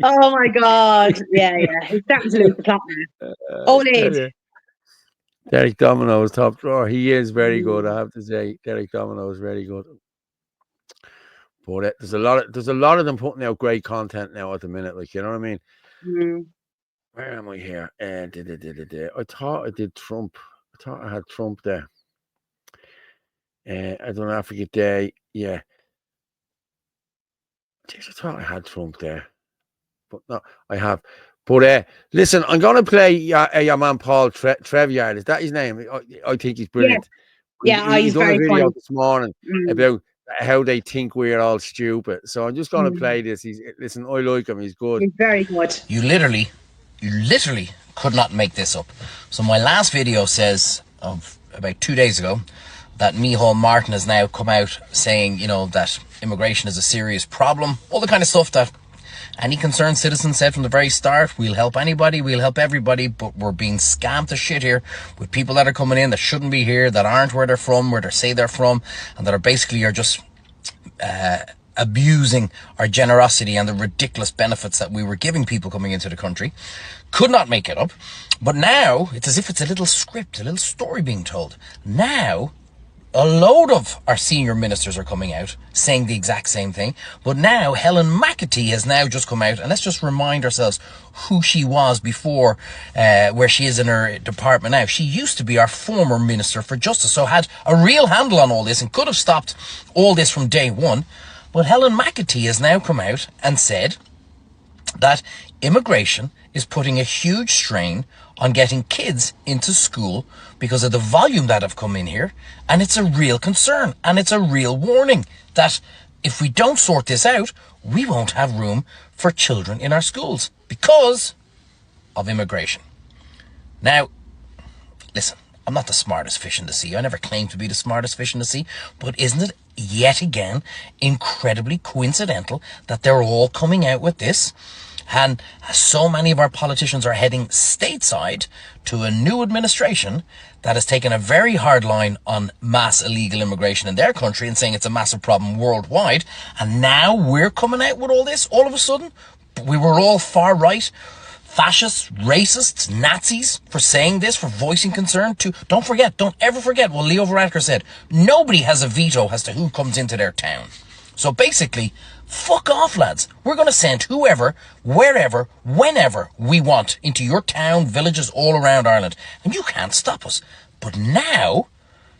Oh my God. Yeah. He's starting to lose the plot now. Old age. Derek Domino's top drawer. He is very good, I have to say. Derek Domino is very good. But there's a lot of them putting out great content now at the minute. Like, you know what I mean? Where am I here? I thought I did Trump. I thought I had Trump there. I don't know, Africa Day. Yeah. I thought I had Trump there. But no, I have. But listen, I'm going to play your man Paul Treviard. Is that his name? I think he's brilliant. Yeah, he's done a very video funny. this morning about how they think we're all stupid. So I'm just going to play this. Listen, I like him. He's good. He's very good. You literally could not make this up. So my last video says of about 2 days ago that Micheál Martin has now come out saying, you know, that immigration is a serious problem. All the kind of stuff that any concerned citizen said from the very start. We'll help anybody, we'll help everybody, but we're being scammed to shit here with people that are coming in that shouldn't be here, that aren't where they're from, where they say they're from, and that are basically are just abusing our generosity and the ridiculous benefits that we were giving people coming into the country. Could not make it up. But now, it's as if it's a little script, a little story being told. Now, a load of our senior ministers are coming out saying the exact same thing. But now Helen McAtee has now just come out, and let's just remind ourselves who she was before, where she is in her department now. She used to be our former Minister for Justice, so had a real handle on all this and could have stopped all this from day one. But Helen McAtee has now come out and said that immigration is putting a huge strain on getting kids into school because of the volume that have come in here, and it's a real concern, and it's a real warning that if we don't sort this out, we won't have room for children in our schools because of immigration. Now, listen, I'm not the smartest fish in the sea. I never claimed to be the smartest fish in the sea, but isn't it yet again incredibly coincidental that they're all coming out with this? And so many of our politicians are heading stateside to a new administration that has taken a very hard line on mass illegal immigration in their country and saying it's a massive problem worldwide. And now we're coming out with all this all of a sudden. We were all far right, fascists, racists, Nazis for saying this, for voicing concern. Don't ever forget what Leo Varadkar said. Nobody has a veto as to who comes into their town. So basically, fuck off, lads. We're going to send whoever, wherever, whenever we want into your town, villages all around Ireland. And you can't stop us. But now,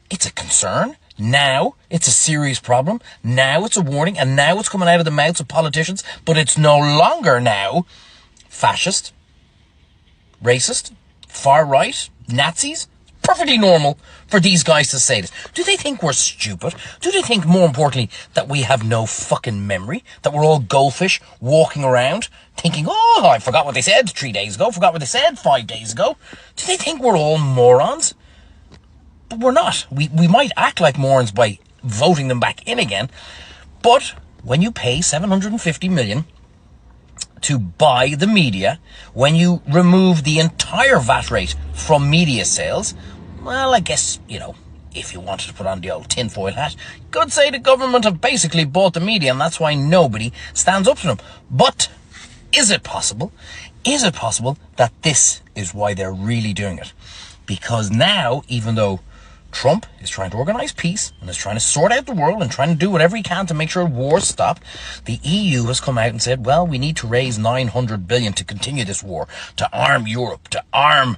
it's a concern. Now, it's a serious problem. Now, it's a warning. And now, it's coming out of the mouths of politicians. But it's no longer now fascist, racist, far right, Nazis. Perfectly normal for these guys to say this. Do they think we're stupid? Do they think, more importantly, that we have no fucking memory? That we're all goldfish walking around thinking, oh, I forgot what they said 3 days ago, forgot what they said 5 days ago. Do they think we're all morons? But we're not. We might act like morons by voting them back in again. But when you pay 750 million to buy the media, when you remove the entire VAT rate from media sales, well, I guess, you know, if you wanted to put on the old tinfoil hat, you could say the government have basically bought the media, and that's why nobody stands up to them. But is it possible? Is it possible that this is why they're really doing it? Because now, even though Trump is trying to organise peace and is trying to sort out the world and trying to do whatever he can to make sure wars stop. The EU has come out and said, well, we need to raise 900 billion to continue this war, to arm Europe, to arm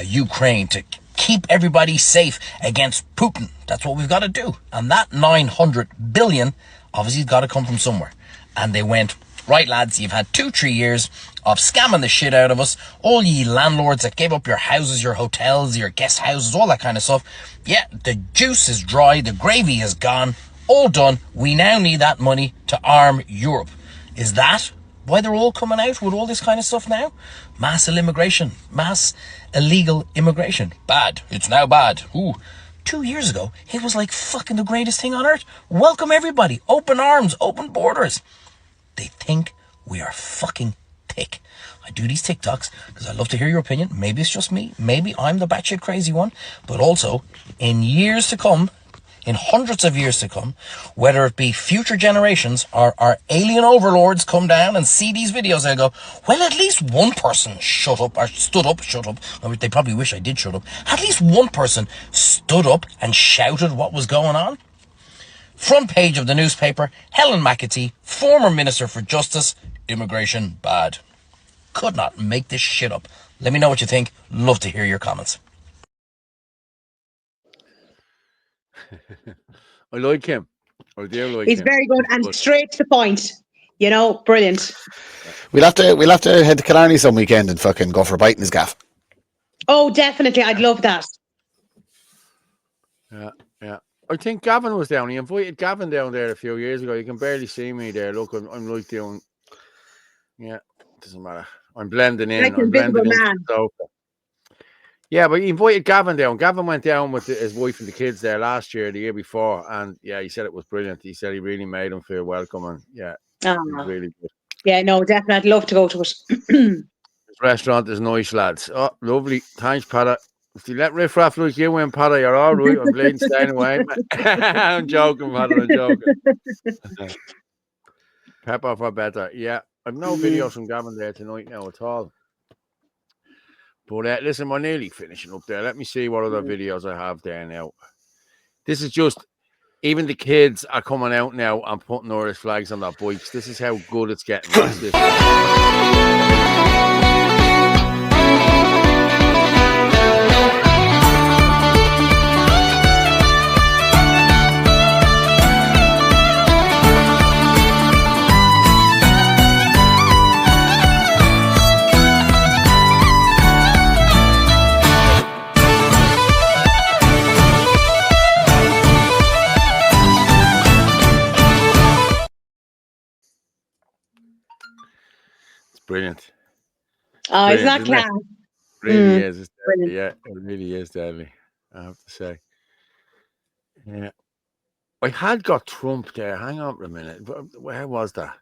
Ukraine, to keep everybody safe against Putin. That's what we've got to do. And that 900 billion obviously has got to come from somewhere. And they went, right, lads, you've had 2-3 years of scamming the shit out of us. All ye landlords that gave up your houses, your hotels, your guest houses, all that kind of stuff. Yeah, the juice is dry. The gravy is gone. All done. We now need that money to arm Europe. Is that why they're all coming out with all this kind of stuff now? Mass immigration. Mass illegal immigration. Bad. It's now bad. Ooh. 2 years ago, it was like fucking the greatest thing on earth. Welcome everybody. Open arms. Open borders. They think we are fucking thick. I do these TikToks because I love to hear your opinion. Maybe it's just me. Maybe I'm the batshit crazy one. But also, in years to come, in hundreds of years to come, whether it be future generations or our alien overlords come down and see these videos and go, well, at least one person shut up. They probably wish I did shut up. At least one person stood up and shouted what was going on. Front page of the newspaper, Helen McAtee, former Minister for Justice, immigration bad. Could not make this shit up. Let me know what you think. Love to hear your comments. I like him. I do like He's him. very good and straight to the point. You know, brilliant. We'll have to head to Killarney some weekend and fucking go for a bite in his gaff. Oh, definitely. I'd love that. Yeah, yeah. I think Gavin was down. He invited Gavin down there a few years ago. You can barely see me there. Look, I'm like doing. Yeah, doesn't matter. I'm blending in. Like I'm blending in. man. Yeah, but he invited Gavin down. Gavin went down with his wife and the kids there last year, the year before, and yeah, he said it was brilliant. He said he really made them feel welcome, and yeah, it was really good. Yeah, no, definitely. I'd love to go to it. This restaurant is nice, lads. Oh, lovely. Thanks, Padda. If you let Riff Raff like you in, Padda, you're all right. I'm bleeding staying away. I'm joking, Padda. I'm joking. Pepper for better. Yeah, I've no videos from Gavin there tonight now at all. But listen, we're nearly finishing up there. Let me see what other videos I have there now. This is just, even the kids are coming out now and putting Irish flags on their bikes. This is how good it's getting. Watch this. Brilliant. Oh, it's not class. It really is. It's deadly. Yeah, it really is deadly, I have to say. Yeah. I had got Trump there. Hang on for a minute. Where was that?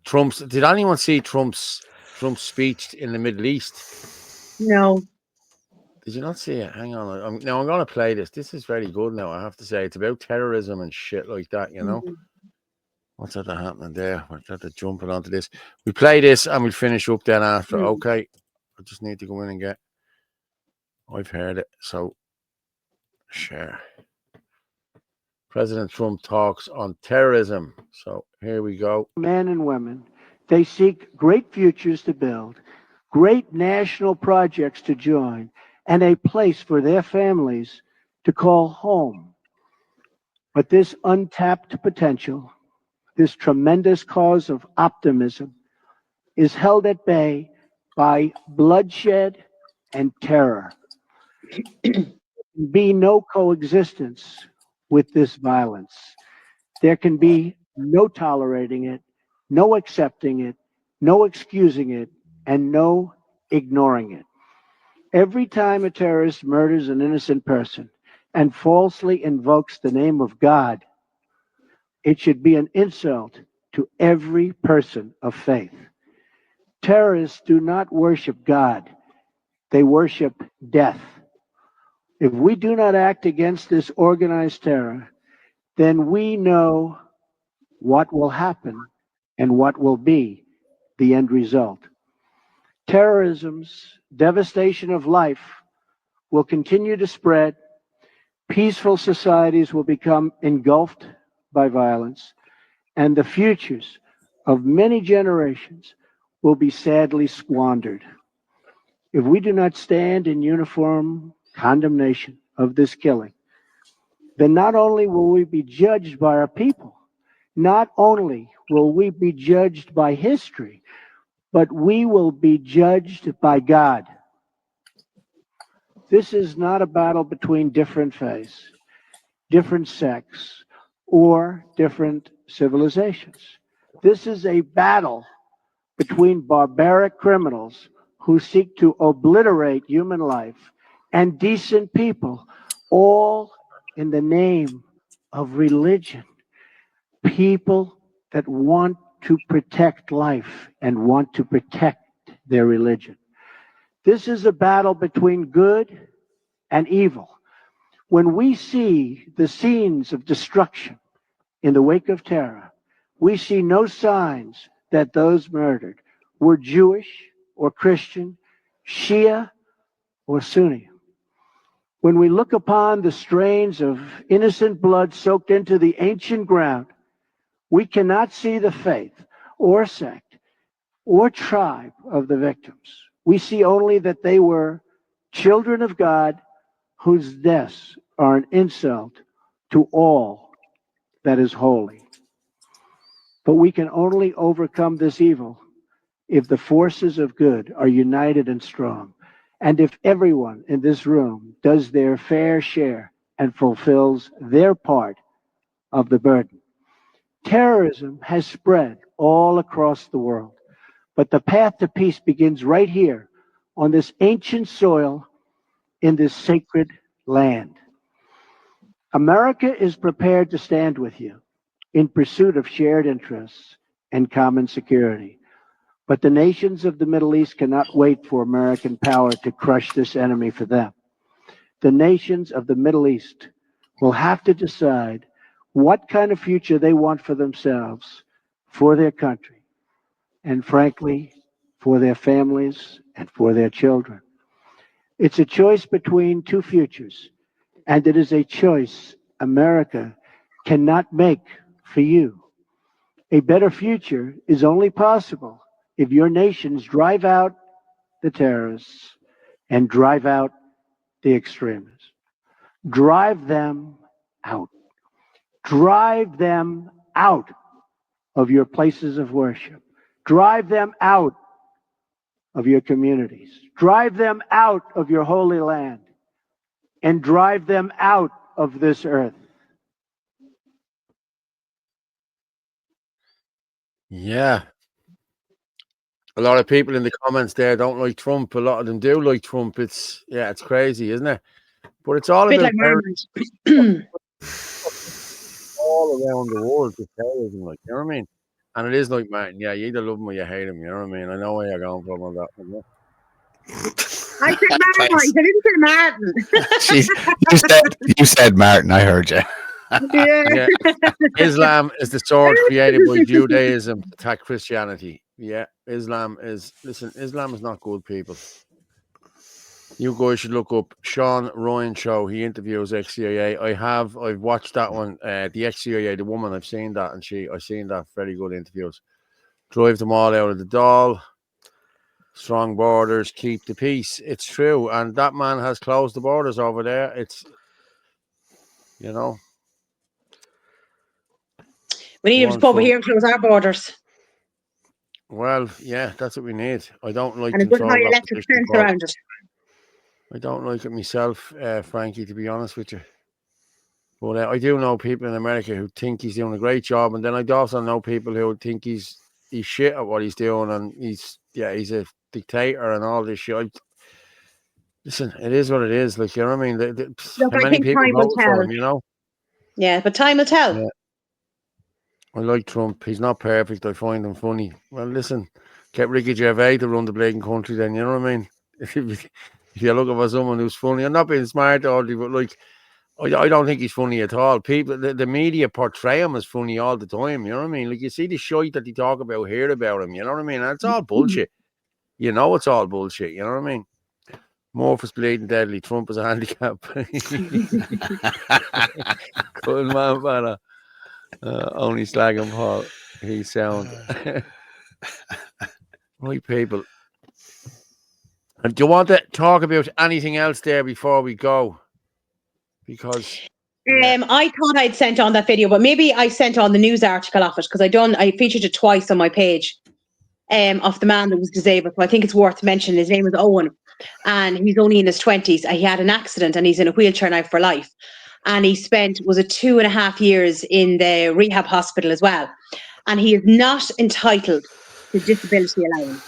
Did anyone see Trump's speech in the Middle East? No. Did you not see it? Hang on. Now I'm going to play this. This is very good now, I have to say. It's about terrorism and shit like that, you know? What's that happening there? We're jumping onto this. We play this and we'll finish up then after. Okay. I just need to go in and get. I've heard it. So, share. President Trump talks on terrorism. So, here we go. Men and women, they seek great futures to build, great national projects to join, and a place for their families to call home. But this untapped potential, this tremendous cause of optimism, is held at bay by bloodshed and terror. There can be no coexistence with this violence. There can be no tolerating it, no accepting it, no excusing it, and no ignoring it. Every time a terrorist murders an innocent person and falsely invokes the name of God, it should be an insult to every person of faith. Terrorists do not worship God. They worship death. If we do not act against this organized terror, then we know what will happen and what will be the end result. Terrorism's devastation of life will continue to spread. Peaceful societies will become engulfed by violence, and the futures of many generations will be sadly squandered. If we do not stand in uniform condemnation of this killing, then not only will we be judged by our people, not only will we be judged by history, but we will be judged by God. This is not a battle between different faiths, different sects, or different civilizations. This is a battle between barbaric criminals who seek to obliterate human life and decent people, all in the name of religion. People that want to protect life and want to protect their religion. This is a battle between good and evil. When we see the scenes of destruction in the wake of terror, we see no signs that those murdered were Jewish or Christian, Shia or Sunni. When we look upon the strains of innocent blood soaked into the ancient ground, we cannot see the faith or sect or tribe of the victims. We see only that they were children of God whose deaths are an insult to all that is holy. But we can only overcome this evil if the forces of good are united and strong, and if everyone in this room does their fair share and fulfills their part of the burden. Terrorism has spread all across the world, but the path to peace begins right here on this ancient soil in this sacred land. America is prepared to stand with you in pursuit of shared interests and common security. But the nations of the Middle East cannot wait for American power to crush this enemy for them. The nations of the Middle East will have to decide what kind of future they want for themselves, for their country, and frankly, for their families and for their children. It's a choice between two futures, and it is a choice America cannot make for you. A better future is only possible if your nations drive out the terrorists and drive out the extremists. Drive them out. Drive them out of your places of worship. Drive them out of your communities. Drive them out of your holy land. And drive them out of this earth. Yeah. A lot of people in the comments there don't like Trump. A lot of them do like Trump. It's crazy, isn't it? But it's all A bit about like Marmont. all around the world with terrorism, like, you know what I mean? And it is like Martin. Yeah, you either love him or you hate him, you know what I mean? I know where you're going from on that one. Yeah. I said Martin. I didn't say Martin. Jeez, you said Martin. I heard you. Yeah. Islam is the sword created by Judaism to attack Christianity. Yeah, Islam is not good, people. You guys should look up Sean Ryan show. He interviews ex-CIA. I've watched that one. The ex-CIA, the woman, I've seen that, and I've seen that. Very good interviews. Drive them all out of the doll. Strong borders, keep the peace. It's true, and that man has closed the borders over there. It's, you know. We need him to come over here and close our borders. Well, yeah, that's what we need. I don't like And a good high controlled electric opposition fence polls. around it. I don't like it myself, Frankie, to be honest with you. But I do know people in America who think he's doing a great job, and then I also know people who think he's shit at what he's doing, and he's a dictator and all this shit. Listen, it is what it is. Like, you know what I mean? Look, I many think people time will voted for tell. him, you know. Yeah, but time will tell. Yeah. I like Trump. He's not perfect. I find him funny. Well, listen, get Ricky Gervais to run the bleeding country, then, you know what I mean? If you're looking for someone who's funny, I'm not being smart, Audrey, but like, I don't think he's funny at all. People, the media portray him as funny all the time. You know what I mean? Like, you see the shite that they talk about here about him. You know what I mean? And it's all bullshit. You know, it's all bullshit. You know what I mean? Murphy's bleeding deadly. Trump is a handicap. Good man, fella. Only slagging Paul. He's sound. Right, people. And do you want to talk about anything else there before we go? Because I thought I'd sent on that video, but maybe I sent on the news article of it because I featured it twice on my page of the man that was disabled. So I think it's worth mentioning. His name was Owen, and he's only in his 20s. He had an accident and he's in a wheelchair now for life. And he spent, 2.5 years in the rehab hospital as well. And he is not entitled to disability allowance.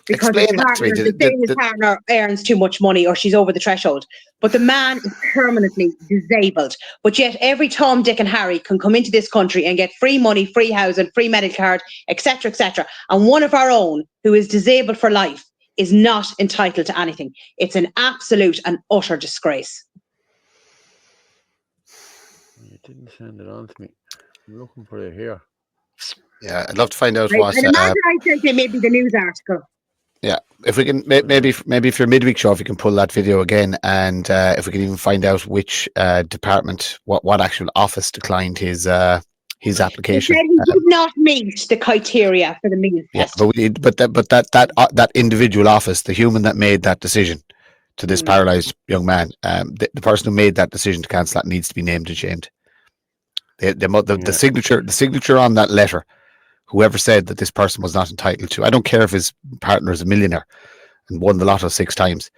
Because his partner earns too much money or she's over the threshold. But the man is permanently disabled. But yet every Tom, Dick and Harry can come into this country and get free money, free housing, free medical card, etc., etc. And one of our own who is disabled for life is not entitled to anything. It's an absolute and utter disgrace. You didn't send it on to me. I'm looking for it here. Yeah, I'd love to find out what. I imagine I sent you maybe the news article. Yeah, if we can, maybe if you're midweek show, if you can pull that video again, and if we can even find out which department, what actual office declined his application. He said he did not meet the criteria for the means test. But that individual office, the human that made that decision to this paralysed young man, the person who made that decision to cancel that needs to be named and shamed. The signature on that letter. Whoever said that this person was not entitled to, I don't care if his partner is a millionaire and won the lotto 6 times.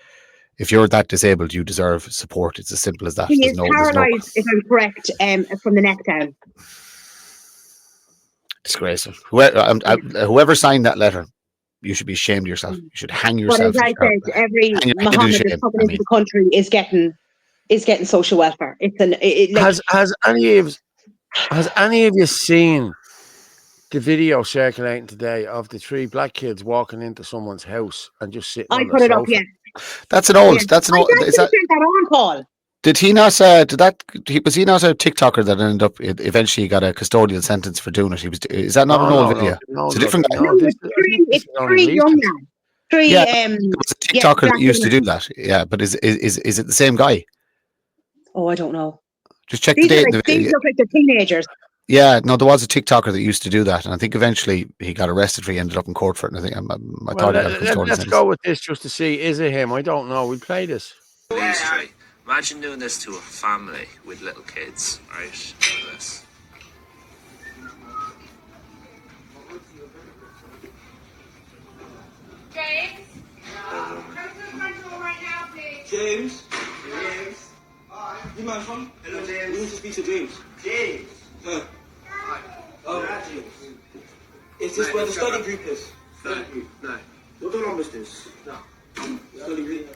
If you're that disabled, you deserve support. It's as simple as that. He is paralysed, if I'm correct, from the neck down. Disgraceful. Whoever signed that letter, you should be ashamed of yourself. You should hang yourself. But as I said, every Mohammed that's coming into the country is getting social welfare. Has any of you seen the video circulating today of the 3 black kids walking into someone's house and just sitting on the sofa? Up, yeah. That's an old. Is that on, Paul? Did he not? Was he not a TikToker that ended up eventually got a custodial sentence for doing it? Is that not an old video? It's a different guy. It's 3 young men. 3. Yeah, it was a TikToker that used to do that. Yeah, but is it the same guy? Oh, I don't know. Just check the date. These look like they're teenagers. Yeah, no, there was a TikToker that used to do that, and I think eventually he got arrested for. He ended up in court for it. And I think I thought he got a custodial sentence. Let's go with this just to see, is it him? I don't know. We'll play this. Imagine doing this to a family with little kids, right? Like this. James? James? You man from? Hello, James. We need to speak to James. James? James. Is this where the study group is? Study group? No. What number is this? No. Study group?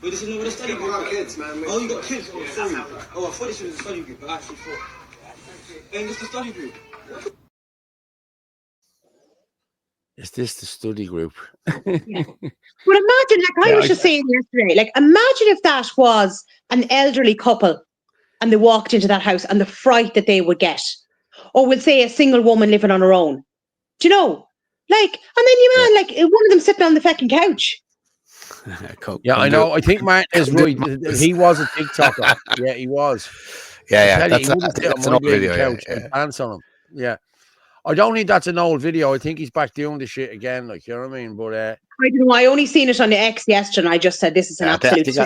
Wait, this is not where the study group is? I got kids, man. Oh, you got kids? Oh, sorry. Oh, I thought this was the study group. I actually thought. Hey, this is the study group. Is this the study group? Yeah. But imagine, I was just saying yesterday, imagine if that was an elderly couple and they walked into that house and the fright that they would get. Or we'll say a single woman living on her own. Do you know? And then one of them sitting on the fucking couch. Yeah, I know. I think Martin is right. He was a TikToker. Yeah, he was. Yeah. That's an old video. Pants on him. Yeah. I don't think that's an old video. I think he's back doing the shit again. You know what I mean? But I don't know. I only seen it on the X yesterday. And I just said this is an absolute. It's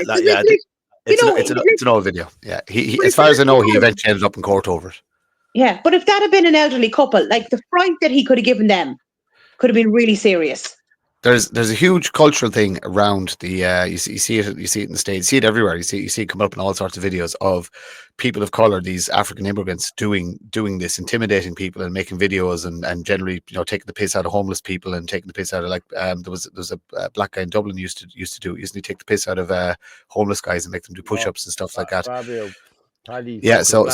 an old video. Yeah. He as far as I know, he eventually ended up in court over it. Yeah, but if that had been an elderly couple, the fright that he could have given them could have been really serious. There's a huge cultural thing around the you see it in the States, you see it everywhere. You see it come up in all sorts of videos of people of color, these African immigrants doing this, intimidating people and making videos and generally taking the piss out of homeless people and taking the piss out of there was a black guy in Dublin used to take the piss out of homeless guys and make them do push-ups and stuff like that. Yeah, so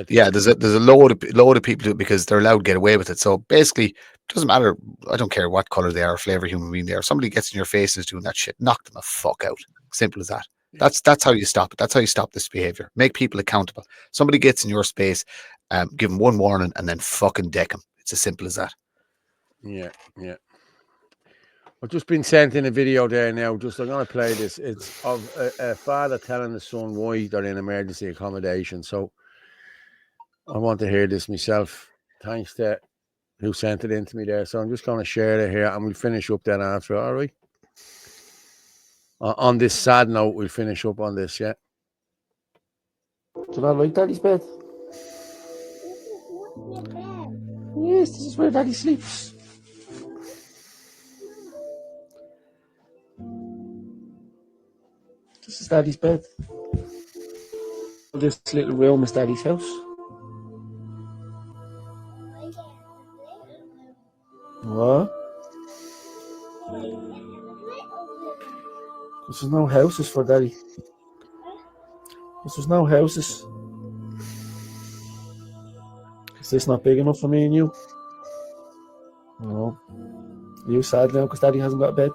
yeah, there's a load of people do it because they're allowed to get away with it. So basically, it doesn't matter. I don't care what color they are, flavor human being they are. If somebody gets in your face and is doing that shit, knock them the fuck out. Simple as that. That's how you stop it. That's how you stop this behavior. Make people accountable. Somebody gets in your space give him one warning, and then fucking deck him. It's as simple as that. Yeah. I've just been sent in a video there now. I'm going to play this. It's of a father telling the son why they're in emergency accommodation. So I want to hear this myself. Thanks to who sent it in to me there. So I'm just going to share it here, and we'll finish up then after. All right. On this sad note, we'll finish up on this. Yeah. Do you not like Daddy's bed? Yes, this is where Daddy sleeps. This is Daddy's bed. This little room is Daddy's house. What? Because there's no houses for Daddy. Because there's no houses. Is this not big enough for me and you? No. Are you sad now because Daddy hasn't got a bed?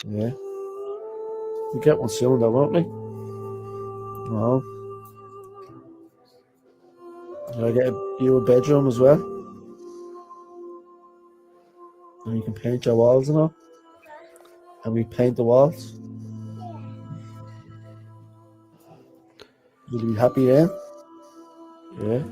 Yeah. We get one soon though, won't we? No. Can I get you a bedroom as well? And you can paint your walls and all? And we paint the walls? Will you be happy then? Yeah.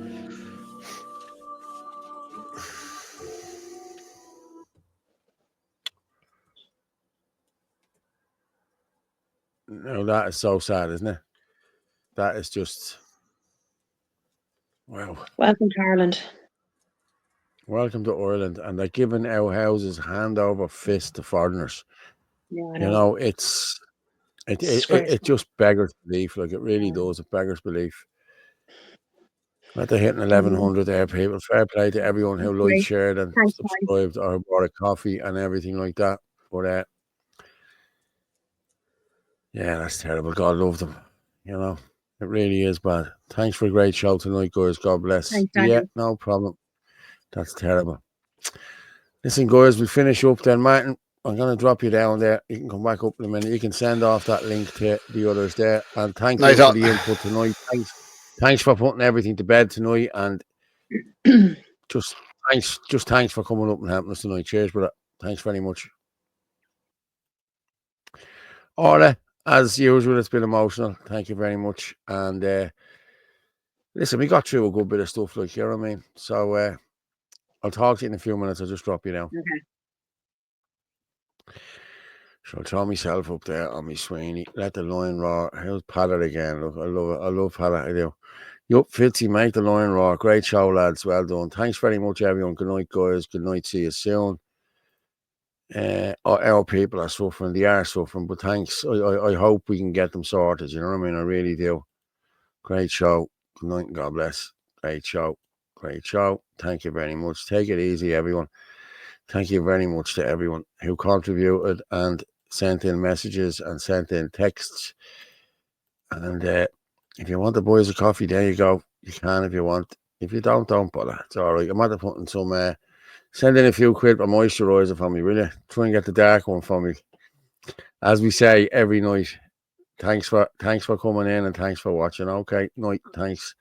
No, that is so sad, isn't it? That is just wow. Welcome to Ireland. Welcome to Ireland, and they're giving our houses hand over fist to foreigners. Yeah, I You know, it just beggars belief. Like, it really does. It beggars belief. That they're hitting 1,100 there, people. Fair play to everyone who liked, shared, and subscribed, or bought a coffee and everything like that. But yeah, that's terrible. God love them. You know, it really is bad. Thanks for a great show tonight, guys. God bless. Thanks, yeah, Daniel. no problem. That's terrible. Listen, guys, we finish up then. Martin, I'm going to drop you down there. You can come back up in a minute. You can send off that link to the others there. And thank you for the input tonight. Thanks for putting everything to bed tonight. And just thanks for coming up and helping us tonight. Cheers, brother. Thanks very much. Orla, as usual, it's been emotional. Thank you very much. And listen, we got through a good bit of stuff, like, you know what I mean? So I'll talk to you in a few minutes. I'll just drop you down. Okay. So I'll throw myself up there on my Sweeney. Let the lion roar. How's Padder again? Look, I love it. I love Padder. I do. Yup, Fitzy, make the lion roar. Great show, lads. Well done. Thanks very much, everyone. Good night, guys. Good night. See you soon. Our people are suffering. They are suffering. But thanks. I hope we can get them sorted. You know what I mean? I really do. Great show. Good night and God bless. Great show. Great show. Thank you very much. Take it easy, everyone. Thank you very much to everyone who contributed and sent in messages and sent in texts. And if you want the boys a coffee, there you go. You can if you want. If you don't bother. It's all right. I'm at putting some, send in a few quid for moisturiser for me, will you? Try and get the dark one for me. As we say every night, thanks for coming in and thanks for watching. Okay, night. Thanks.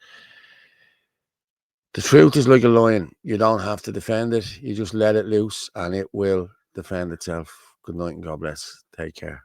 The truth is like a lion. You don't have to defend it. You just let it loose and it will defend itself. Good night and God bless. Take care.